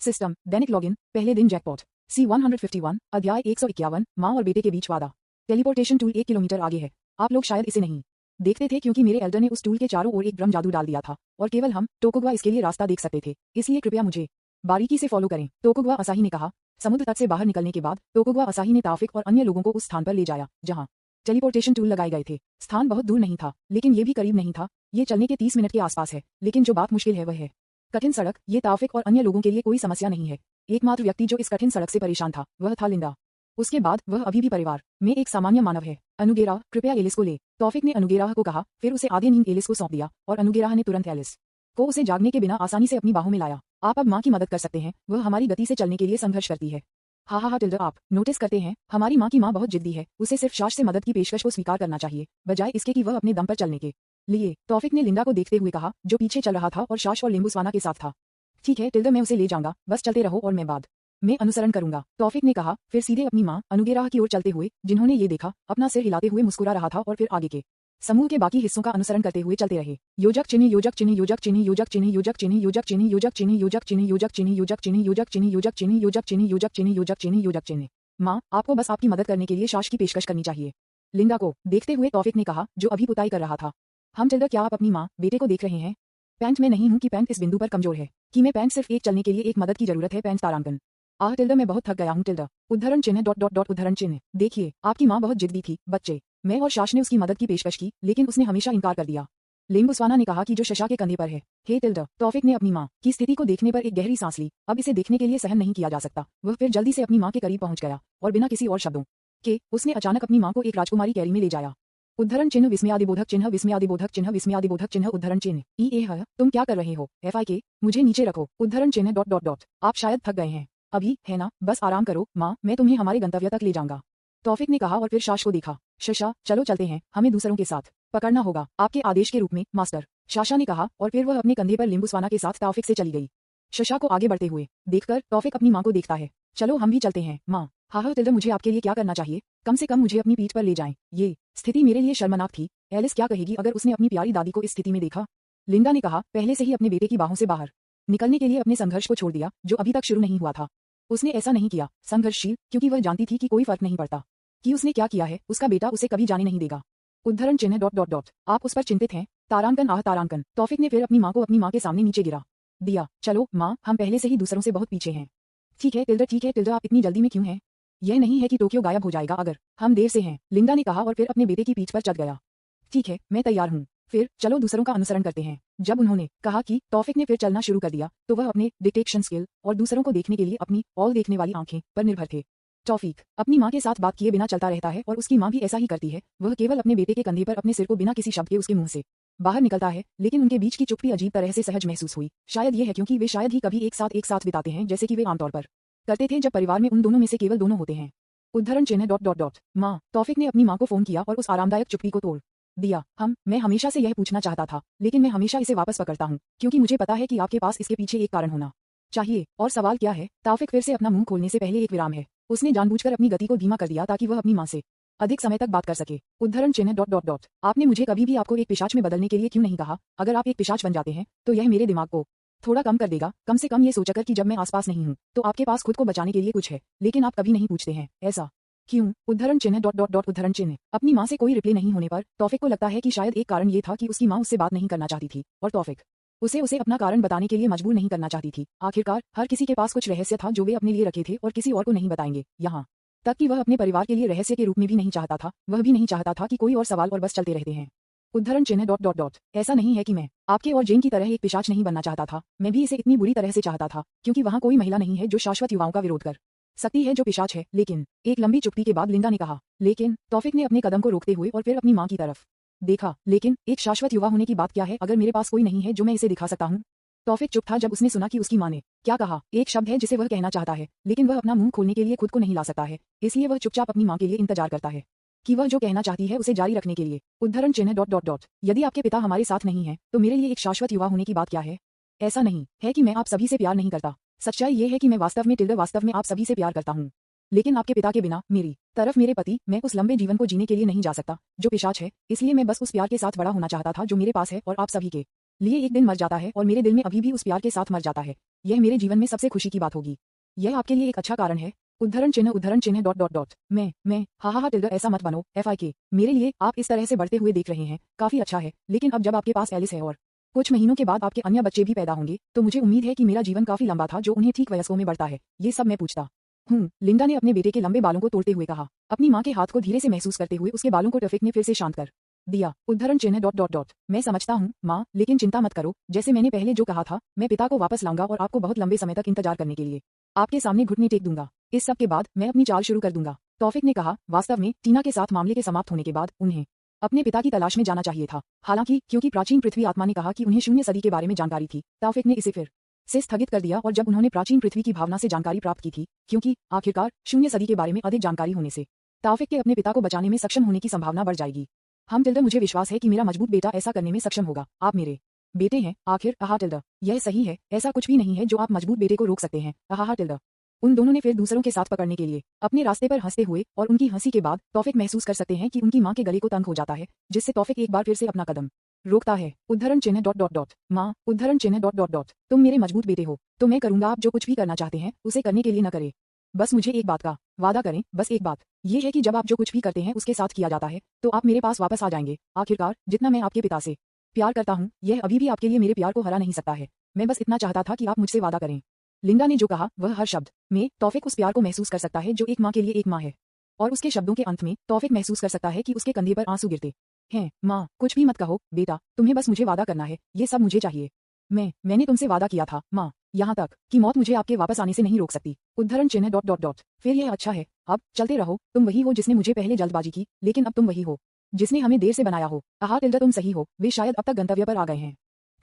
System, दैनिक login, पहले दिन jackpot. C151, अध्याय 151, माँ और बेटे के बीच वादा। टेलीपोर्टेशन टूल 1 किलोमीटर आगे है। आप लोग शायद इसे नहीं देखते थे क्योंकि मेरे एल्डर ने उस टूल के चारों ओर एक ब्रह्म जादू डाल दिया था और केवल हम टोकुगवा इसके लिए रास्ता देख सकते थे, इसलिए कृपया मुझे बारीकी से फॉलो करें। टोकुगवा असाही ने कहा। समुद्र तट से बाहर निकलने के बाद टोकुगवा असाही ने ताफिक और अन्य लोगों को उस स्थान पर ले जाया जहां टेलीपोर्टेशन टूल लगाए गए थे। स्थान बहुत दूर नहीं था, लेकिन ये भी करीब नहीं था। ये चलने के 30 मिनट के आसपास है, लेकिन जो बात मुश्किल है वह है कठिन सड़क। ये ताफिक और अन्य लोगों के लिए कोई समस्या नहीं है। एकमात्र व्यक्ति जो इस कठिन सड़क से परेशान था वह था लिंडा। उसके बाद वह अभी भी परिवार में एक सामान्य मानव है। अनुगेरा, कृपया एलिस को ले, तौफिक ने अनुगेरा को कहा। फिर उसे आधे नींद एलिस को सौंप दिया और अनुगेरा ने तुरंत एलिस को उसे जागने के बिना आसानी से अपनी बाहों में लाया। आप अब माँ की मदद कर सकते हैं, वह हमारी गति से चलने के लिए संघर्ष करती है। हा टिल्डर, आप नोटिस करते हैं हमारी माँ की माँ बहुत जिद्दी है। उसे सिर्फ शाश से मदद की पेशकश को स्वीकार करना चाहिए, बजाय इसके कि वह अपने दम पर चलने के लिए। तौफिक ने लिंडा को देखते हुए कहा, जो पीछे चल रहा था और शाश और लिम्बुस्वाना के साथ था। ठीक है टिल्डर, मैं उसे ले जाऊंगा, बस चलते रहो और मैं बाद में अनुसरण करूंगा, तौफिक ने कहा। फिर सीधे अपनी माँ अनुगेरा की ओर चलते हुए, जिन्होंने ये देखा, अपना सिर हिलाते हुए मुस्कुरा रहा था और फिर आगे के समूह के बाकी हिस्सों का अनुसरण करते हुए चलते रहे। योजक चिन्ह, योजक चिन्ह, योजक चिन्ह, योजक चिन्ह, योजक चिन्ह, योजक चिन्ह, योजक चिन्ह, योजक चिन्ह, योजक चिन्ह, योजक चिन्ह, योजक चिन्ह, योजक चिन्ह, योजक चिन्ह, योजक चिन्ह, योजक चिन्ह, योजक चिन्ह। माँ, आपको बस आपकी मदद करने के लिए शाश की पेशकश करनी चाहिए, लिंडा को देखते हुए तौफिक ने कहा, जो अभी पुताई कर रहा था। हम टिल्डर, क्या आप अपनी माँ बेटे को देख रहे हैं? पैंट में नहीं हूँ कि पैंट इस बिंदु पर कमजोर है कि मैं पैंट सिर्फ एक चलने के लिए एक मदद की जरूरत है। पैंट तारांकन। आह टिल्डर, मैं बहुत थक गया हूँ टिल्डर। उद्धरण चिन्ह डॉट डॉट डॉट उद्धरण चिन्ह। देखिए, आपकी माँ बहुत जिद्दी थी बच्चे। मैं और शाश ने उसकी मदद की पेशकश की, लेकिन उसने हमेशा इनकार कर दिया। लिम्बुस्वाना ने कहा कि जो शशा के कंधे पर है। हे टिल्डर, तौफिक ने अपनी माँ की स्थिति को देखने पर एक गहरी सांस ली। अब इसे देखने के लिए सहन नहीं किया जा सकता। वह फिर जल्दी से अपनी माँ के करीब पहुंच गया और बिना किसी और शब्दों के उसने अचानक अपनी माँ को एक राजकुमारी कैरी में ले जाया। उद्धरण चिन्ह विस्मयादिबोधक चिन्ह विस्मयादिबोधक चिन्ह विस्मयादिबोधक चिन्ह उद्धरण चिन्ह। है, तुम क्या कर रहे हो? FIK, मुझे नीचे रखो। उद्धरण चिन्ह डॉट डॉट डॉट। आप शायद थक गए हैं अभी, है ना? बस आराम करो माँ, मैं तुम्हें हमारे गंतव्य तक ले जाऊंगा, तौफिक ने कहा और फिर शाश को देखा। शशा, चलो चलते हैं, हमें दूसरों के साथ पकड़ना होगा, आपके आदेश के रूप में मास्टर, शाशा ने कहा और फिर वह अपने कंधे पर लिम्बुस्वाना के साथ तौफिक से चली गई। शशा को आगे बढ़ते हुए देखकर तौफिक अपनी माँ को देखता है। चलो हम भी चलते हैं माँ। हाँ टिल्डर, मुझे आपके लिए क्या करना चाहिए? कम से कम मुझे अपनी पीठ पर ले जाएं। ये स्थिति मेरे लिए शर्मनाक थी। एलिस क्या कहेगी अगर उसने अपनी प्यारी दादी को इस स्थिति में देखा? लिंडा ने कहा, पहले से ही अपने बेटे की बाहों से बाहर निकलने के लिए अपने संघर्ष को छोड़ दिया, जो अभी तक शुरू नहीं हुआ था। उसने ऐसा नहीं किया संघर्षशील, क्योंकि वह जानती थी कि कोई फर्क नहीं पड़ता कि उसने क्या किया है, उसका बेटा उसे कभी जाने नहीं देगा। उद्धरण चिन्ह डॉट डॉट डॉट। आप उस पर चिंतित हैं? तारांकन। आह तारांकन। तौफिक ने फिर अपनी माँ को अपनी माँ के सामने नीचे गिरा दिया। चलो माँ, हम पहले से ही दूसरों से बहुत पीछे हैं। ठीक है टिल्डर, आप इतनी जल्दी में क्यों हैं? यह नहीं है कि टोक्यो गायब हो जाएगा अगर हम देर से हैं, लिंडा ने कहा और फिर अपने बेटे की पीठ पर चढ़ गया। ठीक है, मैं तैयार हूँ, फिर चलो दूसरों का अनुसरण करते हैं। जब उन्होंने कहा कि तौफिक ने फिर चलना शुरू कर दिया, तो वह अपने डिटेक्शन स्किल और दूसरों को देखने के लिए अपनी ऑल देखने वाली आंखें पर निर्भर थे। तौफिक अपनी माँ के साथ बात किए बिना चलता रहता है और उसकी माँ भी ऐसा ही करती है। वह केवल अपने बेटे के कंधे पर अपने सिर को बिना किसी शब्द के उसके मुंह से बाहर निकलता है, लेकिन उनके बीच की चुप्पी अजीब तरह से सहज महसूस हुई। शायद ये है क्योंकि वे शायद ही कभी एक साथ बिताते हैं, जैसे कि वे आमतौर पर करते थे जब परिवार में उन दोनों में से केवल दोनों होते हैं। उद्धरण चिन्ह डॉट डॉट डॉट। माँ, तौफिक ने अपनी माँ को फोन किया और उस आरामदायक चुप्पी को तोड़ दिया। मैं हमेशा से यह पूछना चाहता था, लेकिन मैं हमेशा इसे वापस पकड़ता हूँ, क्योंकि मुझे पता है कि आपके पास इसके पीछे एक कारण होना चाहिए। और सवाल क्या है? तौफिक फिर से अपना मुंह खोलने से पहले एक विराम है। उसने जानबूझकर अपनी गति को धीमा कर दिया ताकि वह अपनी माँ से अधिक समय तक बात कर सके। उद्धरण चिन्ह डॉट डॉट डॉट। आपने मुझे कभी भी आपको एक पिशाच में बदलने के लिए क्यों नहीं कहा? अगर आप एक पिशाच बन जाते हैं, तो यह मेरे दिमाग को थोड़ा कम कर देगा, कम से कम ये सोचकर कि जब मैं आसपास नहीं हूँ, तो आपके पास खुद को बचाने के लिए कुछ है, लेकिन आप कभी नहीं पूछते हैं, ऐसा क्यों? उद्धरण चिन्ह डॉट डॉट डॉट उद्धरण चिन्ह। अपनी माँ से कोई रिप्लाई नहीं होने पर तौफिक को लगता है कि शायद एक कारण ये था कि उसकी माँ उससे बात नहीं करना चाहती थी और तौफिक उसे अपना कारण बताने के लिए मजबूर नहीं करना चाहती थी। आखिरकार हर किसी के पास कुछ रहस्य था जो वे अपने लिए रखे थे और किसी और को नहीं बताएंगे, यहाँ तक कि वह अपने परिवार के लिए रहस्य के रूप में भी नहीं चाहता था। वह भी नहीं चाहता था कि कोई और सवाल और बस चलते रहते हैं। उद्धरण चिन्ह डॉट डॉट डॉट। ऐसा नहीं है कि मैं आपके और जेन की तरह एक पिशाच नहीं बनना चाहता था, मैं भी इसे इतनी बुरी तरह से चाहता था, क्योंकि वहाँ कोई महिला नहीं है जो शाश्वत युवाओं का विरोध कर सकती है जो पिशाच है। लेकिन एक लंबी चुप्पी के बाद लिंडा ने कहा, लेकिन तौफिक ने अपने कदम को रोकते हुए और फिर अपनी माँ की तरफ देखा। लेकिन एक शाश्वत युवा होने की बात क्या है अगर मेरे पास कोई नहीं है जो मैं इसे दिखा सकता हूँ? तौफिक चुप था जब उसने सुना कि उसकी माँ ने क्या कहा। एक शब्द है जिसे वह कहना चाहता है, लेकिन वह अपना मुंह खोलने के लिए खुद को नहीं ला सकता है, इसलिए वह चुपचाप अपनी माँ के लिए इंतजार करता है कि वह जो कहना चाहती है उसे जारी रखने के लिए। उद्धरण चिन्ह डॉट डॉट डॉट। यदि आपके पिता हमारे साथ नहीं है, तो मेरे लिए एक शाश्वत युवा होने की बात क्या है? ऐसा नहीं है कि मैं आप सभी से प्यार नहीं करता, सच्चाई ये है कि मैं वास्तव में आप सभी से प्यार करता हूँ, लेकिन आपके पिता के बिना मेरी तरफ मेरे पति, मैं उस लंबे जीवन को जीने के लिए नहीं जा सकता जो पिशाच है, इसलिए मैं बस उस प्यार के साथ बड़ा होना चाहता था जो मेरे पास है और आप सभी के लिए एक दिन मर जाता है और मेरे दिल में अभी भी उस प्यार के साथ मर जाता है। यह मेरे जीवन में सबसे खुशी की बात होगी। यह आपके लिए एक अच्छा कारण है। उद्धरण चिन्ह डॉट। मैं हा टिल्डर ऐसा मत बनो FIK। मेरे लिए आप इस तरह से बढ़ते हुए देख रहे हैं काफी अच्छा है, लेकिन अब जब आपके पास एलिस है और कुछ महीनों के बाद आपके अन्य बच्चे भी पैदा होंगे तो मुझे उम्मीद है कि मेरा जीवन काफी लंबा था जो उन्हें ठीक वयस्कों में बढ़ता है। ये सब मैं पूछता हूँ। लिंडा ने अपने बेटे के लंबे बालों को तोड़ते हुए कहा। अपनी माँ के हाथ को धीरे से महसूस करते हुए उसके बालों को टफिक ने फिर से शांत कर दिया। उद्धरण चिन्ह डॉट। मैं समझता हूँ माँ, लेकिन चिंता मत करो। जैसे मैंने पहले जो कहा था, मैं पिता को वापस लाऊंगा और आपको बहुत लंबे समय तक इंतजार करने के लिए आपके सामने घुटने टेक दूंगा। इस सब के बाद मैं अपनी चाल शुरू कर दूंगा। तौफिक ने कहा। वास्तव में टीना के साथ मामले के समाप्त होने के बाद उन्हें अपने पिता की तलाश में जाना चाहिए था। हालांकि क्योंकि प्राचीन पृथ्वी आत्मा ने कहा कि उन्हें 0 सदी के बारे में जानकारी थी, तौफिक ने इसे फिर से स्थगित कर दिया। और जब उन्होंने प्राचीन पृथ्वी की भावना से जानकारी प्राप्त की थी, क्योंकि आखिरकार 0 सदी के बारे में अधिक जानकारी होने से तौफिक के अपने पिता को बचाने में सक्षम होने की संभावना बढ़ जाएगी। हम टिल्डर, मुझे विश्वास है कि मेरा मजबूत बेटा ऐसा करने में सक्षम होगा। आप मेरे बेटे हैं आखिर। टिल्डर, यह सही है। ऐसा कुछ भी नहीं है जो आप मजबूत बेटे को रोक सकते हैं। टिल्डर। उन दोनों ने फिर दूसरों के साथ पकड़ने के लिए अपने रास्ते पर हंसते हुए, और उनकी हंसी के बाद तौफिक महसूस कर सकते हैं कि उनकी मां के गले को तंग हो जाता है, जिससे तौफिक एक बार फिर से अपना कदम रोकता है। उद्धरण चिन्ह डॉट। माँ, उद्धरण चिन्ह डॉट। तुम मेरे मजबूत बेटे हो, तो मैं करूंगा। आप जो कुछ भी करना चाहते हैं उसे करने के लिए न करें। बस मुझे एक बात का वादा करें, बस एक बात। ये है कि जब आप जो कुछ भी करते हैं उसके साथ किया जाता है तो आप मेरे पास वापस आ जाएंगे। आखिरकार जितना मैं आपके पिता से प्यार करता हूँ, यह अभी भी आपके लिए मेरे प्यार को हरा नहीं सकता है। मैं बस इतना चाहता था कि आप मुझसे वादा करें। लिंडा ने जो कहा वह हर शब्द में तौफिक उस प्यार को महसूस कर सकता है जो एक माँ के लिए एक माँ है। और उसके शब्दों के अंत में तौफिक महसूस कर सकता है कि उसके कंधे पर आंसू गिरते हैं। माँ, कुछ भी मत कहो बेटा, तुम्हें बस मुझे वादा करना है, ये सब मुझे चाहिए। मैंने तुमसे वादा किया था माँ, यहाँ तक कि मौत मुझे आपके वापस आने से नहीं रोक सकती। उद्धरण चिन्ह डॉट। फिर यह अच्छा है, अब चलते रहो। तुम वही हो जिसने मुझे पहले जल्दबाजी की, लेकिन अब तुम वही हो जिसने हमें देर से बनाया हो। टिल्डर, तुम सही हो, वे शायद अब तक गंतव्य पर आ गए हैं।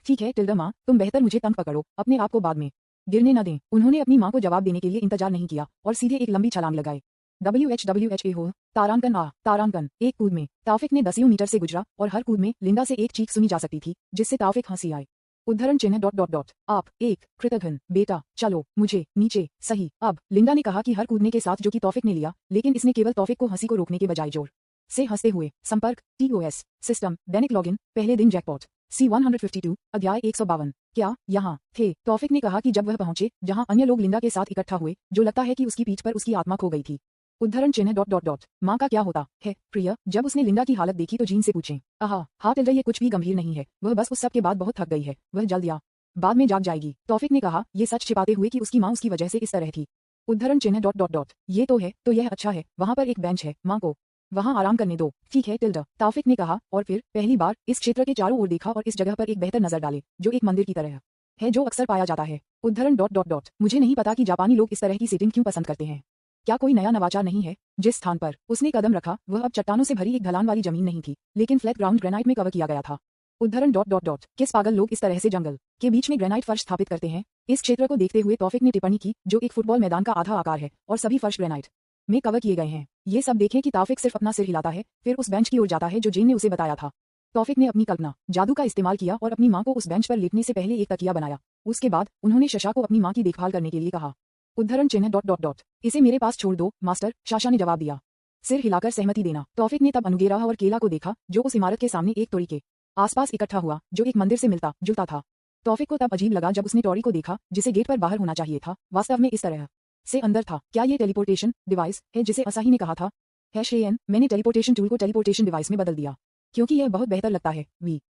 ठीक है टिल्डर माँ, तुम बेहतर मुझे तंग पकड़ो, अपने आप को बाद में गिरने न दें। उन्होंने अपनी माँ को जवाब देने के लिए इंतजार नहीं किया और सीधे एक लंबी छलांग लगाए। WHWHA हो तारांकन। एक कूद में तौफिक ने 10 मीटर से गुजरा और हर कूद में लिंडा से एक चीख सुनी जा सकती थी, जिससे तौफिक हंसी आए। उद्धरण चिन्ह डॉट। आप एक कृतघ्न बेटा, चलो मुझे नीचे। सही। अब लिंडा ने कहा कि हर कूदने के साथ जो कि तौफिक ने लिया, लेकिन इसने केवल तौफिक को हंसी को रोकने के बजाय जोर से हंसते हुए संपर्क TOS सिस्टम दैनिक लॉगिन पहले दिन जैकपॉट C152 अध्याय 152 क्या यहाँ थे? तौफिक ने कहा कि जब वह पहुंचे जहां अन्य लोग लिंडा के साथ इकट्ठा हुए, जो लगता है कि उसकी पीठ पर उसकी आत्मा खो गई थी। उद्धरण चिन्ह डॉट। माँ का क्या होता है प्रिय? जब उसने लिंडा की हालत देखी तो जीन से पूछें। टिल्डर, ये कुछ भी गंभीर नहीं है, वह बस उस सब के बाद बहुत थक गई है, वह जल्द या बाद में जाग जाएगी। तौफिक ने कहा, ये सच छिपाते हुए कि उसकी माँ उसकी वजह से इस तरह थी। उद्धरण चिन्ह डॉट। ये तो है, तो यह अच्छा है। वहाँ पर एक बेंच है, माँ को वहाँ आराम करने दो। ठीक है टिल्डर, तौफिक ने कहा, और फिर पहली बार इस क्षेत्र के चारों ओर देखा और इस जगह पर एक बेहतर नजर डाले जो एक मंदिर की तरह है, जो अक्सर पाया जाता है। उद्धरण डॉट। मुझे नहीं पता कि जापानी लोग इस तरह की सेटिंग क्यों पसंद करते हैं। क्या कोई नया नवाचार नहीं है? जिस स्थान पर उसने कदम रखा वह अब चट्टानों से भरी एक ढलान वाली जमीन नहीं थी, लेकिन फ्लैट ग्राउंड ग्रेनाइट में कवर किया गया था। उद्धरण डॉट। किस पागल लोग इस तरह से जंगल के बीच में ग्रेनाइट फर्श स्थापित करते हैं? इस क्षेत्र को देखते हुए तौफिक ने टिप्पणी की, जो एक फुटबॉल मैदान का आधा आकार है और सभी फर्श ग्रेनाइट में कवर किए गए हैं। ये सब देखें कि तौफिक सिर्फ अपना सिर हिलाता है, फिर उस बेंच की ओर जाता है जो जेन ने उसे बताया था। तौफिक ने अपनी कल्पना जादू का इस्तेमाल किया और अपनी माँ को उस बेंच पर लेटने से पहले एक तकिया बनाया। उसके बाद उन्होंने शशा को अपनी माँ की देखभाल करने के लिए कहा। उद्धरण चिन्ह डॉट। इसे मेरे पास छोड़ दो मास्टर, शशा ने जवाब दिया, सिर हिलाकर सहमति देना। तौफिक ने तब अनुगेरा और केला को देखा जो उस इमारत के सामने एक तोड़ी के आसपास इकट्ठा हुआ, जो एक मंदिर से मिलता जुलता था। तौफिक को तब अजीब लगा जब उसने टोरी को देखा, जिसे गेट पर बाहर होना चाहिए था, वास्तव में इस तरह से अंदर था। क्या ये टेलीपोर्टेशन डिवाइस है जिसे असाही ने कहा था? #AN मैंने टेलीपोर्टेशन टूल को टेलीपोर्टेशन डिवाइस में बदल दिया क्योंकि यह बहुत बेहतर लगता है।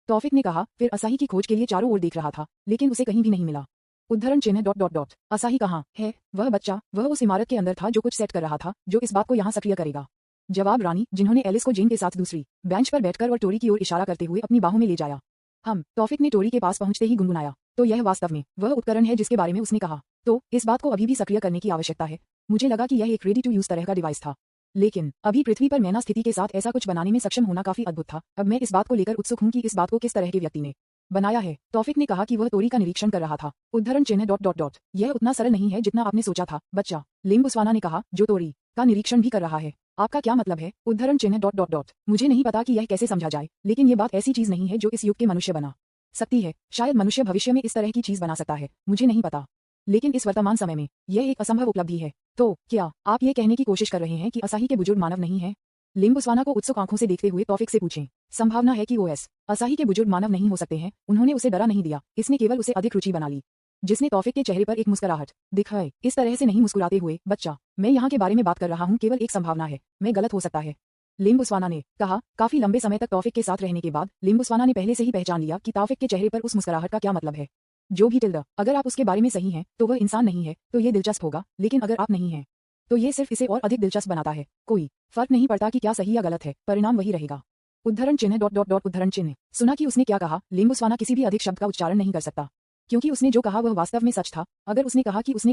तौफिक ने कहा, फिर असाही की खोज के लिए चारों ओर देख रहा था, लेकिन उसे कहीं भी नहीं मिला। उद्धरण चिन्ह डॉट। असाही कहाँ है? वह बच्चा, वह उस इमारत के अंदर था जो कुछ सेट कर रहा था, जो इस बात को यहाँ सक्रिय करेगा। जवाब रानी, जिन्होंने एलिस को जेन के साथ दूसरी बेंच पर बैठकर और टोरी की ओर इशारा करते हुए अपनी बाहों में ले जाया। तौफिक ने टोरी के पास पहुंचते ही गुनगुनाया, तो यह वास्तव में वह उपकरण है जिसके बारे में उसने कहा। तो इस बात को अभी भी सक्रिय करने की आवश्यकता है। मुझे लगा कि यह एक रेडी टू यूज तरह का डिवाइस था, लेकिन अभी पृथ्वी पर मैना स्थिति के साथ ऐसा कुछ बनाने में सक्षम होना काफी अद्भुत था। अब मैं इस बात को लेकर उत्सुक हूं कि इस बात को किस तरह के व्यक्ति ने बनाया है। तौफिक ने कहा कि वह तोरी का निरीक्षण कर रहा था। उद्धरण चिन्ह डॉट। यह उतना सरल नहीं है जितना आपने सोचा था बच्चा, लिंगुस्वाना ने कहा, जो तोरी का निरीक्षण भी कर रहा है। आपका क्या मतलब है? उद्धरण चिन्ह डॉट। मुझे नहीं पता कि यह कैसे समझा जाए, लेकिन यह बात ऐसी चीज नहीं है जो इस युग के मनुष्य बना सकती है। शायद मनुष्य भविष्य में इस तरह की चीज बना सकता है, मुझे नहीं पता, लेकिन इस वर्तमान समय में यह एक असंभव उपलब्धि है। तो क्या आप ये कहने की कोशिश कर रहे हैं कि असाही के बुजुर्ग मानव नहीं है? लिम्बुस्वाना को उत्सुक आंखों से देखते हुए तौफिक से पूछें। संभावना है कि ओएस असाही के बुजुर्ग मानव नहीं हो सकते हैं। उन्होंने उसे डरा नहीं दिया, इसने केवल उसे अधिक रुचि बना ली। जिसने तौफिक के चेहरे पर एक मुस्कुराहट दिखाई। इस तरह से नहीं मुस्कुराते हुए, बच्चा, मैं यहाँ के बारे में बात कर रहा हूँ, केवल एक संभावना है, मैं गलत हो सकता है, लिम्बुस्वाना ने कहा। काफी लंबे समय तक तौफिक के साथ रहने के बाद लिम्बुस्वाना ने पहले से ही पहचान लिया कि तौफिक के चेहरे पर उस मुस्कुराहट का क्या मतलब है। जो भी टिल्डा, अगर आप उसके बारे में सही हैं, तो वह इंसान नहीं है, तो ये दिलचस्प होगा, लेकिन अगर आप नहीं हैं, तो ये सिर्फ इसे और अधिक दिलचस्प बनाता है। कोई फर्क नहीं पड़ता कि क्या सही या गलत है, परिणाम वही रहेगा। उद्धरण चिन्ह डॉट डॉट डॉट उद्धरण चिन्ह। सुना कि उसने क्या कहा। लिम्बुस्वाना किसी भी अधिक शब्द का उच्चारण नहीं कर सकता, क्योंकि उसने जो कहा वह वास्तव में सच था। अगर उसने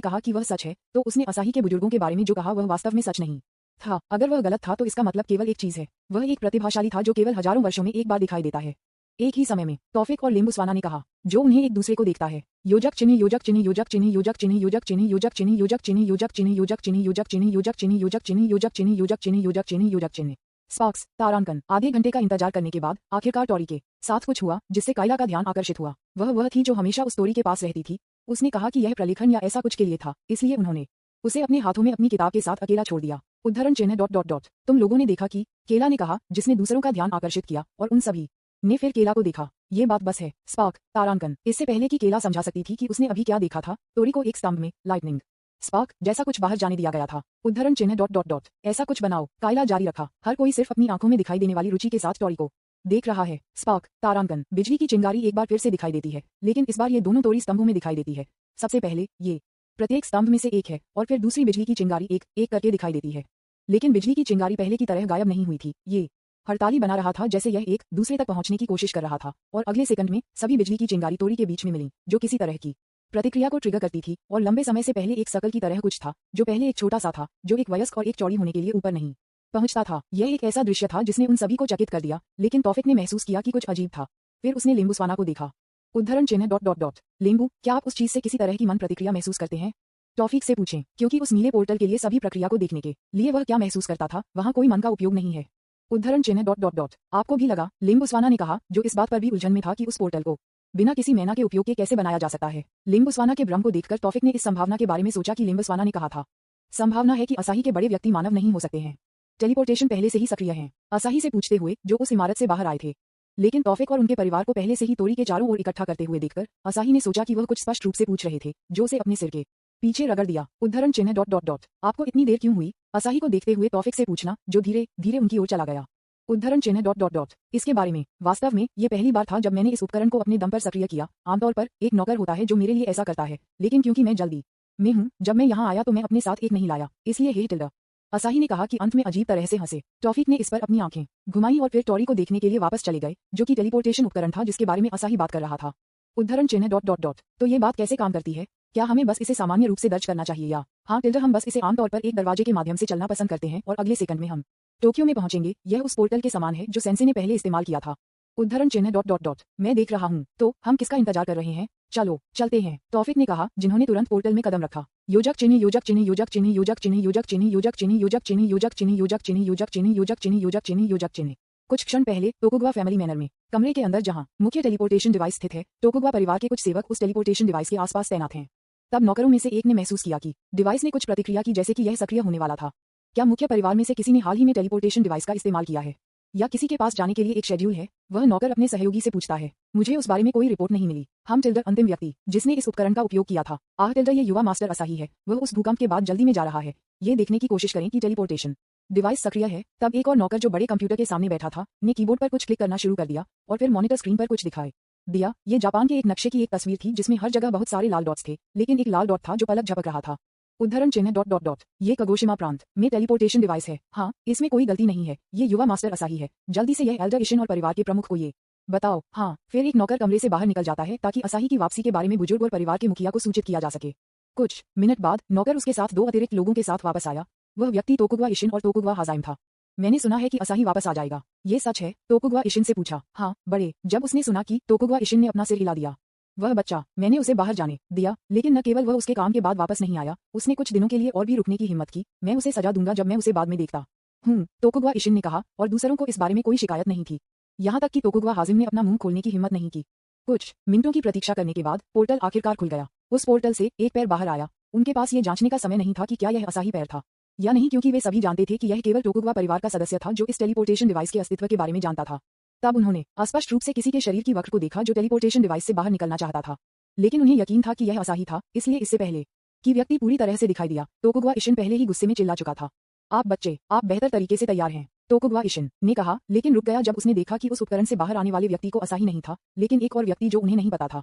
कहा कि वह सच है, तो उसने असाही के बुजुर्गों के बारे में जो कहा वह वास्तव में सच नहीं था। अगर वह गलत था तो इसका मतलब केवल एक चीज है, वह एक प्रतिभाशाली था जो केवल हजारों वर्षों में एक बार दिखाई देता है। एक ही समय में तौफिक और लिम्बुस्वाना ने कहा, जो उन्हें एक दूसरे को देखता है। योजक चिन्ह योजक चिन्ह योजक चिन्ह योजक चिन्ह योजक चिन्ह योजक चिन्ह योजक चिन्ह योजक चिन्ह योजक चिन्ह योजक चिन्ह योजक चिन्ह योजक चिन्ह योजक चिन्ह योजक चिन्ह योजक चिन्ह योजक चिन्ह। स्पार्क्स तारांकन। आधे घंटे का इंतजार करने के बाद आखिरकार टॉरी के साथ कुछ हुआ जिससे कायला का ध्यान आकर्षित हुआ। वह थी जो हमेशा उस टोरी के पास रहती थी। उसने कहा कि यह प्रलेखन या ऐसा कुछ के लिए था, इसलिए उन्होंने उसे अपने हाथों में अपनी किताब के साथ अकेला छोड़ दिया। उद्धरण चिन्ह डॉट डॉट डॉट। तुम लोगों ने देखा कि, केला ने कहा, जिसने दूसरों का ध्यान आकर्षित किया, और उन सभी ने फिर केला को देखा। ये बात बस है। स्पार्क तारांकन। इससे पहले कि केला समझा सकती थी कि उसने अभी क्या देखा था, टोरी को एक स्तंभ में लाइटनिंग स्पार्क जैसा कुछ बाहर जाने दिया गया था। उद्धरण चिन्ह डॉट डॉट डॉट। ऐसा कुछ बनाओ, कायला जारी रखा। हर कोई सिर्फ अपनी आंखों में दिखाई देने वाली रुचि के साथ टोरी को देख रहा है। स्पार्क तारांकन। बिजली की चिंगारी एक बार फिर से दिखाई देती है, लेकिन इस बार ये दोनों टोरी स्तंभों में दिखाई देती है। सबसे पहले ये प्रत्येक स्तंभ में से एक है, और फिर दूसरी बिजली की चिंगारी एक एक करके दिखाई देती है। लेकिन बिजली की चिंगारी पहले की तरह गायब नहीं हुई थी। ये हड़ताली बना रहा था, जैसे यह एक दूसरे तक पहुंचने की कोशिश कर रहा था, और अगले सेकंड में सभी बिजली की चिंगारी टोरी के बीच में मिली, जो किसी तरह की प्रतिक्रिया को ट्रिगर करती थी, और लंबे समय से पहले एक सर्कल की तरह कुछ था, जो पहले एक छोटा सा था, जो एक वयस्क और एक चौड़ी होने के लिए ऊपर नहीं पहुंचता था। यह एक ऐसा दृश्य था जिसने उन सभी को चकित कर दिया, लेकिन तौफिक ने महसूस किया कि कुछ अजीब था। फिर उसने लिम्बुस्वाना को देखा। उद्धरण चिन्ह डॉट डॉट डॉट। लिम्बू, क्या आप उस चीज से किसी तरह की मन प्रतिक्रिया महसूस करते हैं? तौफिक से पूछें, क्योंकि उस नीले पोर्टल के लिए सभी प्रक्रिया को देखने के लिए वह क्या महसूस करता था, वहां कोई मन का उपयोग नहीं है। उद्धरण चिन्ह डॉट डॉट डॉट। आपको भी लगा? लिम्बुस्वाना ने कहा, जो इस बात पर भी उलझन में था कि उस पोर्टल को बिना किसी मैना के उपयोग के कैसे बनाया जा सकता है। लिम्बुस्वाना के भ्रम को देखकर तौफिक ने इस संभावना के बारे में सोचा कि लिम्बुस्वाना ने कहा था, संभावना है कि असाही के बड़े व्यक्ति मानव नहीं हो सकते हैं। टेलीपोर्टेशन पहले से ही सक्रिय है। असाही से पूछते हुए, जो उस इमारत से बाहर आए थे। लेकिन तौफिक और उनके परिवार को पहले से ही टोरी के चारों ओर इकट्ठा करते हुए देखकर असाही ने सोचा कि वह कुछ स्पष्ट रूप से पूछ रहे थे, जो उसे अपने सिर के पीछे रगड़ दिया। उद्धरण चिन्ह डॉट डॉट डॉट। आपको इतनी देर क्यों हुई? असाही को देखते हुए तौफिक से पूछना, जो धीरे धीरे उनकी ओर चला गया। उद्धरण चिन्ह डॉट डॉट डॉट। इसके बारे में, वास्तव में ये पहली बार था जब मैंने इस उपकरण को अपने दम पर सक्रिय किया। आमतौर पर एक नौकर होता है जो मेरे लिए ऐसा करता है, लेकिन क्योंकि मैं जल्दी में हूँ, जब मैं यहाँ आया तो मैं अपने साथ एक नहीं लाया, इसलिए हे टिल्डा। असाही ने कहा कि अंत में अजीब तरह से हंसे। टॉफिक ने इस पर अपनी आंखें घुमाई और फिर टॉरी को देखने के लिए वापस चले गए, जो कि टेलीपोर्टेशन उपकरण था जिसके बारे में असाही बात कर रहा था। उद्धरण चिन्ह डॉट डॉट डॉट। तो ये बात कैसे काम करती है? क्या हमें बस इसे सामान्य रूप से दर्ज करना चाहिए या? हाँ टिल्डा, हम बस इसे आमतौर पर एक दरवाजे के माध्यम से चलना पसंद करते हैं और अगले सेकंड में हम टोक्यो में पहुंचेंगे। यह उस पोर्टल के समान है जो सेंसे ने पहले इस्तेमाल किया था। उद्धरण चिन्ह डॉट डॉट डॉट। मैं देख रहा हूँ। तो हम किसका इंतजार कर रहे हैं? चलो चलते हैं, तौफिक ने कहा, जिन्होंने तुरंत पोर्टल में कदम रखा। योजक चिन्ह योजक चिन्ह योजक चिन्ह योजक चिन्ह योजक चिन्ह योजक चिन्ह योजक चिन्ह योजक चिन्ह योजक चिन्ह योजक चिन्ह योजक चिन्ह योजक चिन्ह योजक चिन्ह। कुछ क्षण पहले टोकुगावा फैमिली मैनर में, कमरे के अंदर जहां मुख्य टेलीपोर्टेशन डिवाइस स्थित है, टोकुगावा परिवार के कुछ सेवक उस टेलीपोर्टेशन डिवाइस के आसपास तैनात हैं। तब नौकरों में से एक ने महसूस किया कि डिवाइस ने कुछ प्रतिक्रिया की, जैसे कि यह सक्रिय होने वाला था। क्या मुख्य परिवार में से किसी ने हाल ही में टेलीपोर्टेशन डिवाइस का इस्तेमाल किया है, या किसी के पास जाने के लिए एक शेड्यूल है? वह नौकर अपने सहयोगी से पूछता है। मुझे उस बारे में कोई रिपोर्ट नहीं मिली। हम टिल्डर अंतिम व्यक्ति जिसने इस उपकरण का उपयोग किया था। आह टिल्डर, ये युवा मास्टर असाही है। वह उस भूकंप के बाद जल्दी में जा रहा है। ये देखने की कोशिश करें कि टेलीपोर्टेशन डिवाइस सक्रिय है। तब एक और नौकर जो बड़े कंप्यूटर के सामने बैठा था ने कीबोर्ड पर कुछ क्लिक करना शुरू कर दिया और फिर मॉनिटर स्क्रीन पर कुछ दिखाई दिया। ये जापान के एक नक्शे की एक तस्वीर थी जिसमें हर जगह बहुत सारे लाल डॉट्स थे, लेकिन एक लाल डॉट था जो पलक झपक रहा था। उद्धरण चिन्ह डॉट डॉट डॉट। ये कगोशिमा प्रांत में टेलीपोर्टेशन डिवाइस है। हाँ, इसमें कोई गलती नहीं है। ये युवा मास्टर असाही है। जल्दी से यह एल्डर इशिन और परिवार के प्रमुख को ये बताओ। हाँ, फिर एक नौकर कमरे से बाहर निकल जाता है ताकि असाही की वापसी के बारे में बुजुर्ग और परिवार के मुखिया को सूचित किया जा सके। कुछ मिनट बाद नौकर उसके साथ दो अतिरिक्त लोगों के साथ वापस आया। वह व्यक्ति टोकुगावा इशिन और टोकुगावा हाजाइम था। मैंने सुना है कि असाही वापस आ जाएगा। ये सच है? टोकुगावा इशिन से पूछा। हाँ, बड़े। जब उसने सुना कि टोकुगावा इशिन ने अपना सिर हिला दिया। वह बच्चा, मैंने उसे बाहर जाने दिया, लेकिन न केवल वह उसके काम के बाद वापस नहीं आया, उसने कुछ दिनों के लिए और भी रुकने की हिम्मत की। मैं उसे सजा दूंगा जब मैं उसे बाद में देखता हूँ, टोकुगावा इशिन ने कहा, और दूसरों को इस बारे में कोई शिकायत नहीं थी, यहाँ तक कि टोकुगावा हाजिम ने अपना मुंह खोलने की हिम्मत नहीं की। कुछ मिनटों की प्रतीक्षा करने के बाद पोर्टल आखिरकार खुल गया। उस पोर्टल से एक पैर बाहर आया। उनके पास ये जांचने का समय नहीं था कि क्या यह असाही पैर था। या नहीं, क्योंकि वे सभी जानते थे कि यह केवल टोकुगावा परिवार का सदस्य था जो इस टेलीपोर्टेशन डिवाइस के अस्तित्व के बारे में जानता था। तब उन्होंने अस्पष्ट रूप से किसी के शरीर की वक्र को देखा जो टेलीपोर्टेशन डिवाइस से बाहर निकलना चाहता था, लेकिन उन्हें यकीन था कि यह असाही था, इसलिए इससे पहले कि व्यक्ति पूरी तरह से दिखाई दिया, टोकुगावा इशिन पहले ही गुस्से में चिल्ला चुका था। आप बच्चे, आप बेहतर तरीके से तैयार हैं, टोकुगावा इशिन ने कहा, लेकिन रुक गया जब उसने देखा कि उस उपकरण से बाहर आने वाले व्यक्ति को असाही नहीं था, लेकिन एक और व्यक्ति जो उन्हें नहीं पता था।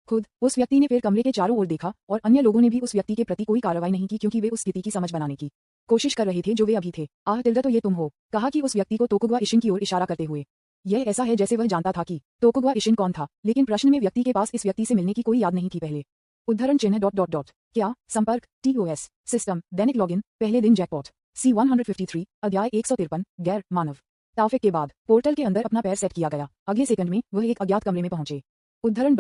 खुद उस व्यक्ति ने फिर कमरे के चारों ओर देखा और अन्य लोगों ने भी उस व्यक्ति के प्रति कोई कार्रवाई नहीं की, क्योंकि वे उस स्थिति की समझ बनाने की कोशिश कर रहे थे जो वे अभी थे। आह टिल्डा, तो ये तुम हो, कहा कि उस व्यक्ति को टोकुगावा इशिन की ओर इशारा करते हुए। यह ऐसा है जैसे वह जानता था कि टोकुगावा इशिन कौन था, लेकिन प्रश्न में व्यक्ति के पास इस व्यक्ति से मिलने की कोई याद नहीं थी पहले। उद्धरण चिन्ह क्या संपर्क TOS सिस्टम दैनिक लॉगिन पहले दिन जैकपॉट C153 अध्याय 153 गैर मानव ताफिक के बाद पोर्टल के अंदर अपना पैर सेट किया गया। अगले सेकंड में वह एक अज्ञात कमरे में पहुंचे। उद्धरण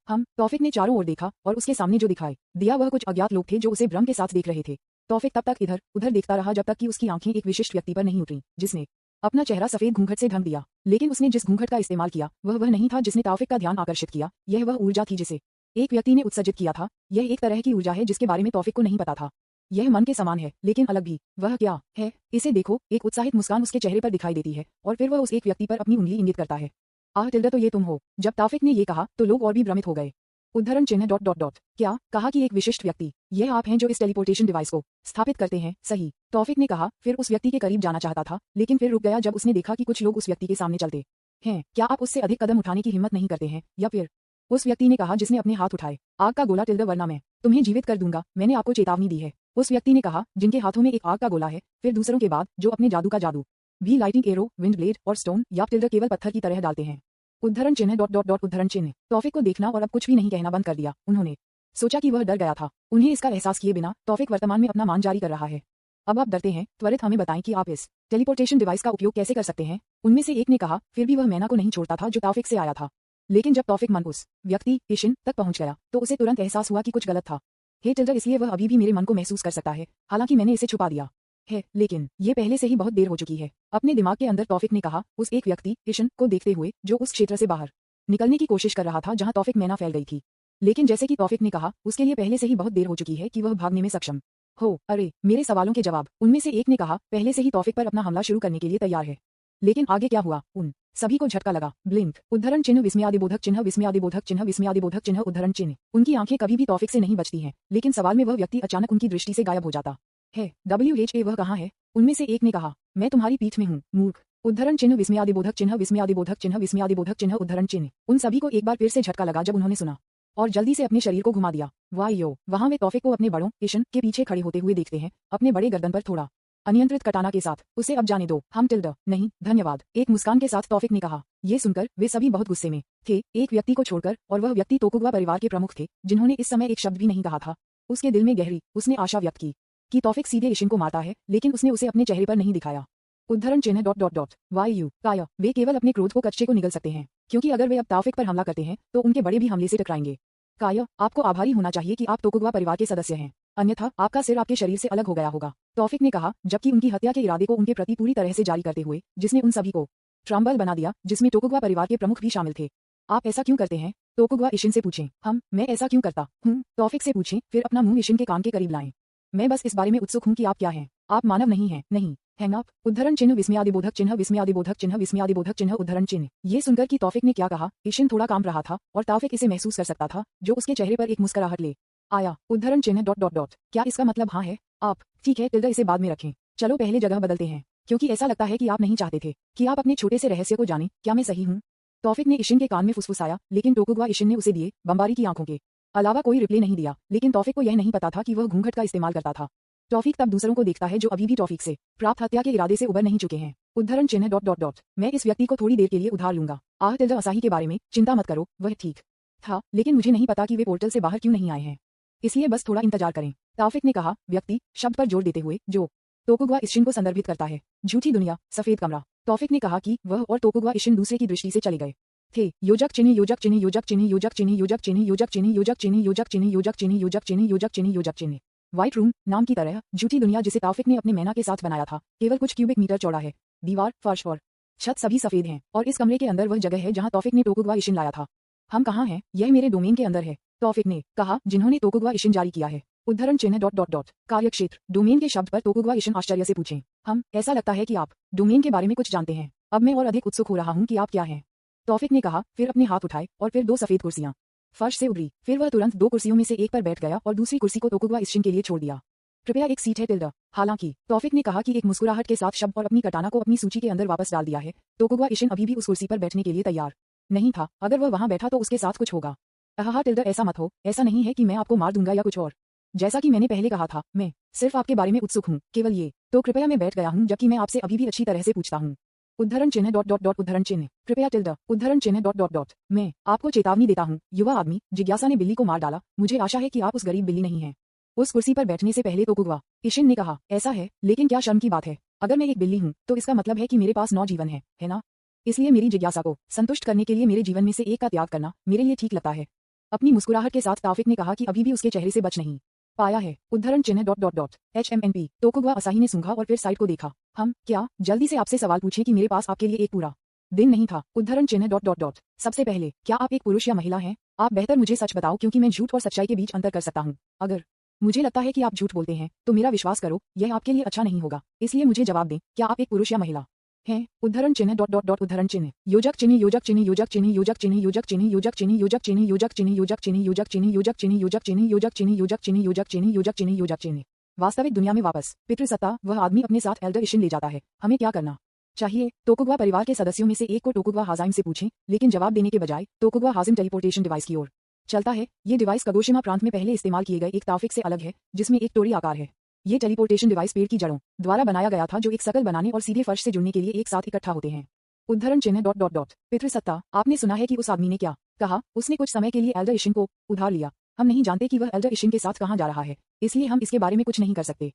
हम तौफिक ने चारों ओर देखा और उसके सामने जो दिखाई दिया वह कुछ अज्ञात लोग थे जो उसे भ्रम के साथ देख रहे थे। तौफिक तब तक इधर उधर देखता रहा जब तक कि उसकी आंखें एक विशिष्ट व्यक्ति पर नहीं उतरी, जिसने अपना चेहरा सफेद घूंघट से ढक दिया। लेकिन उसने जिस घूंघट का इस्तेमाल किया वह नहीं था जिसने तौफिक का ध्यान आकर्षित किया। यह वह ऊर्जा थी जिसे एक व्यक्ति ने उत्सर्जित किया था। यह एक तरह की ऊर्जा है जिसके बारे में तौफिक को नहीं पता था। यह मन के समान है, लेकिन अलग भी। वह क्या है? इसे देखो। एक उत्साहित मुस्कान उसके चेहरे पर दिखाई देती है और फिर वह उस एक व्यक्ति पर अपनी उंगली इंगित करता है। आह टिल्डा, तो ये तुम हो। जब तौफिक ने ये कहा तो लोग और भी भ्रमित हो गए। उद्धरण चिन्ह क्या कहा कि एक विशिष्ट व्यक्ति, यह आप हैं जो इस टेलीपोर्टेशन डिवाइस को स्थापित करते हैं, सही? तौफिक ने कहा, फिर उस व्यक्ति के करीब जाना चाहता था, लेकिन फिर रुक गया जब उसने देखा कि कुछ लोग उस व्यक्ति के सामने चलते हैं। क्या आप उससे अधिक कदम उठाने की हिम्मत नहीं करते हैं? या फिर उस व्यक्ति ने कहा जिसने अपने हाथ उठाए, आग का गोला टिल्डा, वरना मैं तुम्हें जीवित कर दूंगा। मैंने आपको चेतावनी दी है। उस व्यक्ति ने कहा जिनके हाथों में एक आग का गोला है, फिर दूसरों के बाद जो अपने जादू का जादू भी लाइटिंग एरो, विंड ब्लेड और स्टोन या टिल्डा केवल पत्थर की तरह डालते हैं। उद्धरण चिन्ह उद्धरण चिन्ह तौफिक को देखना और अब कुछ भी नहीं कहना बंद कर दिया। उन्होंने सोचा कि वह डर गया था। उन्हें इसका एहसास किए बिना तौफिक वर्तमान में अपना मान जारी कर रहा है। अब आप डरते हैं, त्वरित हमें बताएं कि आप इस टेलीपोर्टेशन डिवाइस का उपयोग कैसे कर सकते हैं। उनमें से एक ने कहा, फिर भी वह मैना को नहीं छोड़ता था जो तौफिक से आया था। लेकिन जब तौफिक मन उस व्यक्ति इशिन तक पहुंच गया तो उसे तुरंत एहसास हुआ कि कुछ गलत था। हे टिल्डा, इसलिए वह अभी भी मेरे मन को महसूस कर सकता है, हालांकि मैंने इसे छुपा दिया है, लेकिन ये पहले से ही बहुत देर हो चुकी है। अपने दिमाग के अंदर तौफिक ने कहा, उस एक व्यक्ति इशिन को देखते हुए जो उस क्षेत्र से बाहर निकलने की कोशिश कर रहा था जहां तौफिक मैना फैल गई थी। लेकिन जैसे कि तौफिक ने कहा, उसके लिए पहले से ही बहुत देर हो चुकी है कि वह भागने में सक्षम हो। अरे, मेरे सवालों के जवाब। उनमें से एक ने कहा, पहले से ही तौफिक पर अपना हमला शुरू करने के लिए तैयार है। लेकिन आगे क्या हुआ? उन सभी को झटका लगा। ब्लिंक उद्धरण चिन्ह विस्मयादिबोधक चिन्ह विस्मयादिबोधक चिन्ह विस्मयादिबोधक चिन्ह उद्धरण चिन्ह। उनकी आंखें कभी भी तौफिक से नहीं बचती हैं, लेकिन सवाल में वह व्यक्ति अचानक उनकी दृष्टि से गायब हो जाता है। WHA, वह कहाँ है? उनमें से एक ने कहा, मैं तुम्हारी पीठ में हूँ, मूर्ख। उद्धरण चिन्ह विस्मयादिबोधक चिन्ह विस्मयादिबोधक चिन्ह विस्मयादिबोधक चिन्ह उद्धरण चिन्ह। उन सभी को एक बार फिर से झटका लगा जब उन्होंने सुना और जल्दी से अपने शरीर को घुमा दिया। वायो, वहां वे तौफिक को अपने बड़ों इशिन के पीछे खड़े होते हुए देखते हैं, अपने बड़े गर्दन पर थोड़ा अनियंत्रित कटाना के साथ। उसे अब जाने दो, हम टिल्डा। नहीं, धन्यवाद, एक मुस्कान के साथ तौफिक ने कहा। ये सुनकर वे सभी बहुत गुस्से में थे, एक व्यक्ति को छोड़कर, और वह व्यक्ति टोकुगावा परिवार के प्रमुख थे जिन्होंने इस समय एक शब्द भी नहीं कहा था। उसके दिल में गहरी उसने आशा व्यक्त की कि तौफिक सीधे इशिन को मारता है, लेकिन उसने उसे अपने चेहरे पर नहीं दिखाया। उद्धरण चिन्ह वायु काया, वे केवल अपने क्रोध को कच्चे को निगल सकते हैं, क्योंकि अगर वे अब तौफिक पर हमला करते हैं तो उनके बड़े भी हमले से टकराएंगे। काया, आपको आभारी होना चाहिए कि आप टोकुगावा परिवार के सदस्य हैं, अन्यथा आपका सिर आपके शरीर से अलग हो गया होगा। तौफिक ने कहा, जबकि उनकी हत्या के इरादे को उनके प्रति पूरी तरह से जारी करते हुए, जिसने उन सभी को ट्रम्बल बना दिया, जिसमें टोकुगावा परिवार के प्रमुख भी शामिल थे। आप ऐसा क्यों करते हैं? टोकुगावा इशिन से पूछें। मैं ऐसा क्यों करता हूँ? तौफिक से पूछें, फिर अपना मुंह इशिन के कान के करीब लाएं। मैं बस इस बारे में उत्सुक हूँ कि आप क्या हैं। आप मानव नहीं हैं, नहीं। हैंग अप उद्धरण चिन्ह विस्मयादिबोधक चिन्ह विस्मयादिबोधक चिन्ह विस्मयादिबोधक चिन्ह उद्धरण चिन्ह। ये सुनकर कि तौफिक ने क्या कहा, इशिन थोड़ा कांप रहा था और तौफिक इसे महसूस कर सकता था, जो उसके चेहरे पर एक मुस्कुराहट ले आया। उद्धरण चिन्ह क्या इसका मतलब हाँ है? आप ठीक है टिल्डा, इसे बाद में रखें। चलो पहले जगह बदलते हैं, क्योंकि ऐसा लगता है कि आप नहीं चाहते थे कि आप अपने छोटे से रहस्य को जानें। क्या मैं सही हूँ? तौफिक ने इशिन के कान में फुसफुसाया, लेकिन टोकुगावा इशिन ने उसे दिए बमबारी की आंखों के अलावा कोई रिप्लाई नहीं दिया। लेकिन तौफिक को यह नहीं पता था कि वह घूंघट का इस्तेमाल करता था। तौफिक तब दूसरों को देखता है जो अभी भी तौफिक से प्राप्त हत्या के इरादे से उबर नहीं चुके हैं। उद्धरण चिन्ह मैं इस व्यक्ति को थोड़ी देर के लिए उधार लूंगा। आह टिल्डा, असाही के बारे में चिंता मत करो, वह ठीक था, लेकिन मुझे नहीं पता कि वे पोर्टल से बाहर क्यों नहीं आए हैं, इसलिए बस थोड़ा इंतजार करें। तौफिक ने कहा, व्यक्ति शब्द पर जोर देते हुए जो टोकुगावा इशिन को संदर्भित करता है। झूठी दुनिया, सफेद कमरा। तौफिक ने कहा कि वह और टोकुगावा इशिन दूसरे की दृष्टि से चले गए थे। योजक चिन्ह योजक चिन्ह योजक चिन्ह योजक चिन्ह योजक चिन्ह योजक चिन्ह योजक चिन्ह योजक चिन्ह योजक चिन्ह योजक चिन्ह योजक चिन्ह योजक चिन्ह। व्हाइट रूम नाम की तरह झूठी दुनिया जिसे तौफिक ने अपने मैना के साथ बनाया था, केवल कुछ क्यूबिक मीटर चौड़ा है। दीवार, फर्श और छत सभी सफेद हैं, और इस कमरे के अंदर वह जगह है जहां तौफिक ने टोकुगावा इशिन लाया था। हम कहाँ हैं? यह मेरे डोमेन के अंदर है, तौफिक ने कहा, जिन्होंने टोकुगावा इशिन जारी किया है। उद्धरण चिन्ह डॉट डॉट डॉट कार्यक्षेत्र डोमेन के शब्द पर तोकुगवा इशिन आश्चर्य से पूछें। हम, ऐसा लगता है कि आप डोमेन के बारे में कुछ जानते हैं। अब मैं और अधिक उत्सुक हो रहा हूं कि आप क्या हैं। तौफिक ने कहा, फिर अपने हाथ उठाए और फिर 2 सफेद कुर्सियां फर्श से उभरी। फिर वह तुरंत 2 कुर्सियों में से एक पर बैठ गया और दूसरी कुर्सी को तोकुगवा इशिन के लिए छोड़ दिया। कृपया एक सीट है टिल्डा। हालांकि तौफिक ने कहा कि एक मुस्कुराहट के साथ शब्द और अपनी कटाना को अपनी सूची के अंदर वापस डाल दिया है, तोकुगवा इशिन अभी भी उस कुर्सी पर बैठने के लिए तैयार नहीं था। अगर वह वहां बैठा तो उसके साथ कुछ होगा। अहा टिल्डा, ऐसा मत हो। ऐसा नहीं है कि मैं आपको मार दूंगा या कुछ और। जैसा कि मैंने पहले कहा था, मैं सिर्फ आपके बारे में उत्सुक हूँ, केवल ये। तो कृपया, मैं बैठ गया हूँ जबकि मैं आपसे अभी भी अच्छी तरह से पूछता हूँ। उद्धरण चिन्ह डॉट डॉट डॉट उद्धरण चिन्ह कृपया टिल्डा उद्धरण चिन्ह डॉट डॉट डॉट मैं आपको चेतावनी देता हूँ। युवा आदमी जिज्ञासा ने बिल्ली को मार डाला। मुझे आशा है कि आप उस गरीब बिल्ली नहीं हैं। उस कुर्सी पर बैठने से पहले तोकुगवा इशिन ने कहा, ऐसा है, लेकिन क्या शर्म की बात है। अगर मैं एक बिल्ली हूँ तो इसका मतलब है कि मेरे पास 9 जीवन है ना? इसलिए मेरी जिज्ञासा को संतुष्ट करने के लिए मेरे जीवन में से एक का त्याग करना मेरे लिए ठीक लगता है। अपनी मुस्कुराहट के साथ तौफिक ने कहा कि अभी भी उसके चेहरे से बच नहीं पाया है। उद्धरण चिन्ह डॉट डॉट डॉट HMNP तोकुगवा असाही ने सूंघा और फिर साइड को देखा। हम क्या जल्दी से आपसे सवाल पूछें कि मेरे पास आपके लिए एक पूरा दिन नहीं था। उद्धरण चिन्ह डॉट डॉट डॉट सबसे पहले, क्या आप एक पुरुष या महिला हैं? आप बेहतर मुझे सच बताओ, क्योंकि मैं झूठ और सच्चाई के बीच अंतर कर सकता हूँ। अगर मुझे लगता है कि आप झूठ बोलते हैं तो मेरा विश्वास करो, यह आपके लिए अच्छा नहीं होगा। इसलिए मुझे जवाब दें, क्या आप एक पुरुष या महिला हैं? उद्धरण चिन्ह डॉट डॉट डॉट उद्धरण चिन्ह योजक चिन्ह योजक चिन्ह योजक चिन्ह योजक चिन्ह योजक चिन्ह योजक चिन्ह योजक चिन्ह योजक चिन्ह योजक चिन्ह योजक चिन्ह योजक चिन्ह योजक चिन्ह योजक चिन्ह योजक चिन्ह योजक चिन्ह योजक चिन्ह योजक चिन्ह वास्तविक दुनिया में वापस पितृसत्ता, वह आदमी अपने साथ एल्डर इशिन ले जाता है। हमें क्या करना चाहिए? तोकुगवा परिवार के सदस्यों में से एक को तोकुगवा हाजाइम से पूछें, लेकिन जवाब देने के बजाय तोकुगवा हाजिम टेलीपोर्टेशन डिवाइस की ओर चलता है। ये डिवाइस कगोशिमा प्रांत में पहले इस्तेमाल किए गए एक तौफिक से अलग है, जिसमें एक टोरी आकार है। ये टेलीपोर्टेशन डिवाइस पेड़ की जड़ों द्वारा बनाया गया था, जो एक सर्कल बनाने और सीधे फर्श से जुड़ने के लिए एक साथ इकट्ठा होते हैं। उद्धरण चिन्ह डॉट डॉट डॉट पितृसत्ता, आपने सुना है कि उस आदमी ने क्या कहा? उसने कुछ समय के लिए एल्डर इशिन को उधार लिया। हम नहीं जानते कि वह एल्डर इशिन के साथ कहां जा रहा है, इसलिए हम इसके बारे में कुछ नहीं कर सकते।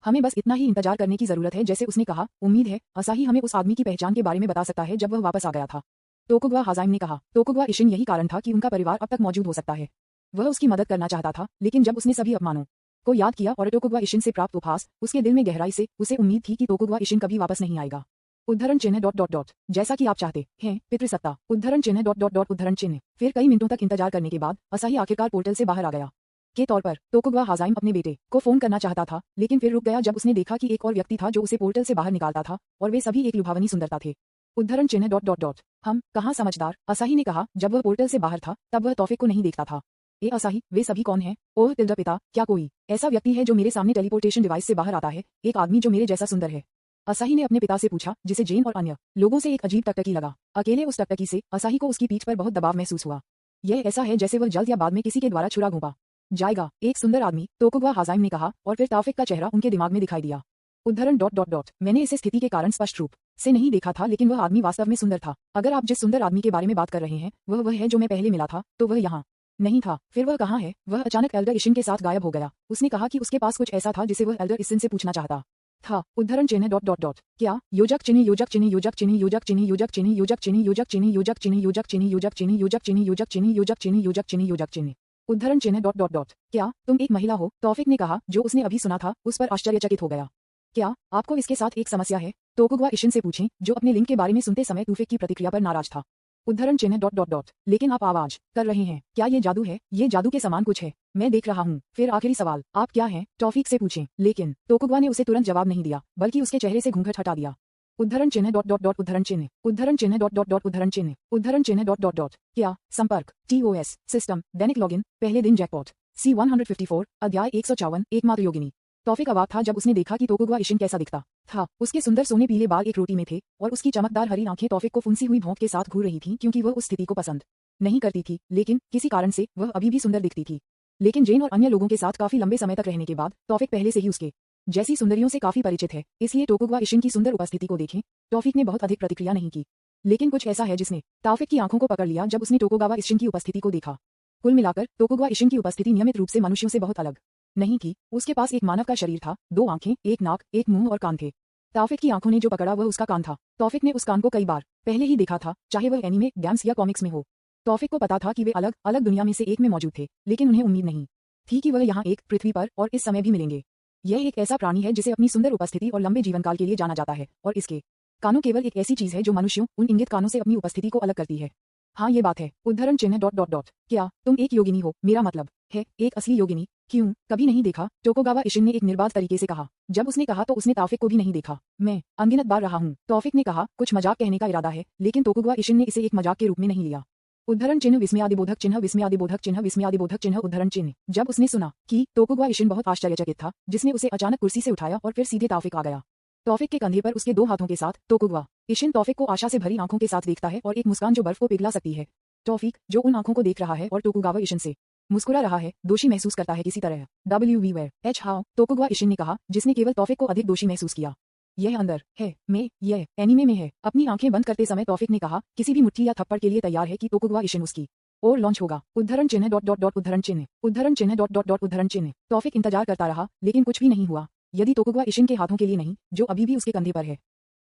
हमें बस इतना ही इंतजार करने की जरूरत है, जैसे उसने कहा। उम्मीद है असाही हमें उस आदमी की पहचान के बारे में बता सकता है जब वह वापस आ गया था। तोकुगवा हाजाइम ने कहा। तोकुगवा इशिन, यही कारण था कि उनका परिवार अब तक मौजूद हो सकता है। वह उसकी मदद करना चाहता था, लेकिन जब उसने सभी अपमानों को याद किया और तोकुगवा इशिन से प्राप्त उपहास, उसके दिल में गहराई से उसे उम्मीद थी कि तोकुगवा इशिन कभी वापस नहीं आएगा। उद्धरण चिन्ह डॉट डॉट डॉट जैसा कि आप चाहते हैं पितृसत्ता। उद्धरण चिन्ह डॉट डॉट डॉट उद्धरण चिन्ह फिर कई मिनटों तक इंतजार करने के बाद असाही आखिरकार पोर्टल से बाहर आ गया। के तौर पर तोकुगवा हाजाइम अपने बेटे को फोन करना चाहता था, लेकिन फिर रुक गया जब उसने देखा कि एक और व्यक्ति था जो उसे पोर्टल से बाहर निकालता था, और वे सभी एक लुभावनी सुंदरता थे। उद्धरण चिन्ह डॉट डॉट डॉट हम कहाँ समझदार, असाही ने कहा। जब वह पोर्टल से बाहर था तब वह तौफिक को नहीं देखता था। ए असाही, वे सभी कौन हैं? ओह टिल्डा पिता, क्या कोई ऐसा व्यक्ति है जो मेरे सामने टेलीपोर्टेशन डिवाइस से बाहर आता है? एक आदमी जो मेरे जैसा सुंदर है? असाही ने अपने पिता से पूछा, जिसे जेन और अन्य लोगों से एक अजीब टकटकी लगा। अकेले उस टकटकी से असाही को उसकी पीठ पर बहुत दबाव महसूस हुआ। यह ऐसा है जैसे वह जल्द या बाद में किसी के द्वारा छुरा घोंपा जाएगा। एक सुंदर आदमी, तोकुगवा हाजाइम ने कहा, और फिर तौफिक का चेहरा उनके दिमाग में दिखाई दिया। उद्धरण डॉट डॉट डॉट मैंने इसे स्थिति के कारण स्पष्ट रूप से नहीं देखा था, लेकिन वह आदमी वास्तव में सुंदर था। अगर आप जिस सुंदर आदमी के बारे में बात कर रहे हैं वह है जो मैं पहले मिला था, तो वह यहाँ नहीं था। फिर वह कहाँ है? वह अचानक एल्डर इशिन के साथ गायब हो गया। उसने कहा कि उसके पास कुछ ऐसा था जिसे वह एल्डर इशिन से पूछना चाहता था। उद्धरण चिन्ह डॉट डॉट डॉट क्या योजक चिन्ह योजक चिन्ह योजक चिन्ह योजक चिन्ह योजक चिन्ह योजक चिन्ह योजक चिन्ह योजक चिन्ह योजक चिन्ह योजक चिन्ह योजक चिन्ह योजक चिन्ह योजक चिन्ह योजक चिन्ह योजक चिन्ह उद्धरण चिन्ह डॉट डॉट डॉट क्या तुम एक महिला हो? तौफिक ने कहा, जो उसने अभी सुना था उस पर आश्चर्यचकित हो गया। क्या आपको इसके साथ एक समस्या है? तोकुगवा इशिन से पूछें, जो अपने लिंक के बारे में सुनते समय तौफिक की प्रतिक्रिया पर नाराज था। उद्धरण चिन्ह डॉट डॉट डॉट लेकिन आप आवाज कर रहे हैं, क्या ये जादू है? ये जादू के समान कुछ है, मैं देख रहा हूँ। फिर आखिरी सवाल, आप क्या हैं? तौफिक से पूछें। लेकिन तोकुगवा ने उसे तुरंत जवाब नहीं दिया, बल्कि उसके चेहरे से घूंघट हटा दिया। उद्धरण चिन्ह डॉट डॉट डॉट उद्धरण चिन्ह उद्धरण चिन्ह डॉट डॉट डॉट उद्धरण चिन्ह डॉट डॉट डॉट क्या संपर्क TOS सिस्टम दैनिक लॉगिन पहले दिन जैकपॉट C154 अध्याय 154 एकमात्र योगिनी। तौफिक अवाक था जब उसने देखा कि तोकुगवा इशिन कैसा दिखता था। उसके सुंदर सोने पीले बाल एक रोटी में थे और उसकी चमकदार हरी आंखें तौफिक को फुंसी हुई भौंक के साथ घूर रही थीं, क्योंकि वह उस स्थिति को पसंद नहीं करती थी, लेकिन किसी कारण से वह अभी भी सुंदर दिखती थी। लेकिन जेन और अन्य लोगों के साथ काफी लंबे समय तक रहने के बाद तौफिक पहले से ही उसके जैसी सुंदरियों से काफी परिचित है, इसलिए तोकुगवा इशिन की सुंदर उपस्थिति को देखें तौफिक ने बहुत अधिक प्रतिक्रिया नहीं की। लेकिन कुछ ऐसा है जिसने तौफिक की आंखों को पकड़ लिया जब उसने तोकुगावा इशिन की उपस्थिति को देखा। कुल मिलाकर तोकुगवा इशिन की उपस्थिति नियमित रूप से मनुष्यों से बहुत अलग नहीं थी। उसके पास एक मानव का शरीर था, 2 आंखें, एक नाक, एक मुंह और कान थे। तौफिक की आंखों ने जो पकड़ा वह उसका कान था। तौफिक ने उस कान को कई बार पहले ही देखा था, चाहे वह एनीमे, गेम्स या कॉमिक्स में हो। तौफिक को पता था कि वे अलग अलग दुनिया में से एक में मौजूद थे, लेकिन उन्हें उम्मीद नहीं थी कि वह यहाँ एक पृथ्वी पर और इस समय भी मिलेंगे। यह एक ऐसा प्राणी है जिसे अपनी सुंदर उपस्थिति और लंबे जीवनकाल के लिए जाना जाता है, और इसके कानों केवल एक ऐसी चीज है जो मनुष्यों उन इंगित कानों से अपनी उपस्थिति को अलग करती है। हाँ, ये बात है। उद्धरण चिन्ह डॉट डॉट डॉट क्या तुम एक योगिनी हो? मेरा मतलब है एक असली योगिनी। क्यों, कभी नहीं देखा, टोकुगावा इशिन ने एक निर्बाध तरीके से कहा। जब उसने कहा तो उसने तौफिक को भी नहीं देखा। मैं अनगिनत बार रहा हूँ, तौफिक ने कहा। कुछ मजाक कहने का इरादा है, लेकिन टोकुगावा इशिन ने इसे एक मजाक के रूप में नहीं लिया। उद्धरण चिन्ह विस्मयादिबोधक चिन्ह विस्मयादिबोधक चिन्ह विस्मयादिबोधक चिन्ह उद्धरण चिन्ह। जब उसने सुना कि टोकुगावा इशिन बहुत आश्चर्यचकित था, जिसने उसे अचानक कुर्सी से उठाया और फिर सीधे तौफिक आ गया। तौफिक के कंधे पर उसके 2 हाथों के साथ टोकुगावा इशिन तौफिक को आशा से भरी आंखों के साथ देखता है और एक मुस्कान जो बर्फ को पिघला सकती है। तौफिक जो उन आंखों को देख रहा है और टोकुगावा इशिन से मुस्कुरा रहा है, दोषी महसूस करता है किसी तरह। WVWare हाउ, टोकुगावा इशिन ने कहा, जिसने केवल तौफिक को अधिक दोषी महसूस किया। यह अंदर है, में, यह एनीमे में है। अपनी आंखें बंद करते समय तौफिक ने कहा, किसी भी मुट्ठी या थप्पड़ के लिए तैयार है कि टोकुगावा इशिन उसकी और लॉन्च होगा। उद्धरण चिन्ह डॉट डॉट डॉट उद्धरण चिन्ह उद्धरण चिन्ह डॉट डॉट डॉट उद्धरण चिन्ह। तौफिक इंतजार करता रहा, लेकिन कुछ भी नहीं हुआ, यदि टोकुगावा इशिन के हाथों के लिए नहीं, जो अभी भी उसके कंधे पर है।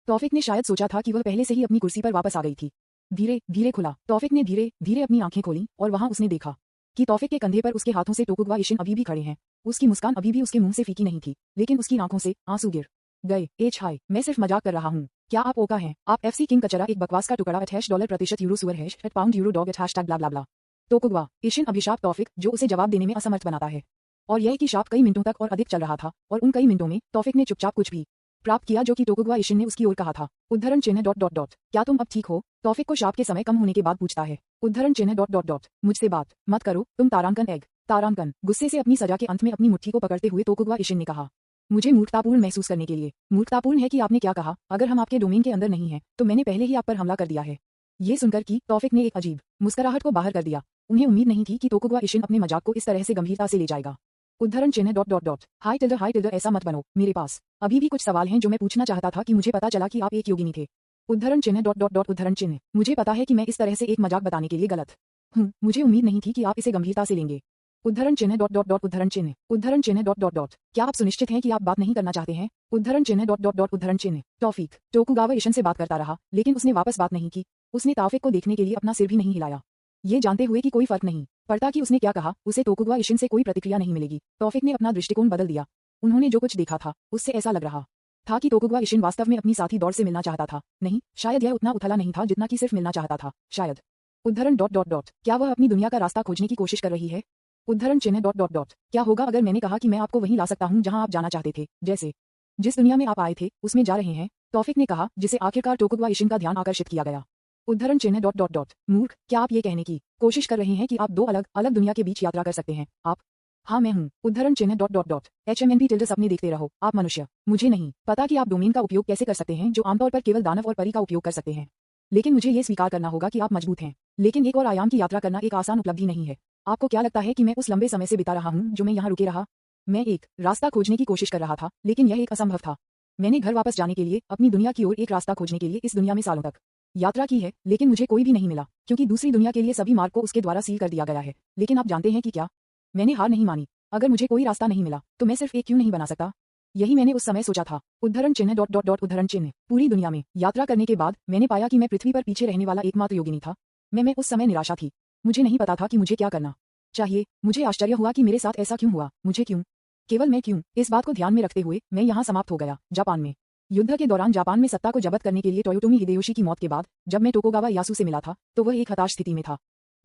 तौफिक ने शायद सोचा था कि वह पहले से ही अपनी कुर्सी पर वापस आ गई थी। धीरे धीरे खुला। तौफिक ने धीरे धीरे अपनी आंखें खोली और वहां उसने देखा कि तौफिक के कंधे पर उसके हाथों से टोकुगावा इशिन अभी भी खड़े हैं। उसकी मुस्कान अभी भी उसके मुंह से फीकी नहीं थी, लेकिन उसकी आंखों से आंसू गिर गए। हाय, मैं सिर्फ मजाक कर रहा हूँ। क्या आप ओका हैं? आप FC किंग कचरा एक बकवास का टुकड़ा $% यूरो सुअर £पाउंड यूरो डॉग हैशटैग ब्ला ब्ला ब्ला। टोकुगावा इशिन अभिशाप तौफिक जो उसे जवाब देने में असमर्थ बनाता है। और यह कि शाप कई मिनटों तक और अधिक चल रहा था, और उन कई मिनटों में तौफिक ने चुपचाप कुछ भी प्राप्त किया जो कि टोकुगावा इशिन ने उसकी ओर कहा था। उद्धरण चिन्ह डॉट डॉट डॉट। क्या तुम अब ठीक हो? तौफिक को शाप के समय कम होने के बाद पूछता है। उद्धरण चिन्ह डॉट डॉट डॉट। मुझसे बात मत करो, तुम तारांकन एग। तारांकन। गुस्से से अपनी सजा के अंत में अपनी मुट्ठी को पकड़ते हुए टोकुगावा इशिन ने कहा, मुझे मूर्खतापूर्ण महसूस करने के लिए। मूर्खतापूर्ण है कि आपने क्या कहा। अगर हम आपके डोमेन के अंदर नहीं हैं, तो मैंने पहले ही आप पर हमला कर दिया है। ये सुनकर कि तौफिक ने एक अजीब मुस्कुराहट को बाहर कर दिया। उन्हें उम्मीद नहीं थी कि टोकुगावा इशिन अपने मजाक को इस तरह से गंभीरता से ले जाएगा। उद्धरण चिन्ह डॉट डॉट डॉट। हाय टिल्डर ऐसा मत बनो, मेरे पास अभी भी कुछ सवाल हैं जो मैं पूछना चाहता था कि मुझे पता चला कि आप एक योगिनी थे। उद्धरण चिन्ह डॉट डॉट डॉट उद्धरण चिन्ह। मुझे पता है कि मैं इस तरह से एक मजाक बताने के लिए गलत हूँ, मुझे उम्मीद नहीं थी कि आप इसे गंभीरता से लेंगे। उद्धरण चिन्ह डॉट डॉट डॉट उद्धरण चिन्ह। उद्धरण चिन्ह डॉट डॉट डॉट। क्या आप सुनिश्चित हैं कि आप बात नहीं करना चाहते हैं? उद्धरण चिन्ह डॉट डॉट डॉट उद्धरण चिन्ह। तौफिक टोकुगावा इशिन से बात करता रहा, लेकिन उसने वापस बात नहीं की। उसने तौफिक को देखने के लिए अपना सिर भी नहीं हिलाया, ये जानते हुए कि कोई फर्क नहीं पड़ता कि उसने क्या कहा, उसे टोकुगावा इशिन से कोई प्रतिक्रिया नहीं मिलेगी। तौफिक ने अपना दृष्टिकोण बदल दिया। उन्होंने जो कुछ देखा था, उससे ऐसा लग रहा था कि टोकुगावा इशिन वास्तव में अपनी साथी दौड़ से मिलना चाहता था। नहीं, शायद यह उतना उथला नहीं था जितना कि सिर्फ मिलना चाहता था, शायद। उद्धरण डॉट डॉट डॉट। क्या वह अपनी दुनिया का रास्ता खोजने की कोशिश कर रही है? उद्धरण चिन्ह डॉट डॉट डॉट। क्या होगा अगर मैंने कहा कि मैं आपको वहीं ला सकता हूं जहां आप जाना चाहते थे, जैसे जिस दुनिया में आप आए थे उसमें जा रहे हैं? तौफिक ने कहा, जिसे आखिरकार टोकुगावा इशिन का ध्यान आकर्षित किया गया। उद्धरण चिन्ह डॉट डॉट डॉट। मूर्ख, क्या आप ये कहने की कोशिश कर रहे हैं कि आप 2 अलग अलग दुनिया के बीच यात्रा कर सकते हैं? आप? हाँ मैं हूँ। उद्धरण चिन्ह डॉट डॉट डॉट। HMNP टिल्डर सपने देखते रहो, आप मनुष्य। मुझे नहीं पता कि आप डोमेन का उपयोग कैसे कर सकते हैं जो आमतौर पर केवल दानव और परी का उपयोग कर सकते हैं, लेकिन मुझे ये स्वीकार करना होगा कि आप मजबूत हैं। लेकिन एक और आयाम की यात्रा करना एक आसान उपलब्धि नहीं है। आपको क्या लगता है कि मैं उस लंबे समय से बिता रहा हूँ जो मैं यहाँ रुके रहा? मैं एक रास्ता खोजने की कोशिश कर रहा था, लेकिन यह एक असंभव था। मैंने घर वापस जाने के लिए अपनी दुनिया की ओर एक रास्ता खोजने के लिए इस दुनिया में सालों तक यात्रा की है, लेकिन मुझे कोई भी नहीं मिला, क्योंकि दूसरी दुनिया के लिए सभी मार्ग को उसके द्वारा सील कर दिया गया है। लेकिन आप जानते हैं कि क्या? मैंने हार नहीं मानी। अगर मुझे कोई रास्ता नहीं मिला, तो मैं सिर्फ एक क्यों नहीं बना सकता? यही मैंने उस समय सोचा था। उद्धरण चिन्ह डॉट डॉट डॉट उद्धरण चिन्ह। पूरी दुनिया में यात्रा करने के बाद मैंने पाया कि मैं पृथ्वी पर पीछे रहने वाला एकमात्र योगिनी था। मैं उस समय निराशा थी। मुझे नहीं पता था कि मुझे क्या करना चाहिए। मुझे आश्चर्य हुआ कि मेरे साथ ऐसा क्यों हुआ। मुझे क्यों, केवल मैं क्यों? इस बात को ध्यान में रखते हुए मैं यहाँ समाप्त हो गया। जापान में युद्ध के दौरान जापान में सत्ता को जब्त करने के लिए टोयोटोमी हिदेयोशी की मौत के बाद जब मैं टोकुगावा यासु से मिला था, तो वह एक हताश स्थिति में था,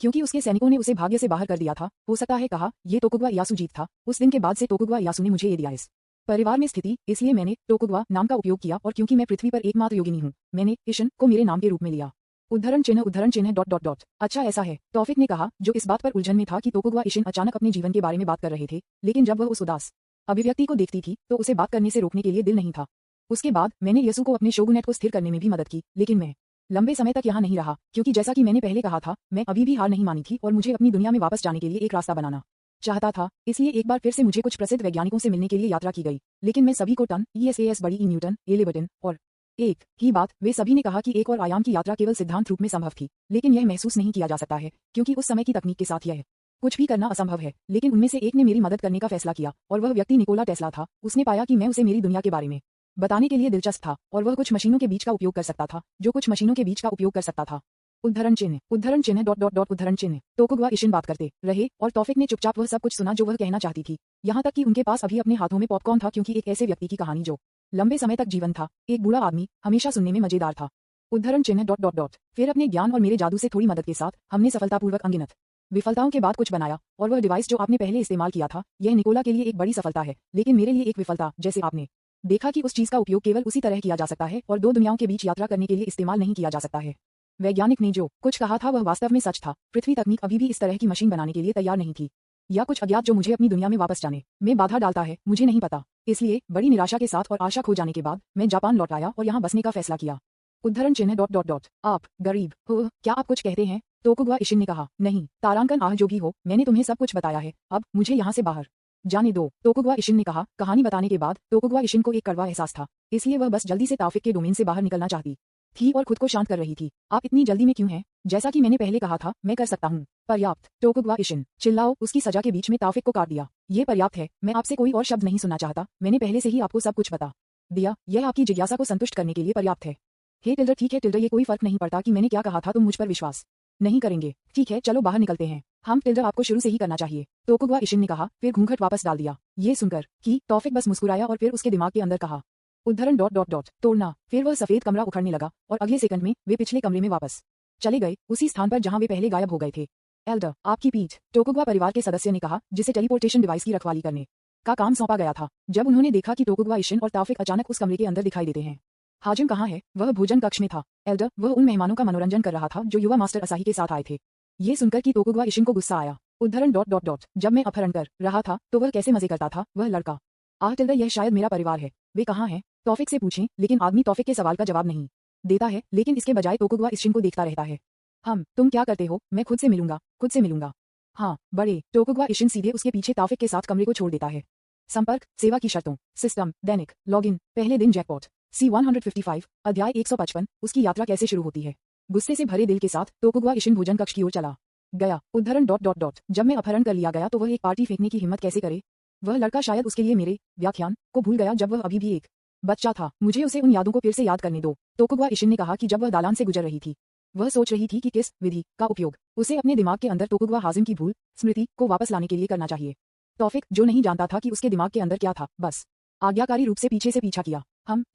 क्योंकि उसके सैनिकों ने उसे भाग्य से बाहर कर दिया था। हो सकता है कहा, ये टोकुगावा यासु जीत था। उस दिन के बाद से टोकुगावा यासु ने मुझे ये दिया इस परिवार में स्थिति, इसलिए मैंने टोकुगावा नाम का उपयोग किया, और क्योंकि मैं पृथ्वी पर एकमात्र योगिनी हूँ, मैंने इशिन को मेरे नाम के रूप में लिया। उद्धरण चिन्ह डॉट डॉट डॉट। अच्छा ऐसा है, तौफिक ने कहा, जो इस बात पर उलझन में था कि टोकुगावा इशिन अचानक अपने जीवन के बारे में बात कर रहे थे, लेकिन जब वह उस उदास अभिव्यक्ति को देखती थी तो उसे बात करने से रोकने के लिए दिल नहीं था। उसके बाद मैंने यसु को अपने शोगुनेट को स्थिर करने में भी मदद की, लेकिन मैं लंबे समय तक यहाँ नहीं रहा, क्योंकि जैसा कि मैंने पहले कहा था, मैं अभी भी हार नहीं मानी थी और मुझे अपनी दुनिया में वापस जाने के लिए एक रास्ता बनाना चाहता था। इसलिए एक बार फिर से मुझे कुछ प्रसिद्ध वैज्ञानिकों से मिलने के लिए यात्रा की गई, लेकिन मैं सभी को टन ESAS बड़ी ई न्यूटन ए लिबर्टन और एक ही बात, वे सभी ने कहा कि एक और आयाम की यात्रा केवल सिद्धांत रूप में संभव थी, लेकिन यह महसूस नहीं किया जा सकता है, क्योंकि उस समय की तकनीक के साथ यह कुछ भी करना असंभव है। लेकिन उनमें से एक ने मेरी मदद करने का फैसला किया, और वह व्यक्ति निकोला टेस्ला था। उसने पाया कि मैं उसे मेरी दुनिया के बारे में बताने के लिए दिलचस्प था, और वह कुछ मशीनों के बीच का उपयोग कर सकता था, जो कुछ मशीनों के बीच का उपयोग कर सकता था। उद्धरण चिन्ह डॉट डॉट डॉट उद्धरण चिन्ह। टोकुगावा इशिन बात करते रहे, और तौफिक ने चुपचाप वह सब कुछ सुना जो वह कहना चाहती थी, यहाँ तक कि उनके पास अभी अपने हाथों में पॉपकॉर्न था, क्योंकि एक ऐसे व्यक्ति की कहानी जो लंबे समय तक जीवन था, एक बूढ़ा आदमी, हमेशा सुनने में मजेदार था। उद्धरण चिन्ह डॉट डॉट डॉट। फिर अपने ज्ञान और मेरे जादू से थोड़ी मदद के साथ हमने सफलतापूर्वक अनगिनत विफलताओं के बाद कुछ बनाया, और वह डिवाइस जो आपने पहले इस्तेमाल किया था, यह निकोला के लिए एक बड़ी सफलता है, लेकिन मेरे लिए एक विफलता, जैसे आपने देखा कि उस चीज का उपयोग केवल उसी तरह किया जा सकता है और दो दुनियाओं के बीच यात्रा करने के लिए इस्तेमाल नहीं किया जा सकता है। वैज्ञानिक ने जो कुछ कहा था वह वास्तव में सच था। पृथ्वी तकनीक अभी भी इस तरह की मशीन बनाने के लिए तैयार नहीं थी, या कुछ अज्ञात जो मुझे अपनी दुनिया में वापस जाने में बाधा डालता है, मुझे नहीं पता। इसलिए बड़ी निराशा के साथ और आशा खो जाने के बाद मैं जापान लौट आया और यहाँ बसने का फैसला किया। उद्धरण चिन्ह डॉट डॉट डॉट आप गरीब हो, क्या आप कुछ कहते हैं? तोकुगवा इशिन ने कहा, नहीं तारांकन आह जो भी हो, मैंने तुम्हें सब कुछ बताया है, अब मुझे यहाँ से बाहर जाने दो। तोकुगवा इशिन ने कहा। कहानी बताने के बाद तोकुगवा इशिन को एक कड़वा एहसास था, इसलिए वह बस जल्दी से ताफिक के डोमेन से बाहर निकलना चाहती थी और खुद को शांत कर रही थी। आप इतनी जल्दी में क्यों हैं? जैसा कि मैंने पहले कहा था, मैं कर सकता हूँ। पर्याप्त। तोकुगवा इशिन चिल्लाओ, उसकी सजा के बीच में ताफिक को काट दिया। ये पर्याप्त है, मैं आपसे कोई और शब्द नहीं सुनना चाहता, मैंने पहले से ही आपको सब कुछ बता दिया, यह आपकी जिज्ञासा को संतुष्ट करने के लिए पर्याप्त है। हे टिल्डर, ठीक है टिल्डर, ये कोई फर्क नहीं पड़ता कि मैंने क्या कहा था, तुम मुझ पर विश्वास नहीं करेंगे। ठीक है, चलो बाहर निकलते हैं। हम टिल्डर, आपको शुरू से ही करना चाहिए, तोकुगवा इशिन ने कहा, फिर घूंघट वापस डाल दिया। ये सुनकर कि तौफिक बस मुस्कुराया और फिर उसके दिमाग के अंदर कहा, उद्धरण डॉट डॉट डॉट तोड़ना। फिर वह सफेद कमरा उखड़ने लगा और अगले सेकंड में वे पिछले कमरे में वापस चले गए, उसी स्थान पर जहां वे पहले गायब हो गए थे। एल्डर, आपकी पीठ, टोकुगवा परिवार के सदस्य ने कहा, जिसे टेलीपोर्टेशन डिवाइस की रखवाली करने का काम सौंपा गया था। जब उन्होंने देखा कि टोकुगवा इशिन और ताफिक अचानक उस कमरे के अंदर दिखाई देते हैं। हाजिम कहाँ है? वह भोजन कक्ष में था। एल्डर, वह उन मेहमानों का मनोरंजन कर रहा था जो युवा मास्टर असाही के साथ आए थे। ये सुनकर कि तोकुगवा इशिन को गुस्सा आया। उद्धरण डॉट डॉट डॉट जब मैं अपहरण कर रहा था तो वह कैसे मजे करता था, वह लड़का। आह टिल्डर, यह शायद मेरा परिवार है। वे कहाँ हैं? तौफिक से पूछें, लेकिन आदमी तौफिक के सवाल का जवाब नहीं देता है, लेकिन इसके बजाय तोकुगवा इशिन को देखता रहता है। तुम क्या करते हो? मैं खुद से मिलूंगा। हाँ बड़े। टोकुगवा इशिन सीधे उसके पीछे ताफिक के साथ कमरे को छोड़ देता है। संपर्क, सेवा की शर्तों, सिस्टम, दैनिक, लॉगिन, पहले दिन जैकपॉट, C-155, अध्याय 155, उसकी यात्रा कैसे शुरू होती है। गुस्से से भरे दिल के साथ तोकुगवा इशिन भोजन कक्ष की ओर चला गया। उद्धरण डॉट डॉट डॉट जब मैं अपहरण कर लिया गया तो वह एक पार्टी फेंकने की हिम्मत कैसे करे? वह लड़का शायद उसके लिए मेरे व्याख्यान को भूल गया जब वह अभी भी एक बच्चा था। मुझे उसे उन यादों को फिर से याद करने दो, तोकुगवा इशिन ने कहा कि जब वह दालान से गुजर रही थी, वह सोच रही थी कि किस विधि का उपयोग उसे अपने दिमाग के अंदर तोकुगवा हाजिम की भूल स्मृति को वापस लाने के लिए करना चाहिए। तौफिक, जो नहीं जानता था कि उसके दिमाग के अंदर क्या था, बस आज्ञाकारी रूप से पीछा किया।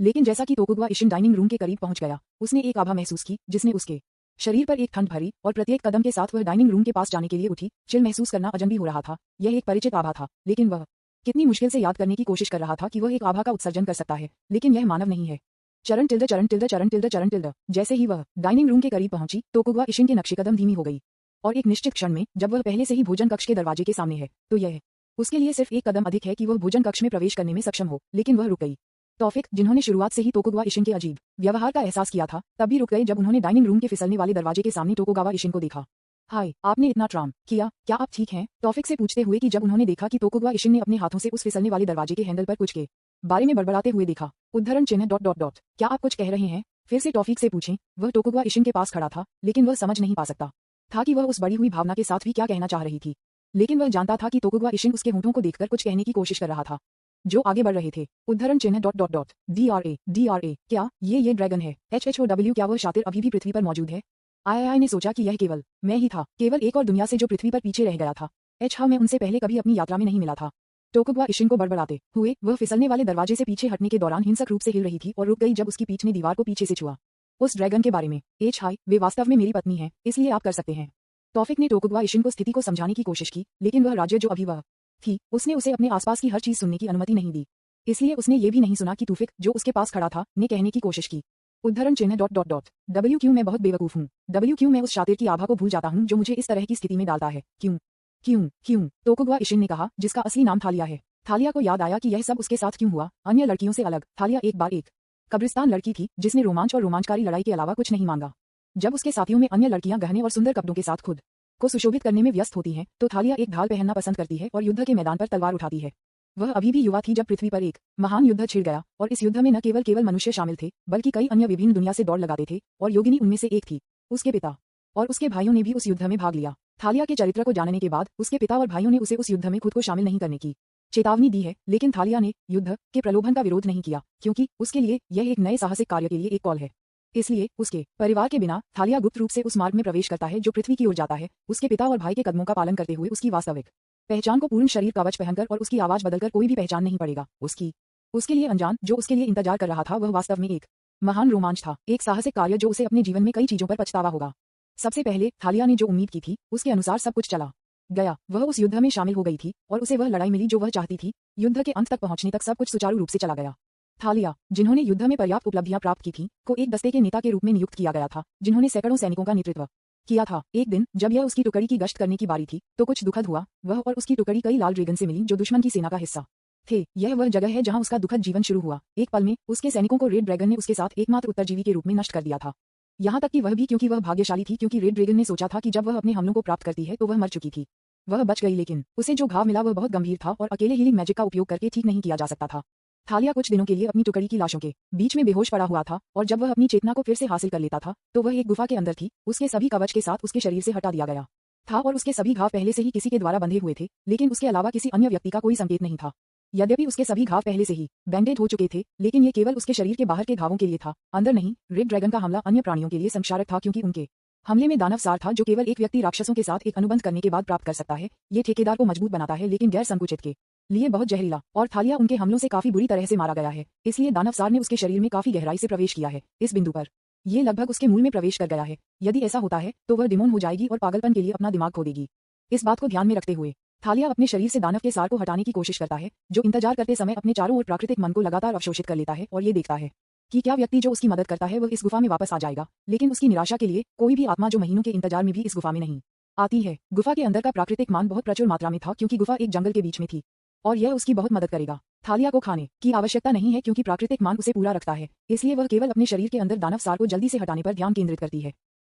लेकिन जैसा कि तोकुगवा इशिन डाइनिंग रूम के करीब पहुंच गया, उसने एक आभा महसूस की जिसने उसके शरीर पर एक ठंड भरी, और प्रत्येक कदम के साथ वह डाइनिंग रूम के पास जाने के लिए उठी। चिल महसूस करना अजनबी हो रहा था। यह एक परिचित आभा था, लेकिन वह कितनी मुश्किल से याद करने की कोशिश कर रहा था कि वह एक आभा का उत्सर्जन कर सकता है, लेकिन यह मानव नहीं है। चरण टिल्डर चरण टिल्डर चरण टिल्डर चरण टिल्डर। जैसे ही वह डाइनिंग रूम के करीब पहुंची, तोकुगवा इशिन के नक्शे कदम धीमी हो गई, और एक निश्चित क्षण में जब वह पहले से ही भोजन कक्ष के दरवाजे के सामने है, तो यह उसके लिए सिर्फ एक कदम अधिक है कि वह भोजन कक्ष में प्रवेश करने में सक्षम हो, लेकिन वह रुक गई। तौफिक, जिन्होंने शुरुआत से ही तोकुगवा इशिन के अजीब व्यवहार का एहसास किया था, तब भी रुक गए जब उन्होंने डाइनिंग रूम के फिसलने वाले दरवाजे के सामने टोकुगावा इशिन को देखा। हाय, आपने इतना ट्राम किया, क्या आप ठीक हैं? तौफिक से पूछते हुए कि जब उन्होंने देखा कि तोकुगवा इशिन ने अपने हाथों से उस फिसलने वाले दरवाजे के हैंडल पर कुछ के बारे में बड़बड़ाते हुए देखा। उद्धरण चिन्ह डॉट डॉट डॉट क्या आप कुछ कह रहे हैं? फिर से तौफिक से पूछें। वह टोकुगवा इशिन के पास खड़ा था, लेकिन वह समझ नहीं पा सकता था कि वह उस बड़ी हुई भावना के साथ भी क्या कहना चाह रही थी, लेकिन वह जानता था कि तोकुगवा इशिन उसके होंठों को देखकर कुछ कहने की कोशिश कर रहा था, जो आगे बढ़ रहे थे। उद्धरण चिन्ह डॉट डॉट डॉट DRA क्या ये ड्रैगन है? HHOW क्या वह शातिर अभी भी पृथ्वी पर मौजूद है? आई ने सोचा कि यह केवल मैं ही था, केवल एक और दुनिया से जो पृथ्वी पर पीछे रह गया था। हाँ, मैं उनसे पहले कभी अपनी यात्रा में नहीं मिला था। टोकुगवा इशिन को बड़बड़ाते हुए वह फिसलने वाले दरवाजे से पीछे हटने के दौरान हिंसक रूप से हिल रही थी और रुक गई जब उसकी पीठ ने दीवार को पीछे से छुआ। उस ड्रैगन के बारे में हाय, वे वास्तव में मेरी पत्नी है, इसलिए आप कर सकते हैं। तौफिक ने टोकुगवा इशिन को स्थिति को समझाने की कोशिश की, लेकिन वह राज्य जो अभी वह थी, उसने उसे अपने आसपास की हर चीज सुनने की अनुमति नहीं दी, इसलिए उसने ये भी नहीं सुना कि तूफिक, जो उसके पास खड़ा था, ने कहने की कोशिश की। उद्धरण चिन्ह डॉट डॉट डॉट WQ मैं बहुत बेवकूफ हूँ। WQ मैं उस शातिर की आभा को भूल जाता हूँ जो मुझे इस तरह की स्थिति में डालता है। क्यों तोकुगवा इशिन ने कहा, जिसका असली नाम थालिया है। थालिया को याद आया कि यह सब उसके साथ क्यों हुआ, अन्य लड़कियों से अलग। थालिया एक बार एक कब्रिस्तान लड़की थी जिसने रोमांच और रोमांचकारी लड़ाई के अलावा कुछ नहीं मांगा। जब उसके साथियों में अन्य लड़कियां गहने और सुंदर कपड़ों के साथ खुद को सुशोभित करने में व्यस्त होती हैं, तो थालिया एक ढाल पहनना पसंद करती है और युद्ध के मैदान पर तलवार उठाती है। वह अभी भी युवा थी जब पृथ्वी पर एक महान युद्ध छिड़ गया, और इस युद्ध में न केवल मनुष्य शामिल थे, बल्कि कई अन्य विभिन्न दुनिया से दौड़ लगाते थे, और योगिनी उनमें से एक थी। उसके पिता और उसके भाइयों ने भी उस युद्ध में भाग लिया। थालिया के चरित्र को जानने के बाद उसके पिता और भाइयों ने उसे उस युद्ध में खुद को शामिल नहीं करने की चेतावनी दी है, लेकिन थालिया ने युद्ध के प्रलोभन का विरोध नहीं किया, क्योंकि उसके लिए यह एक नए साहसिक कार्य के लिए एक कॉल है। इसलिए उसके परिवार के बिना थालिया गुप्त रूप से उस मार्ग में प्रवेश करता है जो पृथ्वी की ओर जाता है, उसके पिता और भाई के कदमों का पालन करते हुए उसकी वास्तविक पहचान को पूर्ण शरीर कवच पहनकर, और उसकी आवाज बदलकर कोई भी पहचान नहीं पड़ेगा। उसके लिए अनजान जो उसके लिए इंतजार कर रहा था, वह वास्तव में एक महान रोमांच था, एक साहसिक कार्य जो उसे अपने जीवन में कई चीजों पर पछतावा होगा। सबसे पहले थालिया ने जो उम्मीद की थी उसके अनुसार सब कुछ चला गया। वह उस युद्ध में शामिल हो गई थी और उसे वह लड़ाई मिली जो वह चाहती थी। युद्ध के अंत तक पहुंचने तक सब कुछ सुचारू रूप से चला गया। थालिया, जिन्होंने युद्ध में पर्याप्त उपलब्धियां प्राप्त की थीं, को एक दस्ते के नेता के रूप में नियुक्त किया गया था, जिन्होंने सैकड़ों सैनिकों का नेतृत्व किया था। एक दिन जब यह उसकी टुकड़ी की गश्त करने की बारी थी तो कुछ दुखद हुआ। वह और उसकी टुकड़ी कई लाल ड्रैगन से मिली जो दुश्मन की सेना का हिस्सा थे। यह वह जगह है जहां उसका दुखद जीवन शुरू हुआ। एक पल में उसके सैनिकों को रेड ड्रैगन ने उसके साथ एकमात्र उत्तरजीवी के रूप में नष्ट कर दिया था। यहाँ तक कि वह भी, क्योंकि वह भाग्यशाली थी, क्योंकि रेड ड्रैगन ने सोचा था कि जब वह अपने हमलों को प्राप्त करती है तो वह मर चुकी थी। वह बच गई, लेकिन उसे जो घाव मिला वह बहुत गंभीर था और अकेले हीलिंग मैजिक का उपयोग करके ठीक नहीं किया जा सकता था। थालिया कुछ दिनों के लिए अपनी टुकड़ी की लाशों के बीच में बेहोश पड़ा हुआ था और जब वह अपनी चेतना को फिर से हासिल कर लेता था तो वह एक गुफा के अंदर थी। उसके सभी कवच के साथ उसके शरीर से हटा दिया गया था और उसके सभी घाव पहले से ही किसी के द्वारा बंधे हुए थे, लेकिन उसके अलावा किसी अन्य व्यक्ति का कोई संकेत नहीं था। यद्यपि उसके सभी घाव पहले से ही बैंडेड हो चुके थे, लेकिन ये केवल उसके शरीर के बाहर के घावों के लिए था, अंदर नहीं। रेड ड्रैगन का हमला अन्य प्राणियों के लिए संक्षारक था, क्योंकि उनके हमले में दानव सार था, जो केवल एक व्यक्ति राक्षसों के साथ एक अनुबंध करने के बाद प्राप्त कर सकता है। ये ठेकेदार को मजबूत बनाता है, लेकिन गैर संकुचित के लिए बहुत जहरीला, और थालिया उनके हमलों से काफी बुरी तरह से मारा गया है, इसलिए दानव सार ने उसके शरीर में काफी गहराई से प्रवेश किया है। इस बिंदु पर ये लगभग उसके मूल में प्रवेश कर गया है। यदि ऐसा होता है तो वह डिमोन हो जाएगी और पागलपन के लिए अपना दिमाग खो देगी। इस बात को ध्यान में रखते हुए थालिया अपने शरीर से दानव के सार को हटाने की कोशिश करता है, जो इंतजार करते समय अपने चारों ओर प्राकृतिक मन को लगातार अवशोषित कर लेता है और ये देखता है कि क्या व्यक्ति जो उसकी मदद करता है वह इस गुफा में वापस आ जाएगा। लेकिन उसकी निराशा के लिए कोई भी आत्मा जो महीनों के इंतजार में भी इस गुफा में नहीं आती है। गुफा के अंदर का प्राकृतिक मान बहुत प्रचुर मात्रा में था, क्योंकि गुफा एक जंगल के बीच में थी और यह उसकी बहुत मदद करेगा। थालिया को खाने की आवश्यकता नहीं है, क्योंकि प्राकृतिक मान उसे पूरा रखता है, इसलिए वह केवल अपने शरीर के अंदर दानव सार को जल्दी से हटाने पर ध्यान केंद्रित करती है।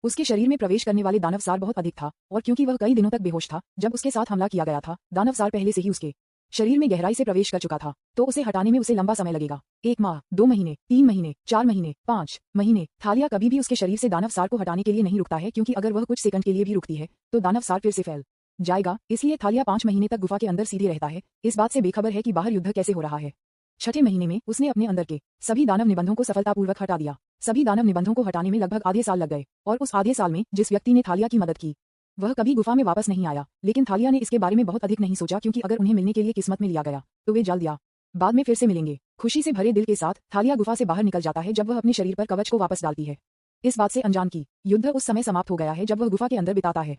उसके शरीर में प्रवेश करने वाले दानव सार बहुत अधिक था, और क्योंकि वह कई दिनों तक बेहोश था जब उसके साथ हमला किया गया था, दानव सार पहले से ही उसके शरीर में गहराई से प्रवेश कर चुका था, तो उसे हटाने में उसे लंबा समय लगेगा। 1 माह, 2 महीने, 3 महीने, 4 महीने, 5 महीने। थालिया कभी भी उसके शरीर से दानव सार को हटाने के लिए नहीं रुकता है, क्योंकि अगर वह कुछ सेकंड के लिए भी रुकती है तो दानव सार फिर से फैल जाएगा। इसलिए थालिया 5 महीने तक गुफा के अंदर सीधे रहता है, इस बात से बेखबर है कि बाहर युद्ध कैसे हो रहा है। छठे महीने में उसने अपने अंदर के सभी दानव निबंधों को सफलतापूर्वक हटा दिया। सभी दानव निबंधों को हटाने में लगभग आधे साल लग गए, और उस आधे साल में जिस व्यक्ति ने थालिया की मदद की वह कभी गुफा में वापस नहीं आया। लेकिन थालिया ने इसके बारे में बहुत अधिक नहीं सोचा, क्योंकि अगर उन्हें मिलने के लिए किस्मत में लिया गया तो वे जल्द या बाद में फिर से मिलेंगे। खुशी से भरे दिल के साथ थालिया गुफा से बाहर निकल जाता है जब वह अपने शरीर पर कवच को वापस डालती है। इस बात से अनजान की युद्ध उस समय समाप्त हो गया है जब वह गुफा के अंदर बिताता है।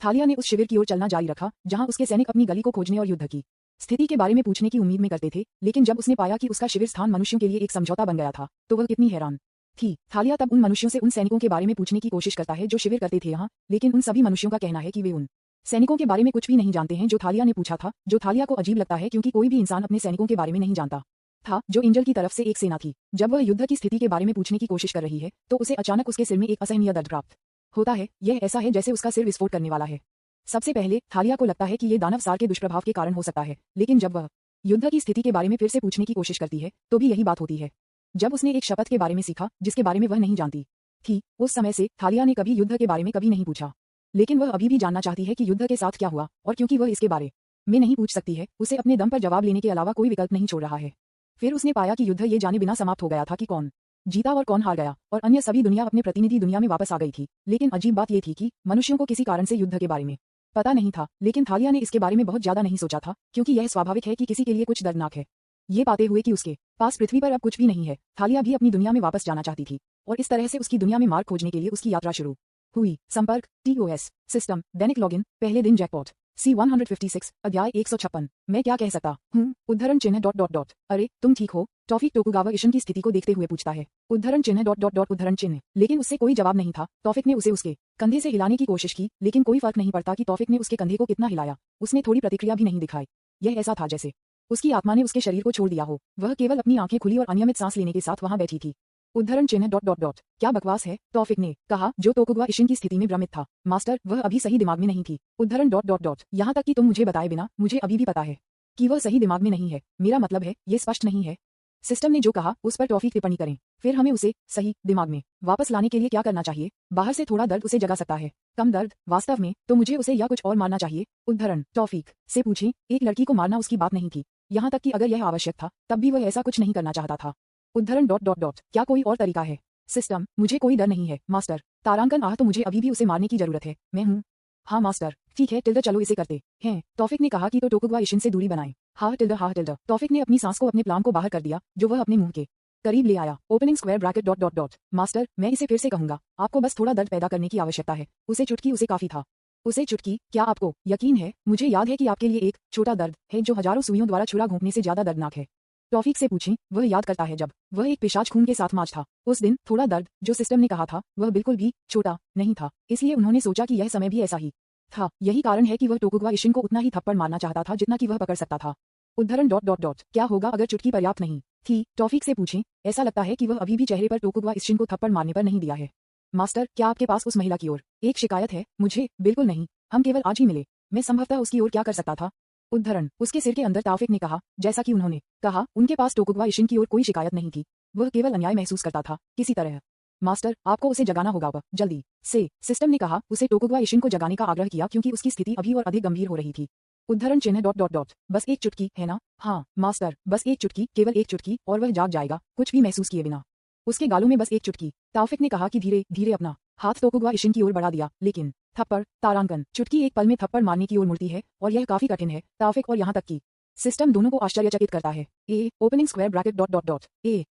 थालिया ने उस शिविर की ओर चलना जारी रखा, जहां उसके सैनिक अपनी गली को खोजने और युद्ध की स्थिति के बारे में पूछने की उम्मीद में करते थे। लेकिन जब उसने पाया कि उसका शिविर स्थान मनुष्यों के लिए एक समझौता बन गया था तो वह कितनी हैरान थी। थालिया तब उन मनुष्यों से उन सैनिकों के बारे में पूछने की कोशिश करता है जो शिविर करते थे यहाँ, लेकिन उन सभी मनुष्यों का कहना है कि वे उन सैनिकों के बारे में कुछ भी नहीं जानते हैं जो थालिया ने पूछा था, जो थालिया को अजीब लगता है, क्योंकि कोई भी इंसान अपने सैनिकों के बारे में नहीं जानता था जो एंजल की तरफ से एक सेना थी। जब वह युद्ध की स्थिति के बारे में पूछने की कोशिश कर रही है तो उसे अचानक उसके सिर में एक असहनीय दर्द प्राप्त होता है। यह ऐसा है जैसे उसका सिर विस्फोट करने वाला है। सबसे पहले थालिया को लगता है कि ये दानव सार के दुष्प्रभाव के कारण हो सकता है, लेकिन जब वह युद्ध की स्थिति के बारे में फिर से पूछने की कोशिश करती है तो भी यही बात होती है। जब उसने एक शपथ के बारे में सीखा जिसके बारे में वह नहीं जानती थी, उस समय से थालिया ने कभी युद्ध के बारे में कभी नहीं पूछा, लेकिन वह अभी भी जानना चाहती है कि युद्ध के साथ क्या हुआ, और क्योंकि वह इसके बारे में नहीं पूछ सकती है, उसे अपने दम पर जवाब लेने के अलावा कोई विकल्प नहीं छोड़ रहा है। फिर उसने पाया कि युद्ध ये जाने बिना समाप्त हो गया था कि कौन जीता और कौन हार गया, और अन्य सभी दुनिया अपने प्रतिनिधि दुनिया में वापस आ गई थी। लेकिन अजीब बात यह थी कि मनुष्यों को किसी कारण से युद्ध के बारे में पता नहीं था, लेकिन थालिया ने इसके बारे में बहुत ज्यादा नहीं सोचा था, क्योंकि यह स्वाभाविक है कि किसी के लिए कुछ दर्दनाक है। ये पाते हुए कि उसके पास पृथ्वी पर अब कुछ भी नहीं है, थालिया भी अपनी दुनिया में वापस जाना चाहती थी, और इस तरह से उसकी दुनिया में मार्ग खोजने के लिए उसकी यात्रा शुरू हुई। संपर्क TOS सिस्टम दैनिक लॉगिन पहले दिन जैकपॉट C156 अध्याय 156। मैं क्या कह सकता हूँ? उद्धरण चिन्ह ... अरे तुम ठीक हो? टॉफिक टोकुगावा इशन की स्थिति को देखते हुए पूछता है। उद्धरण चिन्ह ... उद्धरण चिन्ह। लेकिन उससे कोई जवाब नहीं था। टॉफिक ने उसे उसके कंधे से हिलाने की कोशिश की, लेकिन कोई फर्क नहीं पड़ता कि टॉफिक ने उसके कंधे को कितना हिलाया, उसने थोड़ी प्रतिक्रिया भी नहीं दिखाई। यह ऐसा था जैसे उसकी आत्मा ने उसके शरीर को छोड़ दिया हो। वह केवल अपनी आंखें खुली और अनियमित सांस लेने के साथ वहां बैठी थी। उद्धरण चिन्ह ... क्या बकवास है? टॉफिक ने कहा, जो टोकुगावा इशिन की स्थिति में भ्रमित था। मास्टर, वह अभी सही दिमाग में नहीं थी। उद्धरण ... यहाँ तक कि तुम मुझे बताए बिना मुझे अभी भी पता है कि वह सही दिमाग में नहीं है। मेरा मतलब है, ये स्पष्ट नहीं है। सिस्टम ने जो कहा उस पर टॉफिक टिप्पणी करें, फिर हमें उसे सही दिमाग में वापस लाने के लिए क्या करना चाहिए? बाहर से थोड़ा दर्द उसे जगा सकता है, कम दर्द। वास्तव में तो मुझे उसे या कुछ और मारना चाहिए। उद्धरण टॉफिक से पूछें, एक लड़की को मारना उसकी बात नहीं थी, यहाँ तक कि अगर यह आवश्यक था तब भी वह ऐसा कुछ नहीं करना चाहता था। उद्धरण ... क्या कोई और तरीका है? सिस्टम, मुझे कोई डर नहीं है मास्टर। तारांकन तो मुझे अभी भी उसे मारने की जरूरत है। मैं हूँ। हाँ मास्टर, ठीक है टिल्डर, चलो इसे करते हैं। टॉफिक ने कहा कि तो टोकुगावा इशिन से दूरी बनाएं। हाँ टिल्डर, हाँ टिल्डर। टॉफिक ने अपनी सांस को अपने प्लाम को बाहर कर दिया जो वह अपने मुंह के करीब ले आया। Opening square bracket dot dot dot. Master, मैं इसे फिर से कहूंगा, आपको बस थोड़ा दर्द पैदा करने की आवश्यकता है। उसे चुटकी उसे काफी था। उसे चुटकी, क्या आपको यकीन है? मुझे याद है कि आपके लिए एक छोटा दर्द है जो हजारों सुइयों द्वारा छुरा घोंपने से ज्यादा दर्दनाक है। टॉफिक से पूछें, वह याद करता है जब वह एक पिशाच खून के साथ माच था। उस दिन थोड़ा दर्द जो सिस्टम ने कहा था वह बिल्कुल भी छोटा नहीं था, इसलिए उन्होंने सोचा कि यह समय भी ऐसा ही था। यही कारण है कि वह टोकुगावा इशिन को उतना ही थप्पड़ मारना चाहता था जितना कि वह पकड़ सकता था। उद्धरण डॉट डॉट डॉट। क्या होगा अगर चुटकी पर्याप्त नहीं थी? टॉफिक से पूछें, ऐसा लगता है कि वह अभी भी चेहरे पर टोकुगावा इशिन को थप्पड़ मारने पर नहीं दिया है। मास्टर, क्या आपके पास उस महिला की ओर एक शिकायत है? मुझे बिल्कुल नहीं, हम केवल आज ही मिले। मैं संभवतः उसकी ओर क्या कर सकता था? उद्धरण, उसके सिर के अंदर ताफिक ने कहा, जैसा कि उन्होंने कहा, उनके पास टोकुगावा इशिन की ओर कोई शिकायत नहीं थी। वह केवल अन्याय महसूस करता था किसी तरह। मास्टर, आपको उसे जगाना होगा अब जल्दी से। सिस्टम ने कहा, उसे टोकुगावा इशिन को जगाने का आग्रह किया क्योंकि उसकी स्थिति अभी और अधिक गंभीर हो रही थी। उद्धरण चिन्ह डॉट डॉट डॉट। बस एक चुटकी, है ना? हाँ मास्टर, बस एक चुटकी, केवल एक चुटकी, और वह जाग जाएगा, कुछ भी महसूस किए बिना। उसके गालों में बस एक चुटकी। ताफिक ने कहा कि धीरे धीरे अपना हाथ टोकुगावा इशिन की ओर बढ़ा दिया, लेकिन थप्पड़, तारांकन, चुटकी एक पल में थप्पड़ मारने की ओर मुड़ती है और यह काफी कठिन है। ताफिक और यहाँ तक कि सिस्टम दोनों को आश्चर्यचकित करता है। Opening square bracket dot dot dot.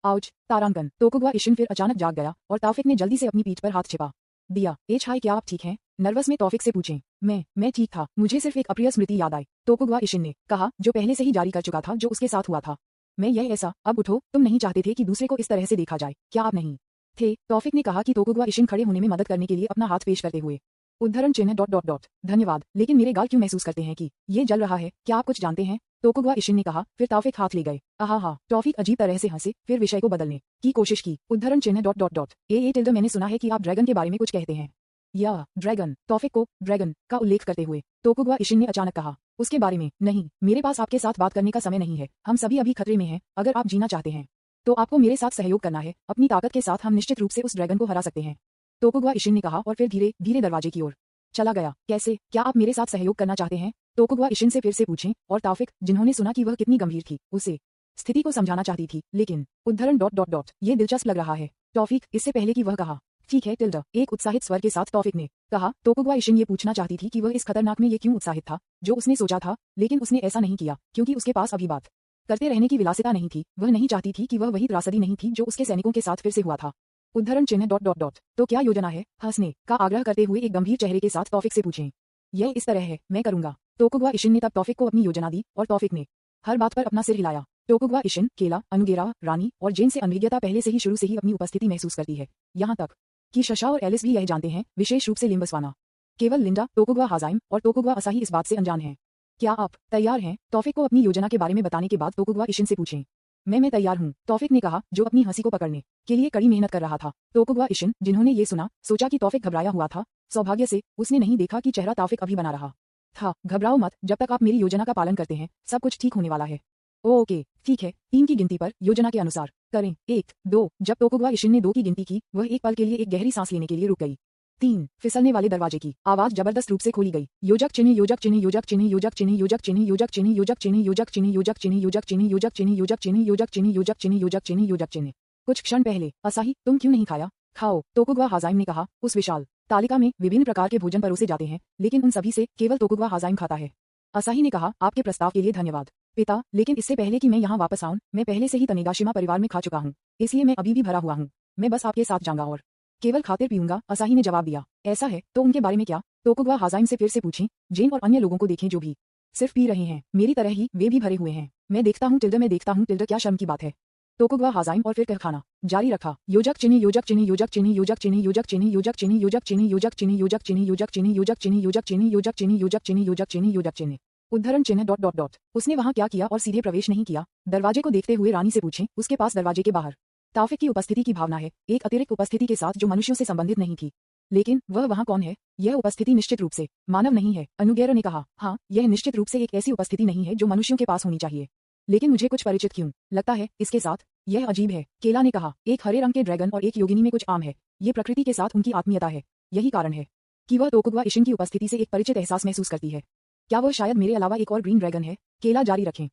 Ouch, तारांकन। टोकुगावा इशिन फिर अचानक जाग गया और ताफिक ने जल्दी से अपनी पीठ पर हाथ छिपा दिया। हाय, क्या आप ठीक हैं? नर्वस में टॉफिक से पूछें। मैं ठीक था, मुझे सिर्फ एक अप्रिय स्मृति याद आई, टोकुगावा इशिन ने कहा, जो पहले से ही जारी कर चुका था जो उसके साथ हुआ था। मैं यह ऐसा, अब उठो, तुम नहीं चाहते थे कि दूसरे को इस तरह से देखा जाए, क्या आप नहीं थे? टॉफिक ने कहा कि टोकुगावा इशिन खड़े होने में मदद करने के लिए अपना हाथ पेश करते हुए। उद्धरण चिन्ह डॉट डॉट डॉट। धन्यवाद, लेकिन मेरे गाल क्यों महसूस करते हैं कि ये जल रहा है? क्या आप कुछ जानते हैं? टोकुगावा इशिन ने कहा, फिर ताफिक हाथ ले गए। हाँ, टॉफिक अजीब तरह से हंसे, फिर विषय को बदलने की कोशिश की। उद्धरण चिन्ह डॉट डॉट डॉट। टिल्डो, मैंने सुना है कि आप ड्रैगन के बारे में कुछ कहते हैं। या ड्रैगन, टॉफिक को ड्रैगन का उल्लेख करते हुए टोकुगावा इशिन ने अचानक कहा, उसके बारे में नहीं, मेरे पास आपके साथ बात करने का समय नहीं है। हम सभी अभी खतरे में हैं। अगर आप जीना चाहते हैं तो आपको मेरे साथ सहयोग करना है। अपनी ताकत के साथ हम निश्चित रूप से उस ड्रैगन को हरा सकते हैं, टोकुगावा इशिन ने कहा और फिर धीरे धीरे दरवाजे की ओर चला गया। कैसे? क्या आप मेरे साथ सहयोग करना चाहते हैं? टोकुगावा इशिन से फिर से पूछें, और ताफिक, जिन्होंने सुना कि वह कितनी गंभीर थी, उसे स्थिति को समझाना चाहती थी, लेकिन उद्धरण डॉट डॉट डॉट। ये दिलचस्प लग रहा है टॉफिक, इससे पहले कि वह कहा, ठीक है टिल्डा, एक उत्साहित स्वर के साथ टॉफिक ने कहा। टोकुगावा इशिन ये पूछना चाहती थी कि वह इस खतरनाक में ये क्यों उत्साहित था जो उसने सोचा था, लेकिन उसने ऐसा नहीं किया क्योंकि उसके पास अभी बात करते रहने की विलासिता नहीं थी। वह नहीं चाहती थी कि वह वही त्रासदी नहीं थी जो उसके सैनिकों के साथ फिर से हुआ था। उद्धरण चिन्ह डॉट डॉट डॉट। तो क्या योजना है? हंसने का आग्रह करते हुए एक गंभीर चेहरे के साथ टॉफिक से पूछें। यह इस तरह है, मैं करूंगा। टोकुगावा इशिन ने तब टॉफिक को अपनी योजना दी और टॉफिक ने हर बात पर अपना सिर हिलाया। टोकुगावा इशिन, केला, अनुगेरा, रानी और जेन से अनभिज्ञता पहले से ही शुरू से ही अपनी उपस्थिति महसूस करती है, यहाँ तक कि शशा और एलिस भी यह जानते हैं, विशेष रूप से लिम्बसवाना। केवल लिंडा, टोकुगावा हाजाइम और टोकुगावा असाही इस बात से अनजान हैं। क्या आप तैयार हैं? टॉफिक को अपनी योजना के बारे में बताने के बाद टोकुगावा इशिन से पूछें। मैं तैयार हूँ, टॉफिक ने कहा, जो अपनी हंसी को पकड़ने के लिए कड़ी मेहनत कर रहा था। टोकुगावा इशिन, जिन्होंने ये सुना, सोचा कि टॉफिक घबराया हुआ था। सौभाग्य से उसने नहीं देखा कि चेहरा टॉफिक अभी बना रहा था। घबराओ मत, जब तक आप मेरी योजना का पालन करते हैं सब कुछ ठीक होने वाला है। ओके, ठीक है, 3 की गिनती पर योजना के अनुसार करें। 1, 2। जब टोकुगावा इशिन ने 2 की गिनती की, वह एक पल के लिए एक गहरी सांस लेने के लिए रुक गई। 3। फिसलने वाले दरवाजे की आवाज जबरदस्त रूप से खोली गई। योजक चिन्ह योजक चिन्ह योजक चिन्ह योजक चिन्ह योजक चिन्ह योजक चिन्ह योजक चिन्ह योजक चिन्ह योजक चिन्ह योजक चिन्ह योजक चिन्ह योजक चिन्ह योजक चिन्ह योजक चिन्ह योजक चिन्ह योजक चिन्ह। कुछ क्षण पहले, असाही, तुम क्यों नहीं खाया? खाओ, टोकुगावा हाजाइम ने कहा। उस विशाल तालिका में विभिन्न प्रकार के भोजन परोसे जाते हैं, लेकिन उन सभी से केवल टोकुगावा हाजाइम खाता है। असाही ने कहा, आपके प्रस्ताव के लिए धन्यवाद पिता, लेकिन इससे पहले कि मैं यहाँ वापस आऊं, मैं पहले से ही तनेगाशिमा परिवार में खा चुका हूँ, इसलिए मैं अभी भी भरा हुआ हूँ। मैं बस आपके साथ जाऊंगा और केवल खातिर पीऊंगा। असाही ने जवाब दिया। ऐसा है तो उनके बारे में क्या? टोकुगावा हाजाइम से फिर से पूछें। जेन और अन्य लोगों को देखें जो भी सिर्फ पी रहे हैं, मेरी तरह ही वे भी भरे हुए हैं। मैं देखता हूँ टिल्डा, मैं देखता हूँ टिल्डा, क्या शर्म की बात है। टोकुगावा हाजाइम और फिर खाना जारी रखा। योजक चिन्ह योजक चिन्ह योजक चिन्ह योजक चिन्ह योजक चिन्ह योजक चिन्ह योजक चिन्ह योजक चिन्ह योजक चिन्ह योजक चिन्ह योजक चिन्ह योजक चिन्ह योजक चिन्ह योजक चिन्ह योजक चिन्ह योजक चिन्ह। उद्धरण चिन्ह डॉट डॉट डॉट। उसने वहां क्या किया और सीधे प्रवेश नहीं किया? दरवाजे को देखते हुए रानी से पूछें। उसके पास दरवाजे के बाहर ताफिक की उपस्थिति की भावना है, एक अतिरिक्त उपस्थिति के साथ जो मनुष्यों से संबंधित नहीं थी। लेकिन वह वहां कौन है? यह उपस्थिति निश्चित रूप से मानव नहीं है, अनुगेरा ने कहा। हाँ, यह निश्चित रूप से एक ऐसी उपस्थिति नहीं है जो मनुष्यों के पास होनी चाहिए, लेकिन मुझे कुछ परिचित क्यों लगता है इसके साथ। यह अजीब है, केला ने कहा। एक हरे रंग के ड्रैगन और एक योगिनी में कुछ आम है। ये प्रकृति के साथ उनकी आत्मीयता है। यही कारण है कि वह टोकुगावा इशिन की उपस्थिति से एक परिचित एहसास महसूस करती है। क्या वह शायद मेरे अलावा एक और ग्रीन ड्रैगन है? केला जारी रखें।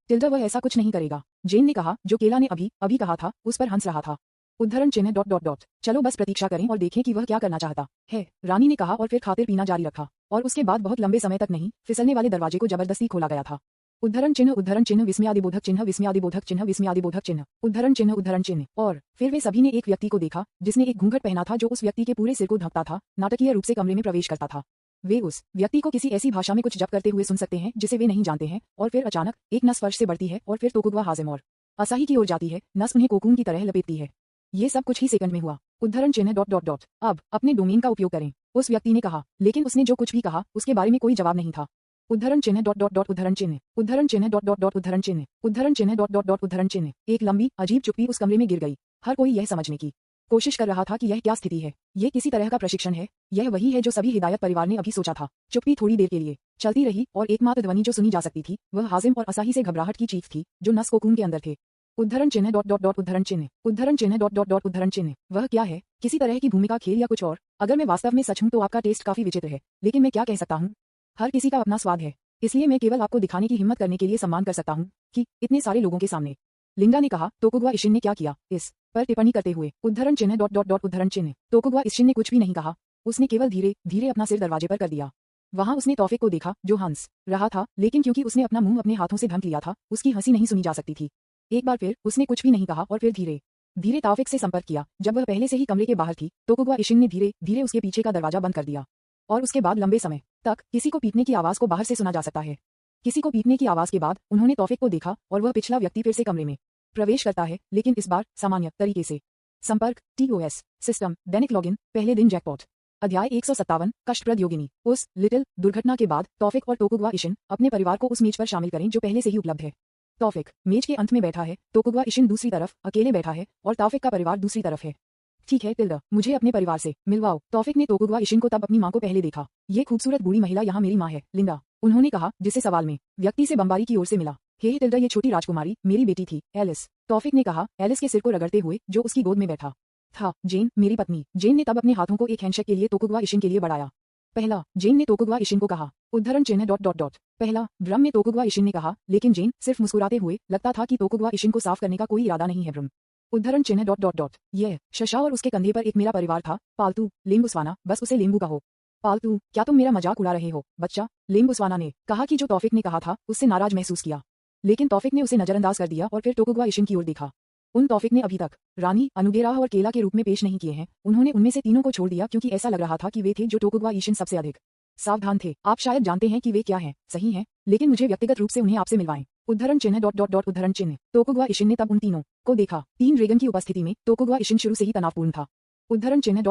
टिल्डा, वह ऐसा कुछ नहीं करेगा, जेन ने कहा। जो केला ने अभी अभी कहा था उस पर हंस रहा था। उद्धरण चिन्ह डॉट डॉट डॉट। चलो बस प्रतीक्षा करें और देखें कि वह क्या करना चाहता है, रानी ने कहा और फिर खातिर पीना जारी रखा। और उसके बाद बहुत लंबे समय तक नहीं, फिसलने वाले दरवाजे को जबरदस्ती खोला गया था। उद्धरण चिन्ह विस्मयादिबोधक चिन्ह विस्मयादिबोधक चिन्ह विस्मयादिबोधक चिन्ह उद्धरण चिन्ह। और फिर वे सभी ने एक व्यक्ति को देखा जिसने एक घूंघट पहना था जो उस व्यक्ति के पूरे सिर को ढकता था, नाटकीय रूप से कमरे में प्रवेश करता था। वे उस व्यक्ति को किसी ऐसी भाषा में कुछ जप करते हुए सुन सकते हैं जिसे वे नहीं जानते हैं, और फिर अचानक एक नस फर्श से बढ़ती है और फिर तोकुगवा हाज़िम और असाही की ओर जाती है। नस उन्हें कोकून की तरह लपेटती है। ये सब कुछ ही सेकंड में हुआ। उद्धरण चिन्ह ... अब अपने डोमेन का उपयोग करें, उस व्यक्ति ने कहा, लेकिन उसने जो कुछ भी कहा उसके बारे में कोई जवाब नहीं था। उद्धरण चिन्ह ... उद्धरण चिन्ह उद्धरण चिन्ह ... उद्धरण चिन्ह उद्धरण चिन्ह ... उद्धरण चिन्ह। एक लंबी अजीब चुप्पी उस कमरे में गिर गई। हर कोई यह समझने की कोशिश कर रहा था कि यह क्या स्थिति है। यह किसी तरह का प्रशिक्षण है। यह वही है जो सभी हिदायत परिवार ने अभी सोचा था। चुप्पी थोड़ी देर के लिए चलती रही और एकमात्र ध्वनि जो सुनी जा सकती थी वह हाजिम और असाही से घबराहट की चीख थी जो नस कोकून के अंदर थे। उद्धरण चिन्ह ... उद्धरण चिन्ह उद्धरण चिन्ह ... उद्धरण चिन्ह। वह क्या है? किसी तरह की भूमिका, खेल या कुछ और? अगर मैं वास्तव में सच हूं तो आपका टेस्ट काफी विचित्र है, लेकिन मैं क्या कह सकता हूं? हर किसी का अपना स्वाद है, इसलिए मैं केवल आपको दिखाने की हिम्मत करने के लिए सम्मान कर सकता हूं कि इतने सारे लोगों के सामने। लिंडा ने कहा, तोकुगवा इशिन ने क्या किया? इस पर टिप्पणी करते हुए उद्धरण चिन्ह ... उद्धरण चिन्ह। तोकुगवा इशिन ने कुछ भी नहीं कहा। उसने केवल धीरे धीरे अपना सिर दरवाजे पर कर दिया। वहां उसने तौफिक को देखा जो हंस रहा था, लेकिन क्योंकि उसने अपना मुंह अपने हाथों से ढक लिया था उसकी हंसी नहीं सुनी जा सकती थी। एक बार फिर उसने कुछ भी नहीं कहा और फिर धीरे धीरे तौफिक से संपर्क किया। जब वह पहले से ही कमरे के बाहर थी तोकुगवा इशिन ने धीरे धीरे उसके पीछे का दरवाजा बंद कर दिया। और उसके बाद लंबे समय तक किसी को पीटने की आवाज को बाहर से सुना जा सकता है। किसी को पीटने की आवाज के बाद उन्होंने तौफिक को देखा और वह पिछला व्यक्ति फिर से कमरे में प्रवेश करता है, लेकिन इस बार सामान्य तरीके से। संपर्क TOS सिस्टम दैनिक लॉगिन। पहले दिन जैकपॉट। अध्याय 157 कष्टप्रद योगिनी। उस लिटिल दुर्घटना के बाद तौफिक और तोकुगवा इशिन अपने परिवार को उस मेज पर शामिल करें जो पहले से ही उपलब्ध है। तौफिक मेज के अंत में बैठा है, तोकुगवा इशिन दूसरी तरफ अकेले बैठा है और तौफिक का परिवार दूसरी तरफ है। ठीक है टिल्डा, मुझे अपने परिवार से मिलवाओ। तौफिक ने तोकुगवा इशिन को तब अपनी मां को पहले देखा। ये खूबसूरत बूढ़ी महिला यहाँ मेरी माँ है, लिंडा, उन्होंने कहा, जिसे सवाल में व्यक्ति से बम्बारी की ओर से मिला। हे टिल्डा, ये छोटी राजकुमारी मेरी बेटी थी, एलिस। तौफिक ने कहा, एलिस के सिर को रगड़ते हुए जो उसकी गोद में बैठा था। जेन, मेरी पत्नी। जेन ने तब अपने हाथों को एक हैंडशेक के लिए तोकुगवा इशिन के लिए बढ़ाया। पहला, जेन ने तोकुगवा इशिन को कहा। उद्धरण चिन्ह ... पहला भ्रम में तोकुगवा इशिन ने कहा, लेकिन जेन सिर्फ मुस्कुराते हुए लगता था कि तोकुगवा इशिन को साफ करने का कोई इरादा नहीं है। भ्रम। उद्धरण चिन्ह ... यह शशा और उसके कंधे पर एक मेरा परिवार था, पालतू लेम्बुस्वाना, बस उसे लेम्बू कहो। पालतू, क्या तुम मेरा मजाक उड़ा रहे हो, बच्चा? लेम्बुस्वाना ने कहा कि जो तौफिक ने कहा था उससे नाराज महसूस किया, लेकिन तौफिक ने उसे नजरअंदाज कर दिया और फिर तोकुगवा इशिन की ओर देखा। उन तौफिक ने अभी तक रानी अनुगेराह और केला के रूप में पेश नहीं किए हैं। उन्होंने उनमें से तीनों को छोड़ दिया क्योंकि ऐसा लग रहा था कि वे थे जो तोकुगवा इशिन सबसे अधिक सावधान थे। आप शायद जानते हैं कि वे क्या हैं, सही हैं, लेकिन मुझे व्यक्तिगत रूप से उन्हें आपसे मिलवाएं। उद्धरण चिन्ह ... उद्धरण चिन्ह। तोकुगवा इशिन ने तब उन तीनों को देखा। 3 ड्रैगन की उपस्थिति में तोकुगवा इशिन शुरू से ही तनावपूर्ण था। उद्धरण चिन्ह ...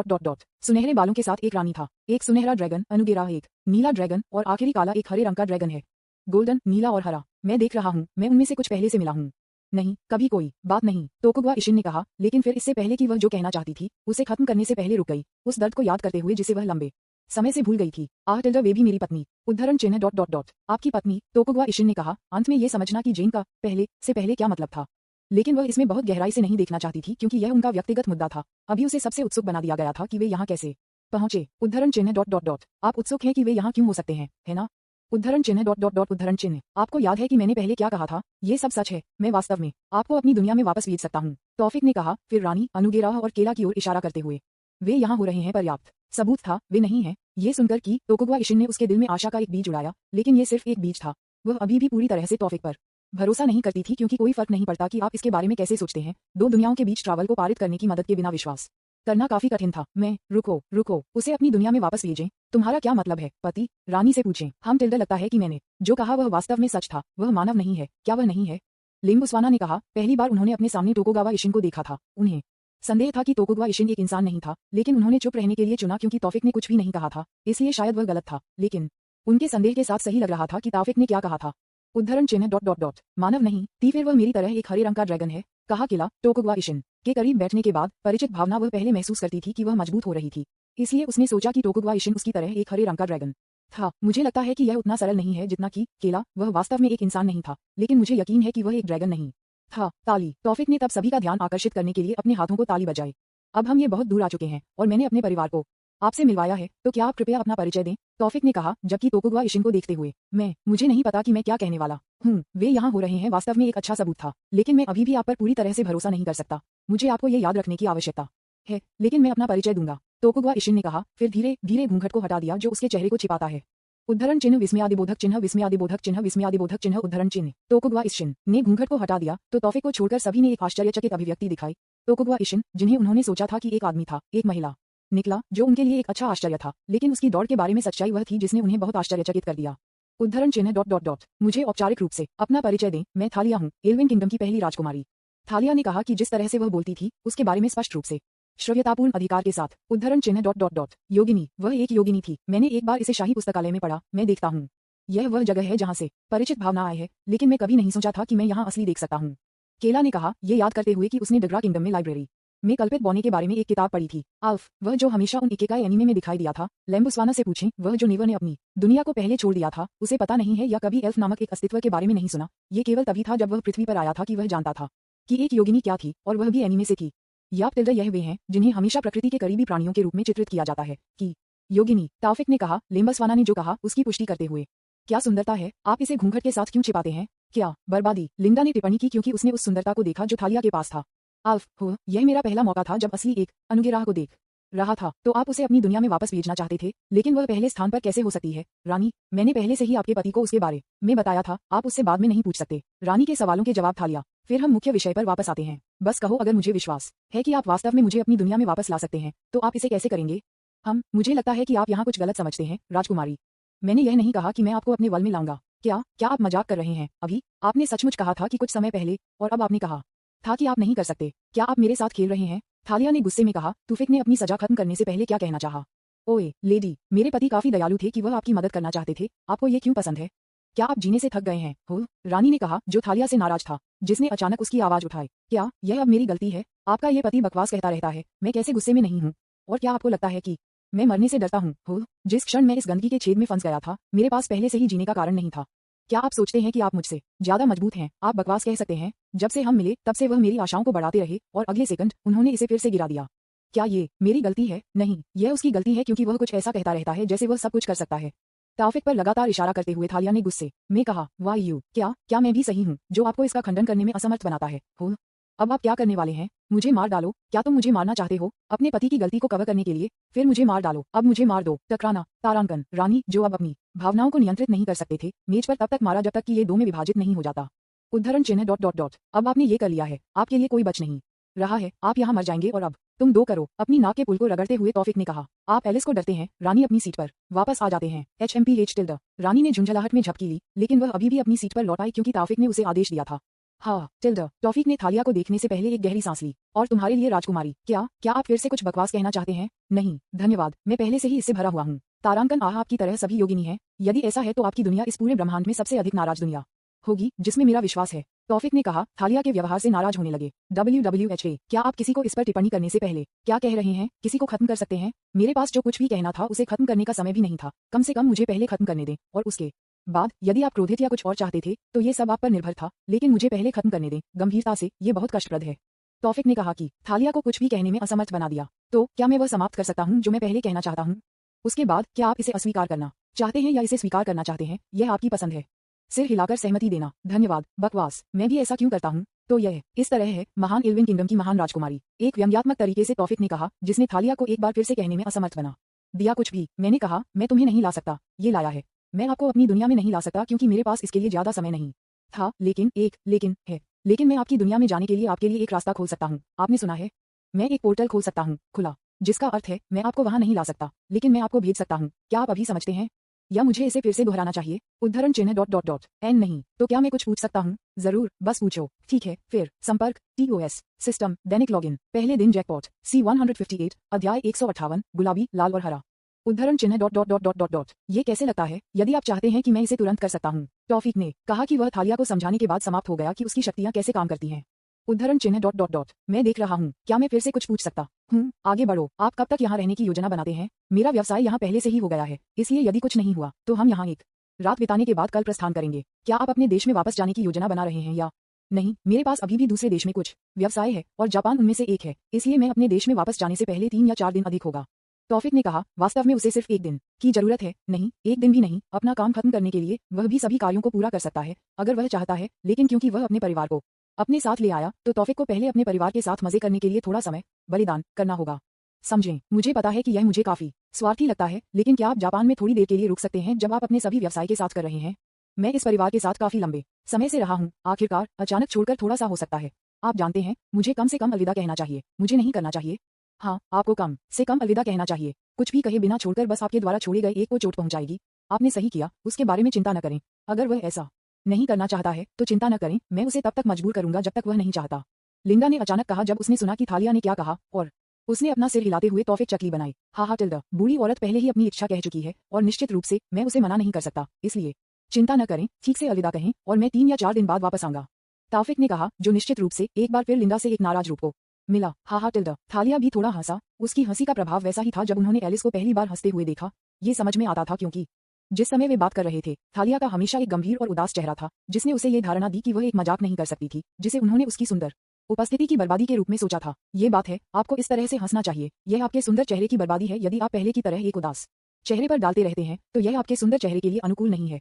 सुनहरे बालों के साथ एक रानी था, एक सुनहरा ड्रैगन अनुगेराह, एक नीला ड्रैगन और आखिरी काला एक हरे रंग का ड्रैगन है। गोल्डन, नीला और हरा। मैं देख रहा हूँ, मैं उनमें से कुछ पहले से मिला हूँ। नहीं, कभी कोई बात नहीं, तोकुगवा इशिन ने कहा, लेकिन फिर इससे पहले कि वह जो कहना चाहती थी उसे खत्म करने से पहले रुक गई, उस दर्द को याद करते हुए जिसे वह लंबे समय से भूल गई थी। आह टिल्डा, वे भी मेरी पत्नी। उद्धरण चिन्ह ... आपकी पत्नी, तोकुगवा इशिन ने कहा, अंत में ये समझना कि जेन का पहले से पहले क्या मतलब था। लेकिन वह इसमें बहुत गहराई से नहीं देखना चाहती थी क्योंकि यह उनका व्यक्तिगत मुद्दा था। अभी उसे सबसे उत्सुक बना दिया गया था कि वे यहाँ कैसे पहुंचे। उद्धरण चिन्ह ... आप उत्सुक हैं कि वे यहाँ क्यों हो सकते हैं, है ना? उद्धरण चिन्ह ... उद्धरण चिन्ह। आपको याद है कि मैंने पहले क्या कहा था? ये सब सच है, मैं वास्तव में आपको अपनी दुनिया में वापस भेज सकता हूँ, तौफिक ने कहा, फिर रानी अनुगेराह और केला की ओर इशारा करते हुए। वे यहाँ हो रहे हैं, पर्याप्त सबूत था, वे नहीं हैं। ये सुनकर कि तोकुगवा इशिन ने उसके दिल में आशा का एक बीज उड़ाया, लेकिन ये सिर्फ एक बीज था। वह अभी भी पूरी तरह से तौफिक पर भरोसा नहीं करती थी क्योंकि कोई फर्क नहीं पड़ता कि आप इसके बारे में कैसे सोचते हैं। 2 दुनियाओं के बीच ट्रैवल को पारित करने की मदद के बिना विश्वास करना काफी कठिन था। रुको, उसे अपनी दुनिया में वापस भेजें। तुम्हारा क्या मतलब है, पति? रानी से पूछें। हम टिल्डा, लगता है कि मैंने जो कहा वह वास्तव में सच था। वह मानव नहीं है, क्या वह नहीं है? लेम्बुस्वाना ने कहा, पहली बार उन्होंने अपने सामने तोकुगवा इशिन को देखा था। उन्हें संदेह था कि तोकुगवा इशिन एक इंसान नहीं था, लेकिन उन्होंने चुप रहने के लिए चुना क्योंकि तौफिक ने कुछ भी नहीं कहा था, इसलिए शायद वह गलत था, लेकिन उनके संदेह के साथ सही लग रहा था कि तौफिक ने क्या कहा था। उद्धरण चिन्ह ... मानव नहीं थी, फिर वह मेरी तरह एक हरे रंग का ड्रैगन है, कहा किला। तोकुगवा इशिन के करीब बैठने के बाद परिचित भावना वह पहले महसूस करती थी कि वह मजबूत हो रही थी, इसलिए उसने सोचा कि तोकुगवा इशिन उसकी तरह एक हरे रंग का ड्रैगन था। मुझे लगता है कि यह उतना सरल नहीं है जितना कि केला। वह वास्तव में एक इंसान नहीं था, लेकिन मुझे यकीन है कि वह एक ड्रैगन नहीं था। ताली। तौफिक ने तब सभी का ध्यान आकर्षित करने के लिए अपने हाथों को ताली बजाई। अब हम ये बहुत दूर आ चुके हैं और मैंने अपने परिवार को आपसे मिलवाया है, तो क्या आप कृपया अपना परिचय दें, तौफिक ने कहा, जबकि तोकुगवा इशिन को देखते हुए। मुझे नहीं पता कि मैं क्या कहने वाला हूँ। वे यहाँ हो रहे हैं वास्तव में एक अच्छा सबूत था, लेकिन मैं अभी भी आप पर पूरी तरह से भरोसा नहीं कर सकता। मुझे आपको ये याद रखने की आवश्यकता है, लेकिन मैं अपना परिचय दूंगा, तोकुगवा इशिन ने कहा, फिर धीरे धीरे घूंघट को हटा दिया जो उसके चेहरे को छिपाता है। उद्धरण चिन्ह विस्मयादिबोधक चिन्ह विस्मयादिबोधक चिन्ह विस्मयादिबोधक चिन्ह उद्धरण चिन्ह। तोकुगवा इशिन ने घूंघट को हटा दिया तो तौफिक को छोड़कर सभी ने एक आश्चर्यचकित अभिव्यक्ति दिखाई। तोकुगवा इशिन, जिन्हें उन्होंने सोचा था कि एक आदमी था, एक महिला निकला, जो उनके लिए एक अच्छा आश्चर्य था, लेकिन उसकी दौड़ के बारे में सच्चाई वह थी जिसने उन्हें बहुत आश्चर्यचकित कर दिया। उद्धरण चिन्ह डॉट डॉट डॉट मुझे औपचारिक रूप से अपना परिचय दें, मैं थालिया हूँ, एल्विन किंगडम की पहली राजकुमारी। थालिया ने कहा कि जिस तरह से वह बोलती थी उसके बारे में स्पष्ट रूप से श्रव्यतापूर्ण अधिकार के साथ। उद्धरण चिन्ह डॉट डॉट डॉट योगिनी, वह एक योगिनी थी, मैंने एक बार इसे शाही पुस्तकालय में पढ़ा, मैं देखता हूँ यह वह जगह है जहाँ से परिचित भावना आए है, लेकिन मैं कभी नहीं सोचा था कि मैं यहाँ असली देख सकता हूँ। केला ने कहा, ये याद करते हुए कि उसने डगरा किंगडम में लाइब्रेरी में कल्पित बौने के बारे में एक किताब पढ़ी थी। आल्फ, वह जो हमेशा उन इकेकाई एनीमे में दिखाई दिया था। लैम्बुस्वाना से पूछें, वह जो नेवर ने अपनी दुनिया को पहले छोड़ दिया था, उसे पता नहीं है या कभी एल्फ नामक एक अस्तित्व के बारे में नहीं सुना। ये केवल तभी था जब वह पृथ्वी पर आया था कि वह जानता था कि एक योगिनी क्या थी, और वह भी एनीमे से थी। याप टिल्डर यह वे हैं जिन्हें हमेशा प्रकृति के करीबी प्राणियों के रूप में चित्रित किया जाता है कि योगिनी। ताउफिक ने कहा, लेम्बसवाना ने जो कहा उसकी पुष्टि करते हुए, क्या सुंदरता है, आप इसे घूंघट के साथ क्यों छिपाते हैं? क्या बर्बादी? लिंडा ने टिप्पणी की क्योंकि उसने उस सुंदरता को देखा जो थालिया के पास था। आल्फ, हो, यह मेरा पहला मौका था जब असली एक अनुग्रह को देख रहा था, तो आप उसे अपनी दुनिया में वापस भेजना चाहते थे, लेकिन वह पहले स्थान पर कैसे हो सकती है? रानी, मैंने पहले से ही आपके पति को उसके बारे में बताया था, आप उससे बाद में नहीं पूछ सकते। रानी के सवालों के जवाब थालिया। फिर हम मुख्य विषय पर वापस आते हैं। बस कहो, अगर मुझे विश्वास है कि आप वास्तव में मुझे अपनी दुनिया में वापस ला सकते हैं, तो आप इसे कैसे करेंगे? मुझे लगता है कि आप यहाँ कुछ गलत समझते हैं, राजकुमारी। मैंने यह नहीं कहा कि मैं आपको अपने वल में लाऊंगा। क्या आप मजाक कर रहे हैं? अभी आपने सचमुच कहा था कि कुछ समय पहले, और अब आपने कहा था कि आप नहीं कर सकते। क्या आप मेरे साथ खेल रहे हैं? थालिया ने गुस्से में कहा। तूफिक ने अपनी सजा खत्म करने से पहले क्या कहना चाहा? ओए लेडी, मेरे पति काफी दयालु थे कि वह आपकी मदद करना चाहते थे, आपको ये क्यों पसंद है? क्या आप जीने से थक गए हैं? हो, रानी ने कहा, जो थालिया से नाराज था, जिसने अचानक उसकी आवाज उठाई। क्या यह अब मेरी गलती है? आपका ये पति बकवास कहता रहता है, मैं कैसे गुस्से में नहीं हूँ? और क्या आपको लगता है कि मैं मरने से डरता हूँ? हो, जिस क्षण मैं इस गंदगी के छेद में फंस गया था, मेरे पास पहले से ही जीने का कारण नहीं था। क्या आप सोचते हैं कि आप मुझसे ज्यादा मजबूत हैं? आप बकवास कह सकते हैं। जब से हम मिले तब से वह मेरी आशाओं को बढ़ाते रहे, और अगले सेकंड उन्होंने इसे फिर से गिरा दिया। क्या ये मेरी गलती है? नहीं, यह उसकी गलती है क्योंकि वह कुछ ऐसा कहता रहता है जैसे वह सब कुछ कर सकता है। ताउफिक पर लगातार इशारा करते हुए थालिया ने गुस्से में कहा, वाह यू, क्या मैं भी सही हूँ जो आपको इसका खंडन करने में असमर्थ बनाता है? हो, अब आप क्या करने वाले हैं? मुझे मार डालो। क्या तुम मुझे मारना चाहते हो अपने पति की गलती को कवर करने के लिए? फिर मुझे मार डालो, अब मुझे मार दो। टकराना, तारांकन। रानी, जो अब अपनी भावनाओं को नियंत्रित नहीं कर सकते थे, मेज पर तब तक मारा जब तक कि ये दो में विभाजित नहीं हो जाता। उद्धरण चिन्ह डॉट डॉट डॉट अब आपने ये कर लिया है, आपके लिए कोई बच नहीं रहा है, आप यहाँ मर जाएंगे। और अब तुम दो करो। अपनी नाक के पुल को रगड़ते हुए तौफिक ने कहा, आप एलिस को डरते हैं। रानी अपनी सीट पर वापस आ जाते हैं। HMPH टिल्डर। रानी ने झुंझलाहट में झपकी ली, लेकिन वह अभी भी अपनी सीट पर लौट आई क्योंकि तौफिक ने उसे आदेश दिया था। हाँ टिल्डर। तौफिक ने थालिया को देखने से पहले एक गहरी सांस ली। और तुम्हारे लिए राजकुमारी, क्या आप फिर से कुछ बकवास कहना चाहते हैं? नहीं धन्यवाद, मैं पहले से ही इससे भरा हुआ हूँ। तारांकन, आह, आपकी तरह सभी योगिनी हैं। यदि ऐसा है तो आपकी दुनिया इस पूरे ब्रह्मांड में सबसे अधिक नाराज दुनिया होगी, जिसमें मेरा विश्वास है। तौफिक ने कहा। थालिया के व्यवहार से नाराज होने लगे। WWHA, क्या आप किसी को इस पर टिप्पणी करने से पहले क्या कह रहे हैं? किसी को खत्म कर सकते हैं? मेरे पास जो कुछ भी कहना था उसे खत्म करने का समय भी नहीं था। कम से कम मुझे पहले खत्म करने दें, और उसके बाद यदि आप क्रोधित या कुछ और चाहते थे तो ये सब आप पर निर्भर था, लेकिन मुझे पहले खत्म करने दें। गंभीरता से, ये बहुत कष्टप्रद है। तौफिक ने कहा कि थालिया को कुछ भी कहने में असमर्थ बना दिया। तो क्या मैं वह समाप्त कर सकता हूँ जो मैं पहले कहना चाहता हूँ? उसके बाद क्या आप इसे अस्वीकार करना चाहते हैं या इसे स्वीकार करना चाहते हैं? यह आपकी पसंद है। सिर हिलाकर सहमति देना। धन्यवाद। बकवास, मैं भी ऐसा क्यों करता हूँ? तो यह इस तरह है, महान एल्विन किंगडम की महान राजकुमारी। एक व्यंग्यात्मक तरीके से तौफिक ने कहा, जिसने थालिया को एक बार फिर से कहने में असमर्थ बना दिया। कुछ भी। मैंने कहा, मैं तुम्हें नहीं ला सकता, ये लाया है। मैं आपको अपनी दुनिया में नहीं ला सकता क्योंकि मेरे पास इसके लिए ज्यादा समय नहीं था, लेकिन मैं आपकी दुनिया में जाने के लिए आपके लिए एक रास्ता खोल सकता हूँ। आपने सुना है, मैं एक पोर्टल खोल सकता हूँ, खुला, जिसका अर्थ है मैं आपको वहां नहीं ला सकता, लेकिन मैं आपको भेज सकता हूँ। क्या आप अभी समझते हैं, या मुझे इसे फिर से दोहराना चाहिए? उद्धरण चिन्ह डॉट डॉट डॉट एन नहीं तो क्या मैं कुछ पूछ सकता हूँ? जरूर, बस पूछो। ठीक है, फिर संपर्क TOS सिस्टम दैनिक लॉगिन पहले दिन जैकपॉट C158 अध्याय 158 गुलाबी, लाल और हरा। उद्धरण चिन्ह dot dot dot dot dot dot ये कैसे लगता है? यदि आप चाहते हैं कि मैं इसे तुरंत कर सकता हूँ। तौफिक ने कहा कि वह थालिया को समझाने के बाद समाप्त हो गया कि उसकी शक्तियाँ कैसे काम करती हैं। उद्धरण चिन्ह डॉट डॉट डॉट मैं देख रहा हूँ, क्या मैं फिर से कुछ पूछ सकता हूँ? आगे बढ़ो। आप कब तक यहाँ रहने की योजना बनाते हैं? मेरा व्यवसाय यहाँ पहले से ही हो गया है, इसलिए यदि कुछ नहीं हुआ तो हम यहाँ एक रात बिताने के बाद कल प्रस्थान करेंगे। क्या आप अपने देश में वापस जाने की योजना बना रहे हैं या नहीं? मेरे पास अभी भी दूसरे देश में कुछ व्यवसाय है और जापान उनमें से एक है, इसलिए मैं अपने देश में वापस जाने से पहले 3 या 4 दिन अधिक होगा। तौफिक ने कहा, वास्तव में उसे सिर्फ 1 दिन की जरूरत है। नहीं, 1 दिन भी नहीं, अपना काम खत्म करने के लिए। वह भी सभी कार्यों को पूरा कर सकता है अगर वह चाहता है, लेकिन क्योंकि वह अपने परिवार को अपने साथ ले आया तो तौफिक को पहले अपने परिवार के साथ मजे करने के लिए थोड़ा समय बलिदान करना होगा। समझें, मुझे पता है कि यह मुझे काफी स्वार्थी लगता है, लेकिन क्या आप जापान में थोड़ी देर के लिए रुक सकते हैं जब आप अपने सभी व्यवसाय के साथ कर रहे हैं? मैं इस परिवार के साथ काफी लंबे समय से रहा हूँ, आखिरकार अचानक छोड़कर थोड़ा सा हो सकता है। आप जानते हैं, मुझे कम से कम अलविदा कहना चाहिए। मुझे नहीं करना चाहिए। हाँ, आपको कम से कम अलविदा कहना चाहिए। कुछ भी कहे बिना छोड़कर बस आपके द्वारा छोड़े गए एक को चोट पहुंचाएगी। आपने सही किया, उसके बारे में चिंता न करें। अगर वह ऐसा नहीं करना चाहता है तो चिंता न करें, मैं उसे तब तक मजबूर करूंगा जब तक वह नहीं चाहता। लिंडा ने अचानक कहा जब उसने सुना कि थालिया ने क्या कहा, और उसने अपना सिर हिलाते हुए तौफीक चकली बनाई। हा टिल्डा, बूढ़ी औरत पहले ही अपनी इच्छा कह चुकी है और निश्चित रूप से मैं उसे मना नहीं कर सकता, इसलिए चिंता न करें, ठीक से अलविदा कहें और मैं 3 या 4 दिन बाद वापस आऊंगा। तौफीक ने कहा, जो निश्चित रूप से एक बार फिर लिंडा से एक नाराज रूप को मिला। हा टिल्डा, थालिया भी थोड़ा हंसा। उसकी हंसी का प्रभाव वैसा ही था जब उन्होंने एलिस को पहली बार हंसते हुए देखा। ये समझ में आता था क्योंकि जिस समय वे बात कर रहे थे, थालिया का हमेशा एक गंभीर और उदास चेहरा था, जिसने उसे ये धारणा दी कि वह एक मजाक नहीं कर सकती थी, जिसे उन्होंने उसकी सुंदर उपस्थिति की बर्बादी के रूप में सोचा था। ये बात है, आपको इस तरह से हंसना चाहिए। यह आपके सुंदर चेहरे की बर्बादी है। यदि आप पहले की तरह एक उदास चेहरे पर डालते रहते हैं, तो यह आपके सुंदर चेहरे के लिए अनुकूल नहीं है।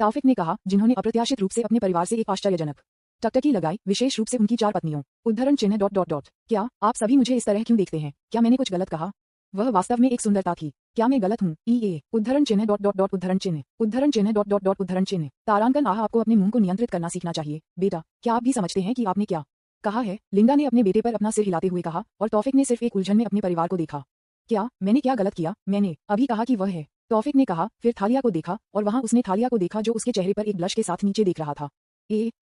तौफीक ने कहा, जिन्होंने अप्रत्याशित रूप से अपने परिवार से एक आश्चर्यजनक टकटकी लगाई, विशेष रूप से उनकी 4 पत्नियों। उद्धरण चिन्ह डॉट डॉट डॉट। क्या आप सभी मुझे इस तरह क्यों देखते हैं? क्या मैंने कुछ गलत कहा? वह वास्तव में एक सुंदरता थी। क्या मैं गलत हूँ? उद्धरण चिन्ह डॉट डॉट डॉट उद्धरण चिन्ह डॉट डॉट डॉट उद्धरण चिन्ह। तारांकन आपको अपने मुंह को नियंत्रित करना सीखना चाहिए बेटा। क्या आप भी समझते हैं कि आपने क्या कहा है? लिंडा ने अपने बेटे पर अपना सिर हिलाते हुए कहा, और तौफीक ने सिर्फ एक उलझन में अपने परिवार को देखा। क्या मैंने क्या गलत किया? मैंने अभी कहा कि वह है, तौफीक ने कहा, फिर थालिया को देखा और वहां उसने थालिया को देखा जो उसके चेहरे पर एक ब्लश के साथ नीचे देख रहा था।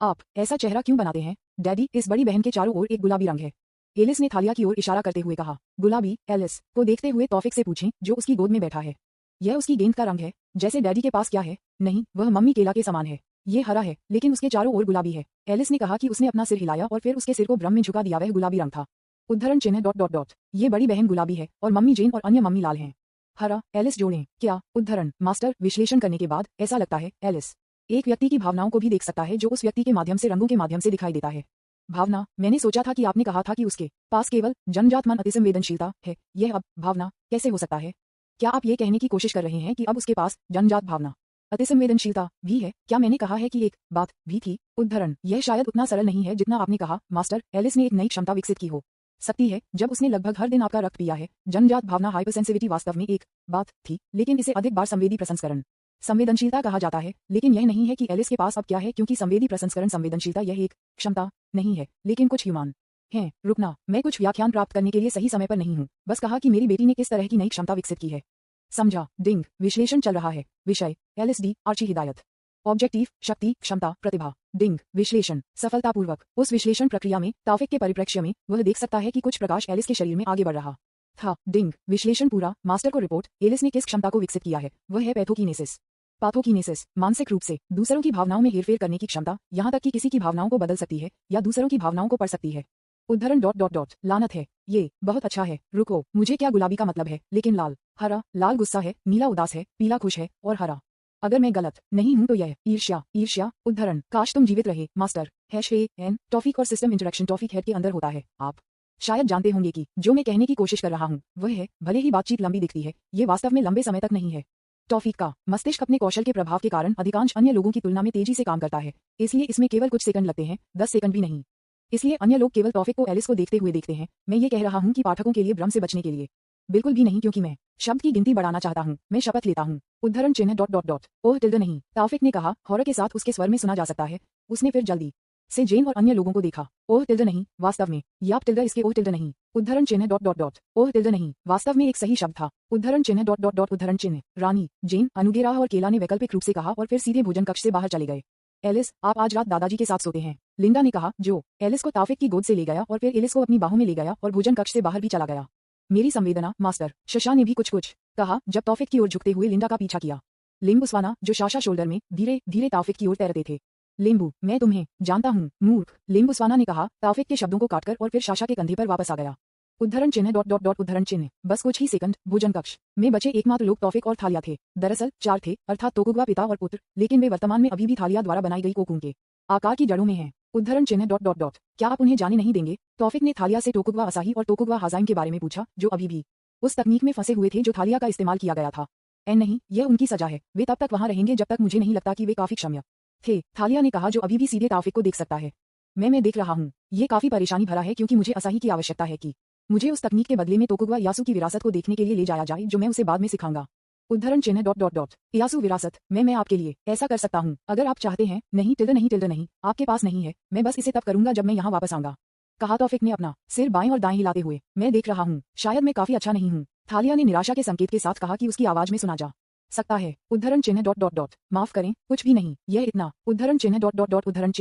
आप ऐसा चेहरा क्यों बनाते हैं डैडी? इस बड़ी बहन के चारों ओर एक गुलाबी रंग है। एलिस ने थालिया की ओर इशारा करते हुए कहा। गुलाबी? एलिस को देखते हुए तौफीक से पूछें, जो उसकी गोद में बैठा है। यह उसकी गेंद का रंग है, जैसे डैडी के पास क्या है? नहीं, वह मम्मी केला के समान है। ये हरा है, लेकिन उसके चारों ओर गुलाबी है। एलिस ने कहा कि उसने अपना सिर हिलाया और फिर उसके सिर को भ्रम में झुका दिया। वह गुलाबी रंग था। उद्धरण चिन्ह डॉट डॉट डॉट। ये बड़ी बहन गुलाबी है और मम्मी जेन और अन्य मम्मी लाल हैं। हरा? एलिस जोड़ें। क्या? उद्धरण मास्टर, विश्लेषण करने के बाद ऐसा लगता है एलिस एक व्यक्ति की भावनाओं को भी देख सकता है जो उस व्यक्ति के माध्यम से रंगों के माध्यम से दिखाई देता है। भावना? मैंने सोचा था कि आपने कहा था कि उसके पास केवल जन्मजात मन अतिसंवेदनशीलता है। यह अब भावना कैसे हो सकता है? क्या आप ये कहने की कोशिश कर रहे हैं कि अब उसके पास जन्मजात भावना अतिसंवेदनशीलता भी है? क्या मैंने कहा है कि एक बात भी थी? उद्धरण, यह शायद उतना सरल नहीं है जितना आपने कहा मास्टर। एलिस ने एक नई क्षमता विकसित की हो सकती है जब उसने लगभग हर दिन आपका रक्त पिया है। जन्मजात भावना हाइपरसेंसिटिविटी वास्तव में एक बात थी, लेकिन इसे अधिक बार संवेदी प्रसंस्करण संवेदनशीलता कहा जाता है। लेकिन यह नहीं है कि एलिस के पास अब क्या है, क्योंकि संवेदी प्रसंस्करण संवेदनशीलता यह एक क्षमता नहीं है, लेकिन कुछ ह्यूमन हैं। रुकना, मैं कुछ व्याख्यान प्राप्त करने के लिए सही समय पर नहीं हूँ। बस कहा कि मेरी बेटी ने किस तरह की नई क्षमता विकसित की है। समझा? डिंग, विश्लेषण चल रहा है। विषय एलएसडी, आर्ची हिदायत। ऑब्जेक्टिव, शक्ति, क्षमता, प्रतिभा। डिंग, विश्लेषण सफलतापूर्वक। उस विश्लेषण प्रक्रिया में तौफीक के परिप्रेक्ष्य में वह देख सकता है कि कुछ प्रकाश एलिस के शरीर में आगे बढ़ रहा था। डिंग, विश्लेषण पूरा। मास्टर को रिपोर्ट। एलिस ने किस क्षमता को विकसित किया है? वह है पैथोकीनेसिस। पाथोकीनेसिस, मानसिक रूप से दूसरों की भावनाओं में हेरफेर करने की क्षमता, यहाँ तक कि किसी की भावनाओं को बदल सकती है या दूसरों की भावनाओं को पढ़ सकती है। उद्धरण डॉट डॉट डॉट। लानत है, ये बहुत अच्छा है। रुको, मुझे क्या गुलाबी का मतलब है, लेकिन लाल? हरा? लाल गुस्सा है, नीला उदास है, पीला खुश है और हरा, अगर मैं गलत नहीं हूं तो यह ईर्ष्या। ईर्ष्या? उद्धरण, काश तुम जीवित रहे मास्टर। #N टॉफिक और सिस्टम इंटरेक्शन टॉफिक हेड के अंदर होता है। आप शायद जानते होंगे कि जो मैं कहने की कोशिश कर रहा हूं वह है, भले ही बातचीत लंबी दिखती है, ये वास्तव में लंबे समय तक नहीं है। टॉफिक का मस्तिष्क अपने कौशल के प्रभाव के कारण अधिकांश अन्य लोगों की तुलना में तेजी से काम करता है, इसलिए इसमें केवल कुछ सेकंड लगते हैं, 10 सेकंड भी नहीं। इसलिए अन्य लोग केवल टॉफिक को एलिस को देखते हुए देखते हैं। मैं ये कह रहा हूं कि पाठकों के लिए भ्रम से बचने के लिए बिल्कुल भी नहीं, क्योंकि मैं शब्द की गिनती बढ़ाना चाहता हूं। मैं शपथ लेता हूं। उद्धरण चिन्ह डॉट डॉट डॉट। ओह टिल्ड नहीं, तौफीक ने कहा, हॉरर के साथ उसके स्वर में सुना जा सकता है। उसने फिर जल्दी से जेन और अन्य लोगों को देखा। ओह टिल्ड नहीं, वास्तव में याप टिल्ड इसके ओह टिल्ड नहीं। उद्धरण चिन्ह डॉट डॉट डॉट। ओह टिल्ड नहीं, वास्तव में एक सही शब्द था। उद्धरण चिन्ह डॉट डॉट डॉट। उद्धरण चिन्ह। रानी, जेन, अनुगेरा और केला ने वैकल्पिक रूप से कहा और फिर सीधे भोजन कक्ष से बाहर चले गए। एलिस, आप आज रात दादाजी के साथ सोते हैं, लिंडा ने कहा, जो एलिस को तौफीक की गोद से ले गया और फिर एलिस को अपनी बाहों में ले गया और भोजन कक्ष से बाहर भी चला गया। मेरी संवेदना मास्टर। शशा ने भी कुछ कुछ कहा जब तौफीक की ओर झुकते हुए लिंडा का पीछा किया। लिम्बुस्वाना, जो शाशा शोल्डर में धीरे धीरे तौफीक की ओर तैरते थे। लिम्बू, मैं तुम्हें जानता हूँ मूर्ख, लिम्बुस्वाना ने कहा, तौफीक के शब्दों को काटकर और फिर शाशा के कंधे पर वापस आ गया। उद्धरण चिन्ह डॉट डॉट डॉट। उद्धरण चिन्ह। बस कुछ ही सेकंड। भोजन कक्ष में बचे एकमात्र लोग तौफीक और थालिया थे। दरअसल 4 थे, अर्थात तोकुगवा पिता और पुत्र, लेकिन वे वर्तमान में अभी भी थालिया द्वारा बनाई गई कोकून के आकार की जड़ों में हैं। उद्धरण चिन्ह डॉट डॉट डॉट। क्या आप उन्हें जाने नहीं देंगे? तौफीक ने थालिया से टोकुगवा असाही और टोकुगवा हाजाइम के बारे में पूछा, जो अभी भी उस तकनीक में फंसे हुए थे जो थालिया का इस्तेमाल किया गया था। नहीं, यह उनकी सजा है। वे तब तक वहां रहेंगे जब तक मुझे नहीं लगता कि वे काफी क्षम्य थे, थालिया ने कहा, जो अभी भी सीधे तौफीक को देख सकता है। मैं देख रहा हूँ। ये काफी परेशानी भरा है क्योंकि मुझे असाही की आवश्यकता है कि मुझे उस तकनीक के बदले में तोकुगवा इयासु की विरासत को देखने के लिए ले जाया जाए जो मैं उसे बाद में सिखाऊंगा। उद्धरण चिन्ह डॉट डॉट डॉट इयासु विरासत मैं आपके लिए ऐसा कर सकता हूँ अगर आप चाहते हैं। नहीं टिल्ड नहीं आपके पास नहीं है, मैं बस इसे तब करूंगा जब मैं यहाँ वापस आऊंगा, कहा तौफिक ने अपना सिर बाएं और दाएं हिलाते हुए। मैं देख रहा हूँ, शायद मैं काफी अच्छा नहीं हूँ, थालिया ने निराशा के संकेत के साथ कहा कि उसकी आवाज में सुना जा सकता है। उद्धरण चिन्ह डॉट डॉट डॉट माफ करें, कुछ भी नहीं, यह इतना। उद्धरण चिन्ह डॉट डॉट डॉट उद्धरण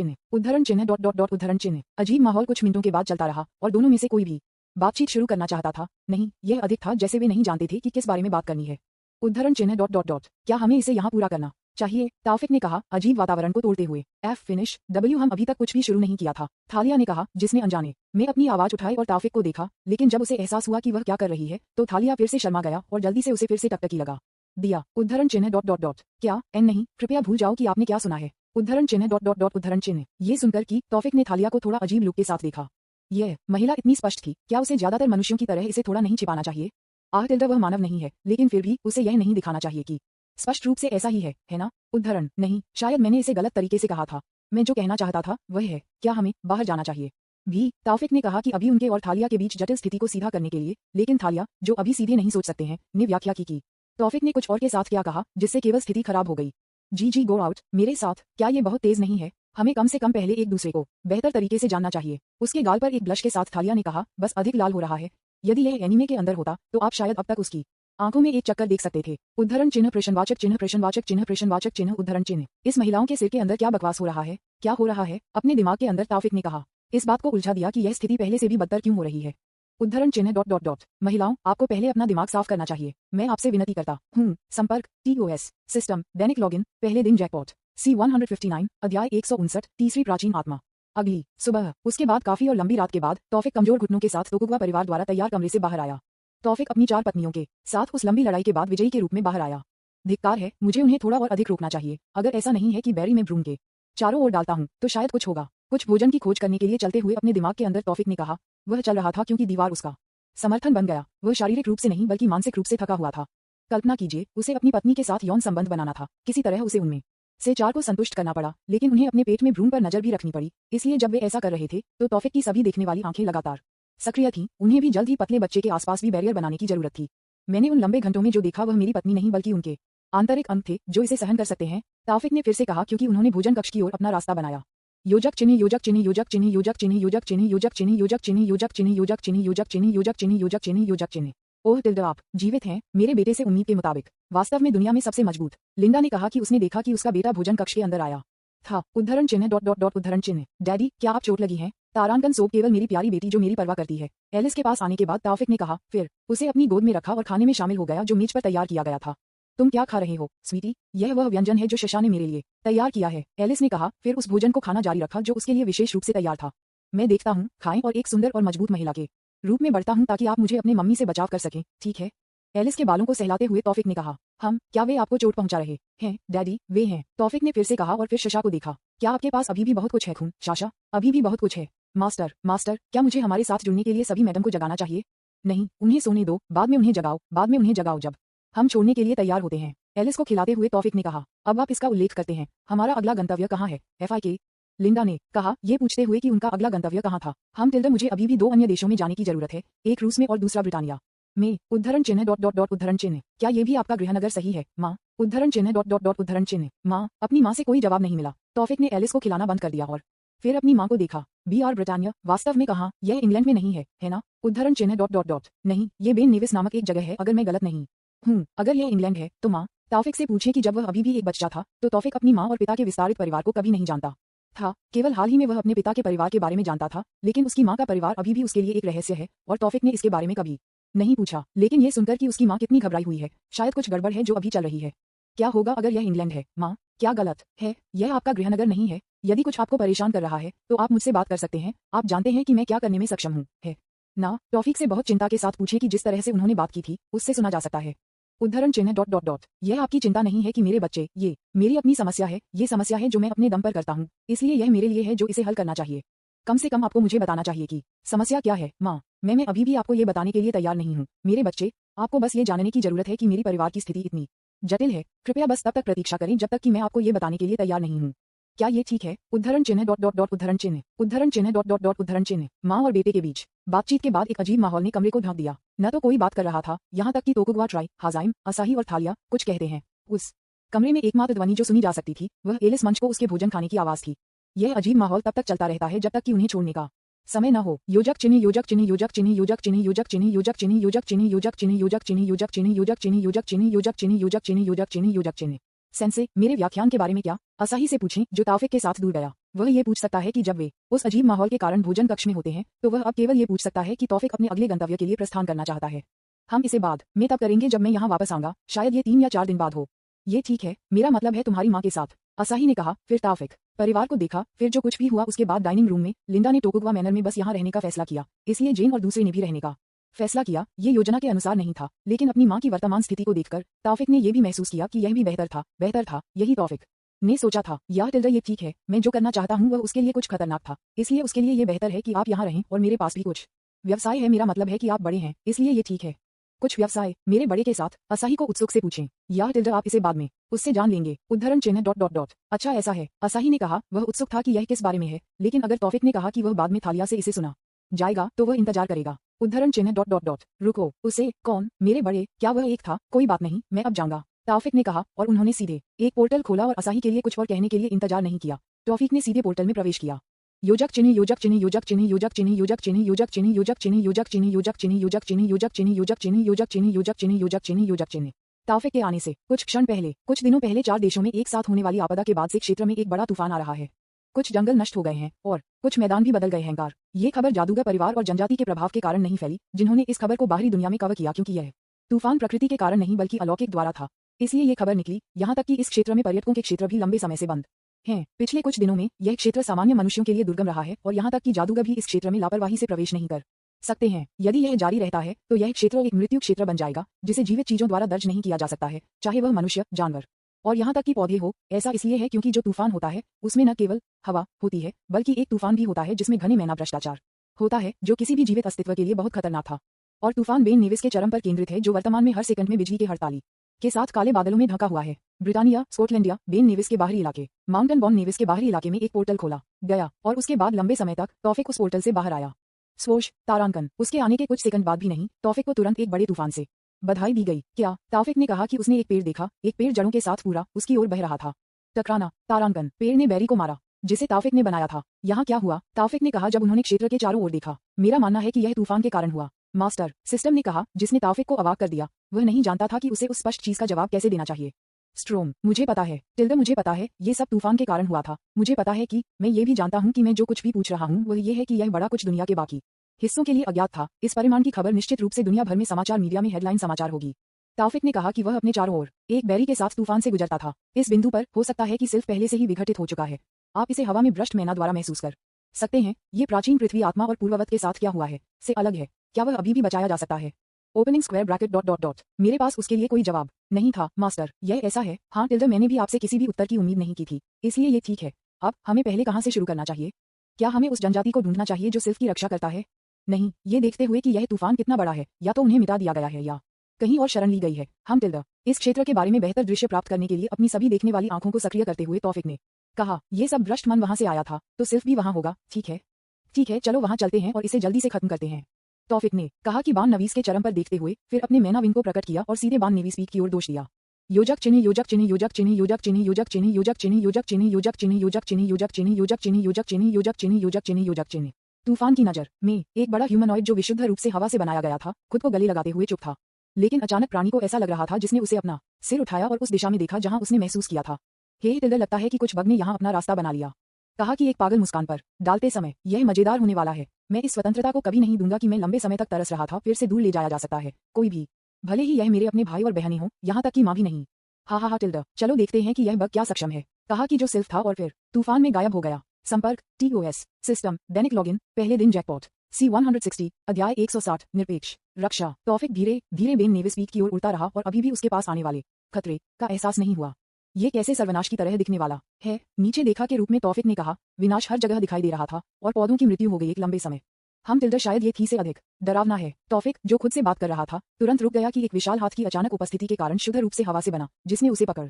चिन्ह डॉट डॉट डॉट उद्धरण चिन्ह। अजीब माहौल कुछ मिनटों के बाद चलता रहा और दोनों में से कोई भी बातचीत शुरू करना चाहता था नहीं, यह अधिक था जैसे वे नहीं जानते थे कि किस बारे में बात करनी है। उद्धरण चिन्ह डॉट डॉट डॉट क्या हमें इसे यहाँ पूरा करना चाहिए, तौफिक ने कहा अजीब वातावरण को तोड़ते हुए। एफ फिनिश डब्ल्यू हम अभी तक कुछ भी शुरू नहीं किया था, थालिया ने कहा जिसने अनजाने में अपनी आवाज उठाई और तौफिक को देखा, लेकिन जब उसे एहसास हुआ कि वह क्या कर रही है तो थालिया फिर से शर्मा गया और जल्दी से उसे फिर से टकटकी लगा दिया। उद्धरण चिन्ह डॉट डॉट डॉट क्या एन नहीं, कृपया भूल जाओ कि आपने क्या सुना है। उद्धरण चिन्ह डॉट डॉट डॉट उद्धरण चिन्ह। ये सुनकर कि तौफिक ने थालिया को थोड़ा अजीब लुक के साथ देखा। यह महिला इतनी स्पष्ट थी, क्या उसे ज्यादातर मनुष्यों की तरह इसे थोड़ा नहीं छिपाना चाहिए। टिल्डा वह मानव नहीं है, लेकिन फिर भी उसे यह नहीं दिखाना चाहिए कि स्पष्ट रूप से ऐसा ही है ना। उद्धरण नहीं, शायद मैंने इसे गलत तरीके से कहा था, मैं जो कहना चाहता था वह है क्या हमें बाहर जाना चाहिए भी। तौफिक ने कहा कि अभी उनके और थालिया के बीच जटिल स्थिति को सीधा करने के लिए, लेकिन थालिया जो अभी सीधे नहीं सोच सकते हैं ने व्याख्या की तौफिक ने कुछ और के साथ क्या कहा जिससे केवल स्थिति खराब हो गई। जी गो आउट मेरे साथ, क्या ये बहुत तेज नहीं है, हमें कम से कम पहले एक दूसरे को बेहतर तरीके से जानना चाहिए। उसके गाल पर एक ब्लश के साथ थालिया ने कहा बस अधिक लाल हो रहा है, यदि यह एनीमे के अंदर होता तो आप शायद अब तक उसकी आंखों में एक चक्कर देख सकते थे। उद्धरण चिन्ह प्रश्नवाचक चिन्ह प्रश्नवाचक चिन्ह प्रश्नवाचक चिन्ह उद्धरण चिन्ह। इस महिलाओं के सिर के अंदर क्या बकवास हो रहा है, क्या हो रहा है अपने दिमाग के अंदर, तौफिक ने कहा। इस बात को उलझा दिया कि यह स्थिति पहले से भी बदतर क्यों हो रही है। उद्धरण चिन्ह डॉट डॉट डॉट महिलाओं आपको पहले अपना दिमाग साफ करना चाहिए, मैं आपसे विनती करता हूँ। संपर्क TOS सिस्टम दैनिक लॉगिन पहले दिन जैकपॉट C159 अध्याय 159 तीसरी प्राचीन आत्मा। अगली सुबह उसके बाद काफी और लंबी रात के बाद तौफिक कमजोर घुटनों के साथ तोकुगवा परिवार द्वारा तैयार कमरे से बाहर आया। तौफिक अपनी 4 पत्नियों के साथ उस लंबी लड़ाई के बाद विजयी के रूप में बाहर आया। धिक्कार है, मुझे उन्हें थोड़ा और अधिक रोकना चाहिए, अगर ऐसा नहीं है कि बैरी में भ्रूण के चारों ओर डालता हूँ तो शायद कुछ होगा। कुछ भोजन की खोज करने के लिए चलते हुए अपने दिमाग के अंदर तौफिक ने कहा। वह चल रहा था क्योंकि दीवार उसका समर्थन बन गया। वह शारीरिक रूप से नहीं बल्कि मानसिक रूप से थका हुआ था। कल्पना कीजिए, उसे अपनी पत्नी के साथ यौन संबंध बनाना था, किसी तरह उसे उनमें से 4 को संतुष्ट करना पड़ा, लेकिन उन्हें अपने पेट में भ्रूण पर नजर भी रखनी पड़ी। इसलिए जब वे ऐसा कर रहे थे तो तौफिक की सभी देखने वाली आंखें लगातार सक्रिय थीं, उन्हें भी जल्द ही पतले बच्चे के आसपास भी बैरियर बनाने की जरूरत थी। मैंने उन लंबे घंटों में जो देखा वह मेरी पत्नी नहीं बल्कि उनके आंतरिक अंग थे जो इसे सहन कर सकते हैं, तौफिक ने फिर से कहा, क्योंकि उन्होंने भोजन कक्ष की ओर अपना रास्ता बनाया। योजक चिन्ह योजक चिन्ह योजक चिन्ह योजक चिन्ह योजक चिन्ह योजक चिन्ह योजक चिन्ह योजक चिन्ह योजक चिन्ह योजक चिन्ह योजक चिन्ह योजक चिन्ह योजक चिन्ह। ओह टिल्डा आप जीवित हैं, मेरे बेटे से उम्मीद के मुताबिक, वास्तव में दुनिया में सबसे मजबूत। लिंडा ने कहा कि उसने देखा कि उसका बेटा भोजन कक्ष के अंदर आया था। उद्धरण चिन्ह डॉट डॉट डॉट उद्धरण चिन्ह। डैडी क्या आप चोट लगी हैं, तारांकन सोप केवल मेरी प्यारी बेटी जो मेरी परवाह करती है। एलिस के पास आने के बाद तौफिक ने कहा, फिर उसे अपनी गोद में रखा और खाने में शामिल हो गया जो मेज पर तैयार किया गया था। तुम क्या खा रहे हो स्वीटी, यह वह व्यंजन है जो शशा ने मेरे लिए तैयार किया है, एलिस ने कहा। फिर उस भोजन को खाना जारी रखा जो उसके लिए विशेष रूप से तैयार था। मैं देखता हूँ, खाएं और एक सुंदर और मजबूत महिला के रूप में बढ़ता हूँ ताकि आप मुझे अपने मम्मी से बचाव कर सकें, ठीक है। एलिस के बालों को सहलाते हुए तौफिक ने कहा। क्या वे आपको चोट पहुंचा रहे हैं डैडी, वे हैं, तौफिक ने फिर से कहा और फिर शशा को देखा। क्या आपके पास अभी भी बहुत कुछ है खून शाशा, अभी भी बहुत कुछ है। मास्टर क्या मुझे हमारे साथ जुड़ने के लिए सभी मैडम को जगाना चाहिए। नहीं, उन्हें सोने दो, बाद में उन्हें जगाओ जब हम छोड़ने के लिए तैयार होते हैं, एलिस को खिलाते हुए तौफिक ने कहा। अब आप इसका उल्लेख करते हैं, हमारा अगला गंतव्य कहाँ है FIK, लिंडा ने कहा, ये पूछते हुए कि उनका अगला गंतव्य कहाँ था। टिल्डा मुझे अभी भी 2 अन्य देशों में जाने की जरूरत है, एक रूस में और दूसरा ब्रिटानिया में। उद्धरण चिन्ह डॉट डॉट डॉट उद्धरण चिन्ह। क्या ये भी आपका गृहनगर सही है माँ। उद्धरण चिन्ह डॉट डॉट डॉट उद्धरण चिन्ह। माँ, अपनी माँ से कोई जवाब नहीं मिला। तौफिक ने एलिस को खिलाना बंद कर दिया और फिर अपनी माँ को देखा। BR ब्रिटानिया, वास्तव में कहाँ, यह इंग्लैंड में नहीं है ना। उद्धरण चिन्ह डॉट डॉट डॉट नहीं, ये बेन नेविस नामक एक जगह है अगर मैं गलत नहीं हूँ। अगर यह इंग्लैंड है तो माँ तौफिक से पूछें कि जब वह अभी भी एक बच्चा था तो तौफिक अपनी माँ और पिता के विस्तारित परिवार को कभी नहीं जानता था। केवल हाल ही में वह अपने पिता के परिवार के बारे में जानता था, लेकिन उसकी माँ का परिवार अभी भी उसके लिए एक रहस्य है और तौफिक ने इसके बारे में कभी नहीं पूछा। लेकिन ये सुनकर कि उसकी माँ कितनी घबराई हुई है, शायद कुछ गड़बड़ है जो अभी चल रही है। क्या होगा अगर यह इंग्लैंड है माँ, क्या गलत है, यह आपका गृहनगर नहीं है। यदि कुछ आपको परेशान कर रहा है तो आप मुझसे बात कर सकते हैं, आप जानते हैं कि मैं क्या करने में सक्षम हूँ है ना। तौफिक से बहुत चिंता के साथ पूछे कि जिस तरह से उन्होंने बात की थी उससे सुना जा सकता है। उद्धरण चिन्ह डॉट डॉट डॉट। यह आपकी चिंता नहीं है कि मेरे बच्चे, ये मेरी अपनी समस्या है, ये समस्या है जो मैं अपने दम पर करता हूँ, इसलिए यह मेरे लिए है जो इसे हल करना चाहिए। कम से कम आपको मुझे बताना चाहिए कि समस्या क्या है माँ। मैं अभी भी आपको ये बताने के लिए तैयार नहीं हूँ मेरे बच्चे, आपको बस ये जानने की जरूरत है कि मेरी परिवार की स्थिति इतनी जटिल है। कृपया बस तब तक प्रतीक्षा करें जब तक कि मैं आपको ये बताने के लिए तैयार नहीं हूँ। क्या ये ठीक है? उद्धरण चिन्ह डॉट डॉट डॉट उद्धरण चिन्ह उद्धरण चिन्ह डॉट डॉट डॉट उद्धरण चिन्ह। माँ और बेटे के बीच बातचीत के बाद एक अजीब माहौल ने कमरे को ढक दिया। न तो कोई बात कर रहा था, यहाँ तक कि तोकुगवा ट्राई, हाजाइम, असाही और थालिया कुछ कहते हैं। उस कमरे में एकमात्र ध्वनि जो सुनी जा सकती थी वह एलिस मंच को उसके भोजन खाने की आवाज थी। यह अजीब माहौल तब तक चलता रहता है जब तक कि उन्हें छोड़ने का समय न हो। योजक चिन्ह योजक चिन्ह योजक चिन्ह योजक चिन्ह योजक चिन्ह योजक चिन्ह योजक चिन्ह योजक चिन्ह योजक चिन्ह योजक चिन्ह योजक चिन्ह योजक चिन्ह योजक चिन्ह योजक चिन्ह योजक चिन्ह योजक चिन्ह। सेंसे, मेरे व्याख्यान के बारे में क्या? असाही से पूछें जो ताफिक के साथ दूर गया। वह ये पूछ सकता है कि जब वे उस अजीब माहौल के कारण भोजन कक्ष में होते हैं तो वह अब केवल ये पूछ सकता है कि तौफिक अपने अगले गंतव्य के लिए प्रस्थान करना चाहता है। हम इसे बाद में तब करेंगे जब मैं यहाँ वापस आऊंगा, शायद ये 3 या 4 दिन बाद हो। ये ठीक है, मेरा मतलब है तुम्हारी माँ के साथ, असाही ने कहा। फिर ताफिक परिवार को देखा। फिर जो कुछ भी हुआ उसके बाद डाइनिंग रूम में लिंडा ने टोकुगवा मैनर में बस यहाँ रहने का फैसला किया, इसलिए जेन और दूसरे ने भी रहने का फैसला किया। ये योजना के अनुसार नहीं था, लेकिन अपनी माँ की वर्तमान स्थिति को देखकर ताफिक ने यह भी महसूस किया कि यह भी बेहतर था। यही तौफिक ने सोचा था। यह टिल्डर ये ठीक है, मैं जो करना चाहता हूँ वह उसके लिए कुछ खतरनाक था, इसलिए उसके लिए ये बेहतर है कि आप यहाँ रहें और मेरे पास भी कुछ व्यवसाय है। मेरा मतलब है कि आप बड़े हैं, इसलिए ये ठीक है। कुछ व्यवसाय मेरे बड़े के साथ? असाही को उत्सुक से पूछें। यह टिल्डर आप इसे बाद में उससे जान लेंगे। उद्धरण चिन्ह डॉट डॉट डॉट। अच्छा ऐसा है, असाही ने कहा। वह उत्सुक था कि यह किस बारे में है, लेकिन अगर तौफिक ने कहा कि वह बाद में थालिया से इसे सुना जाएगा तो वह इंतजार करेगा। उद्धरण चिन्ह डॉट डॉट डॉट। रुको, उसे कौन? मेरे बड़े? क्या वह एक था? कोई बात नहीं, मैं अब जाऊंगा, तौफिक ने कहा और उन्होंने सीधे एक पोर्टल खोला और असाही के लिए कुछ और कहने के लिए इंतजार नहीं किया। तौफिक ने सीधे पोर्टल में प्रवेश किया। योजक चिन्ह योजक चिन्ह योजक चिन्ह योजक चिन्ह योजक चिन्ह योजक चिन्ह योजक चिन्ह योजक चिन्ह योजक चिन्ह योजक चिन्ह योजक चिन्ह योजक चिन्ह योजक चिन्ह योजक चिन्ह योजक चिन्ह योजक चिन्ह। तौफिक के आने से कुछ क्षण पहले, कुछ दिनों पहले 4 देशों में एक साथ होने वाली आपदा के बाद से क्षेत्र में एक बड़ा तूफान आ रहा है। कुछ जंगल नष्ट हो गए हैं और कुछ मैदान भी बदल गए हैं। कार ये खबर जादूगर परिवार और जनजाति के प्रभाव के कारण नहीं फैली, जिन्होंने इस खबर को बाहरी दुनिया में कवर किया, क्योंकि यह तूफान प्रकृति के कारण नहीं बल्कि अलौकिक द्वारा था। इसलिए ये खबर निकली, यहाँ तक कि इस क्षेत्र में पर्यटकों के क्षेत्र भी लंबे समय से बंद हैं। पिछले कुछ दिनों में यह क्षेत्र सामान्य मनुष्यों के लिए दुर्गम रहा है और यहाँ तक कि जादूगर भी इस क्षेत्र में लापरवाही से प्रवेश नहीं कर सकते हैं। यदि यह जारी रहता है तो यह क्षेत्र एक मृत्यु क्षेत्र बन जाएगा, जिसे जीवित चीजों द्वारा दर्ज नहीं किया जा सकता है, चाहे वह मनुष्य, जानवर और यहाँ तक कि पौधे हो। ऐसा इसलिए है क्योंकि जो तूफान होता है उसमें न केवल हवा होती है बल्कि एक तूफान भी होता है जिसमें घने मैना भ्रष्टाचार होता है, जो किसी भी जीवित अस्तित्व के लिए बहुत खतरनाक था। और तूफान बेन नेविस के चरम पर केंद्रित है, जो वर्तमान में हर सेकंड में बिजली के हड़ताली के साथ काले बादलों में ढका हुआ है। ब्रिटानिया, स्कॉटलैंड, बेन नेविस के बाहरी इलाके, माउंटेन बॉर्न नेविस के बाहरी इलाके में एक पोर्टल खोला गया और उसके बाद लंबे समय तक तौफिक उस पोर्टल से बाहर आया। स्वोश, तारांकन। उसके आने के कुछ सेकंड बाद भी नहीं, तौफिक को तुरंत एक बड़े तूफान से बधाई दी गई। क्या? तौफिक ने कहा कि उसने एक पेड़ देखा, एक पेड़ जड़ों के साथ पूरा उसकी ओर बह रहा था। टकराना, तारांकन। पेड़ ने बैरी को मारा जिसे तौफिक ने बनाया था। यहाँ क्या हुआ? तौफिक ने कहा जब उन्होंने क्षेत्र के चारों ओर देखा। मेरा मानना है कि यह तूफान के कारण हुआ, मास्टर, सिस्टम ने कहा, जिसने तौफिक को अवाक कर दिया। वह नहीं जानता था कि उसे उस स्पष्ट चीज का जवाब कैसे देना चाहिए। स्ट्रोम, मुझे पता है। टिल्डर, मुझे पता है, ये सब तूफान के कारण हुआ था। मुझे पता है कि मैं ये भी जानता हूँ कि मैं जो कुछ भी पूछ रहा हूँ वह ये है कि यह बड़ा कुछ दुनिया के बाकी हिस्सों के लिए अज्ञात था। इस परिमाण की खबर निश्चित रूप से दुनिया भर में समाचार मीडिया में हेडलाइन समाचार होगी। तौफिक ने कहा कि वह अपने चारों ओर एक बैरी के साथ तूफान से गुजरता था। इस बिंदु पर हो सकता है कि सिर्फ पहले से ही विघटित हो चुका है। आप इसे हवा में भ्रष्ट मैना द्वारा महसूस कर सकते हैं। ये प्राचीन पृथ्वी आत्मा और पूर्ववत के साथ क्या हुआ है से अलग है। क्या वह अभी भी बचाया जा सकता है? Opening square bracket dot dot dot. मेरे पास उसके लिए कोई जवाब नहीं था, मास्टर। यह ऐसा है। हाँ टिल्डर, मैंने भी आपसे किसी भी उत्तर की उम्मीद नहीं की थी, इसलिए ये ठीक है। अब हमें पहले कहाँ से शुरू करना चाहिए? क्या हमें उस जनजाति को ढूंढना चाहिए जो सिल्फ की रक्षा करता है? नहीं, ये देखते हुए कि यह तूफान कितना बड़ा है, या तो उन्हें मिटा दिया गया है या कहीं और शरण ली गई है। हम टिल्डर इस क्षेत्र के बारे में बेहतर दृश्य प्राप्त करने के लिए अपनी सभी देखने वाली आंखों को सक्रिय करते हुए तौफिक ने कहा, ये सब भ्रष्ट मन वहां से आया था तो सिर्फ भी वहां होगा। ठीक है, ठीक है, चलो वहां चलते हैं और इसे जल्दी से खत्म करते हैं। तौफिक ने कहा कि बान नवीस के चरम पर देखते हुए फिर अपने मैना विंग को प्रकट किया और सीधे बान नेवी स्पीक की ओर दोष दिया। योजक चिन्ह योजक चिन्ह योजक चिन्ह योजक चिन्ह योजक चिन्ह योजक चिन्ह योजक चिन्ह योजक चिन्ह योजक चिन्ह योजक चिन्ह योजक चिन्ह योजक चिन्ह योजक चिन्ह योजक चिन्ह योजक चिन्ह। तूफान की नजर में एक बड़ा ह्यूमनॉइड जो विशुद्ध रूप से हवा से बनाया गया था खुद को गले लगाते हुए चुप था। लेकिन अचानक प्राणी को ऐसा लग रहा था जिसने उसे अपना सिर उठाया और उस दिशा में देखा जहां उसने महसूस किया था। हे टिल्डर, लगता है कि कुछ बग ने यहाँ अपना रास्ता बना लिया। कहा कि एक पागल मुस्कान पर डालते समय, यह मजेदार होने वाला है। मैं इस स्वतंत्रता को कभी नहीं दूंगा कि मैं लंबे समय तक तरस रहा था फिर से दूर ले जाया जा सकता है। कोई भी, भले ही यह मेरे अपने भाई और बहनें हो, यहाँ तक कि माँ भी नहीं। हाँ हाँ हाँ टिल्डर, चलो देखते हैं कि यह बग क्या सक्षम है। कहा कि जो सिर्फ था और फिर तूफान में गायब हो गया। संपर्क TOS सिस्टम, दैनिक लॉगिन, पहले दिन जैकपॉट, C160, अध्याय 160, निरपेक्ष रक्षा। तौफिक धीरे धीरे बेन नेविस पीक की ओर उड़ता रहा और अभी भी उसके पास आने वाले खतरे का एहसास नहीं हुआ। ये कैसे सर्वनाश की तरह दिखने वाला है? नीचे देखा के रूप में तौफिक ने कहा। विनाश हर जगह दिखाई दे रहा था और पौधों की मृत्यु हो गई एक लंबे समय। हम टिल्डर, शायद ये थी से अधिक डरावना है। तौफिक, जो खुद से बात कर रहा था, तुरंत रुक गया कि एक विशाल हाथ की अचानक उपस्थिति के कारण शुद्ध रूप से हवा से बना, जिसने उसे पकड़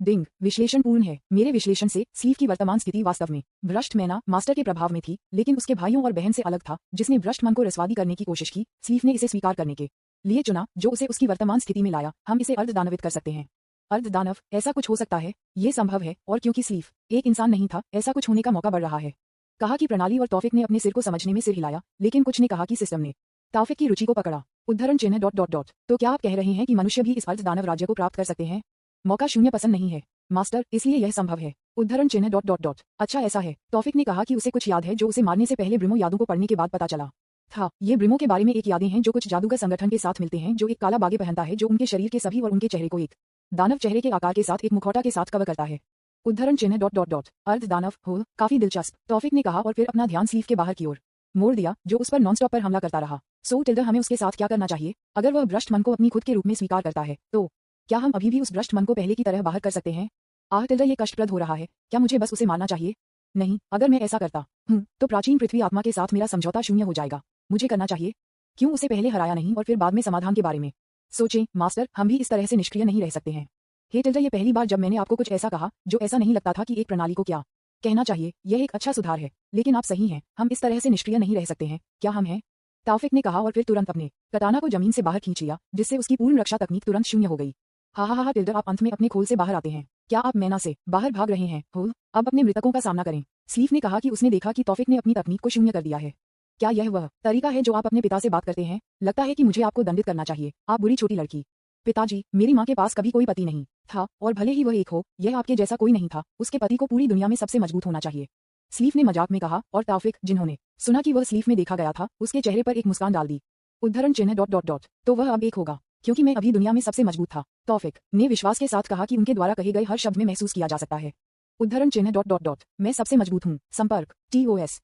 डिंग विश्लेषण पूर्ण है। मेरे विश्लेषण से स्लीव की वर्तमान स्थिति वास्तव में भ्रष्ट मैना मास्टर के प्रभाव में थी, लेकिन उसके भाइयों और बहन से अलग था, जिसने भ्रष्ट मन को रसवादी करने की कोशिश की। स्लीव ने इसे स्वीकार करने के लिए चुना, जो उसे उसकी वर्तमान स्थिति में लाया। हम इसे अर्धदानवित कर सकते हैं। अर्धदानव ऐसा कुछ हो सकता है, ये संभव है, और क्योंकि स्लीव एक इंसान नहीं था, ऐसा कुछ होने का मौका बढ़ रहा है। कहा कि प्रणाली और तौफिक ने अपने सिर को समझने में सिर हिलाया, लेकिन कुछ ने कहा कि सिस्टम ने तौफिक की रुचि को पकड़ा। उद्धरण चिन्ह ... तो क्या आप कह रहे हैं कि मनुष्य भी इस अर्धदानव राज्य को प्राप्त कर सकते हैं? मौका शून्य पसंद नहीं है मास्टर, इसलिए यह संभव है। उद्धरण चिन्ह ... अच्छा ऐसा है। तौफिक ने कहा कि उसे कुछ याद है जो उसे मारने से पहले ब्रिमो यादों को पढ़ने के बाद पता चला था। ये ब्रिमो के बारे में एक यादें हैं जो कुछ जादूगर संगठन के साथ मिलते हैं, जो एक काला बागे पहनता है, जो उनके शरीर के सभी और उनके चेहरे को एक दानव चेहरे के आकार के साथ एक मुखौटा के साथ कवर करता है। उद्धरण चिन्ह ... अर्धदानव हो, काफी दिलचस्प, तौफिक ने कहा और फिर अपना ध्यान स्लीव के बाहर की ओर मोड़ दिया, जो उस पर नॉनस्टॉप पर हमला करता रहा। सो टिल्डर, हमें उसके साथ क्या करना चाहिए? अगर वह भ्रष्ट मन को अपनी खुद के रूप में स्वीकार करता है, तो क्या हम अभी भी उस भ्रष्ट मन को पहले की तरह बाहर कर सकते हैं? टिल्डर, ये कष्टप्रद हो रहा है। क्या मुझे बस उसे मारना चाहिए? नहीं, अगर मैं ऐसा करता तो प्राचीन पृथ्वी आत्मा के साथ मेरा समझौता शून्य हो जाएगा। मुझे करना चाहिए। क्यों उसे पहले हराया नहीं और फिर बाद में समाधान के बारे में सोचें? मास्टर, हम भी इस तरह से निष्क्रिय नहीं रह सकते हैं। हे टिल्डर, ये पहली बार जब मैंने आपको कुछ ऐसा कहा जो ऐसा नहीं लगता था कि एक प्रणाली को क्या कहना चाहिए। यह एक अच्छा सुधार है, लेकिन आप सही हैं, हम इस तरह से निष्क्रिय नहीं रह सकते हैं। क्या हम हैं? तौफिक ने कहा और फिर तुरंत अपने कटाना को जमीन से बाहर खींच लिया, जिससे उसकी पूर्ण रक्षा तकनीक तुरंत शून्य हो गई। हा टिल्डर, आप अंत में अपने खोल से बाहर आते हैं। क्या आप मैना से बाहर भाग रहे हैं? हो, अब अपने मृतकों का सामना करें। स्लीव ने कहा कि उसने देखा कि तौफिक ने अपनी तकनीक को शून्य कर दिया है। क्या यह वह तरीका है जो आप अपने पिता से बात करते हैं? लगता है कि मुझे आपको दंडित करना चाहिए, आप बुरी छोटी लड़की। पिताजी, मेरी माँ के पास कभी कोई पति नहीं था, और भले ही वह एक हो, यह आपके जैसा कोई नहीं था। उसके पति को पूरी दुनिया में सबसे मजबूत होना चाहिए, स्लीव ने मजाक में कहा, और तौफिक, जिन्होंने सुना कि वह स्लीव में देखा गया था, उसके चेहरे पर एक मुस्कान डाल दी। उद्धरण चिन्ह ... तो वह अब एक होगा, क्योंकि मैं अभी दुनिया में सबसे मजबूत था। तौफिक ने विश्वास के साथ कहा कि उनके द्वारा कहे गए हर शब्द में महसूस किया जा सकता है। उद्धरण चिन्ह ... मैं सबसे मजबूत हूँ। संपर्क TOS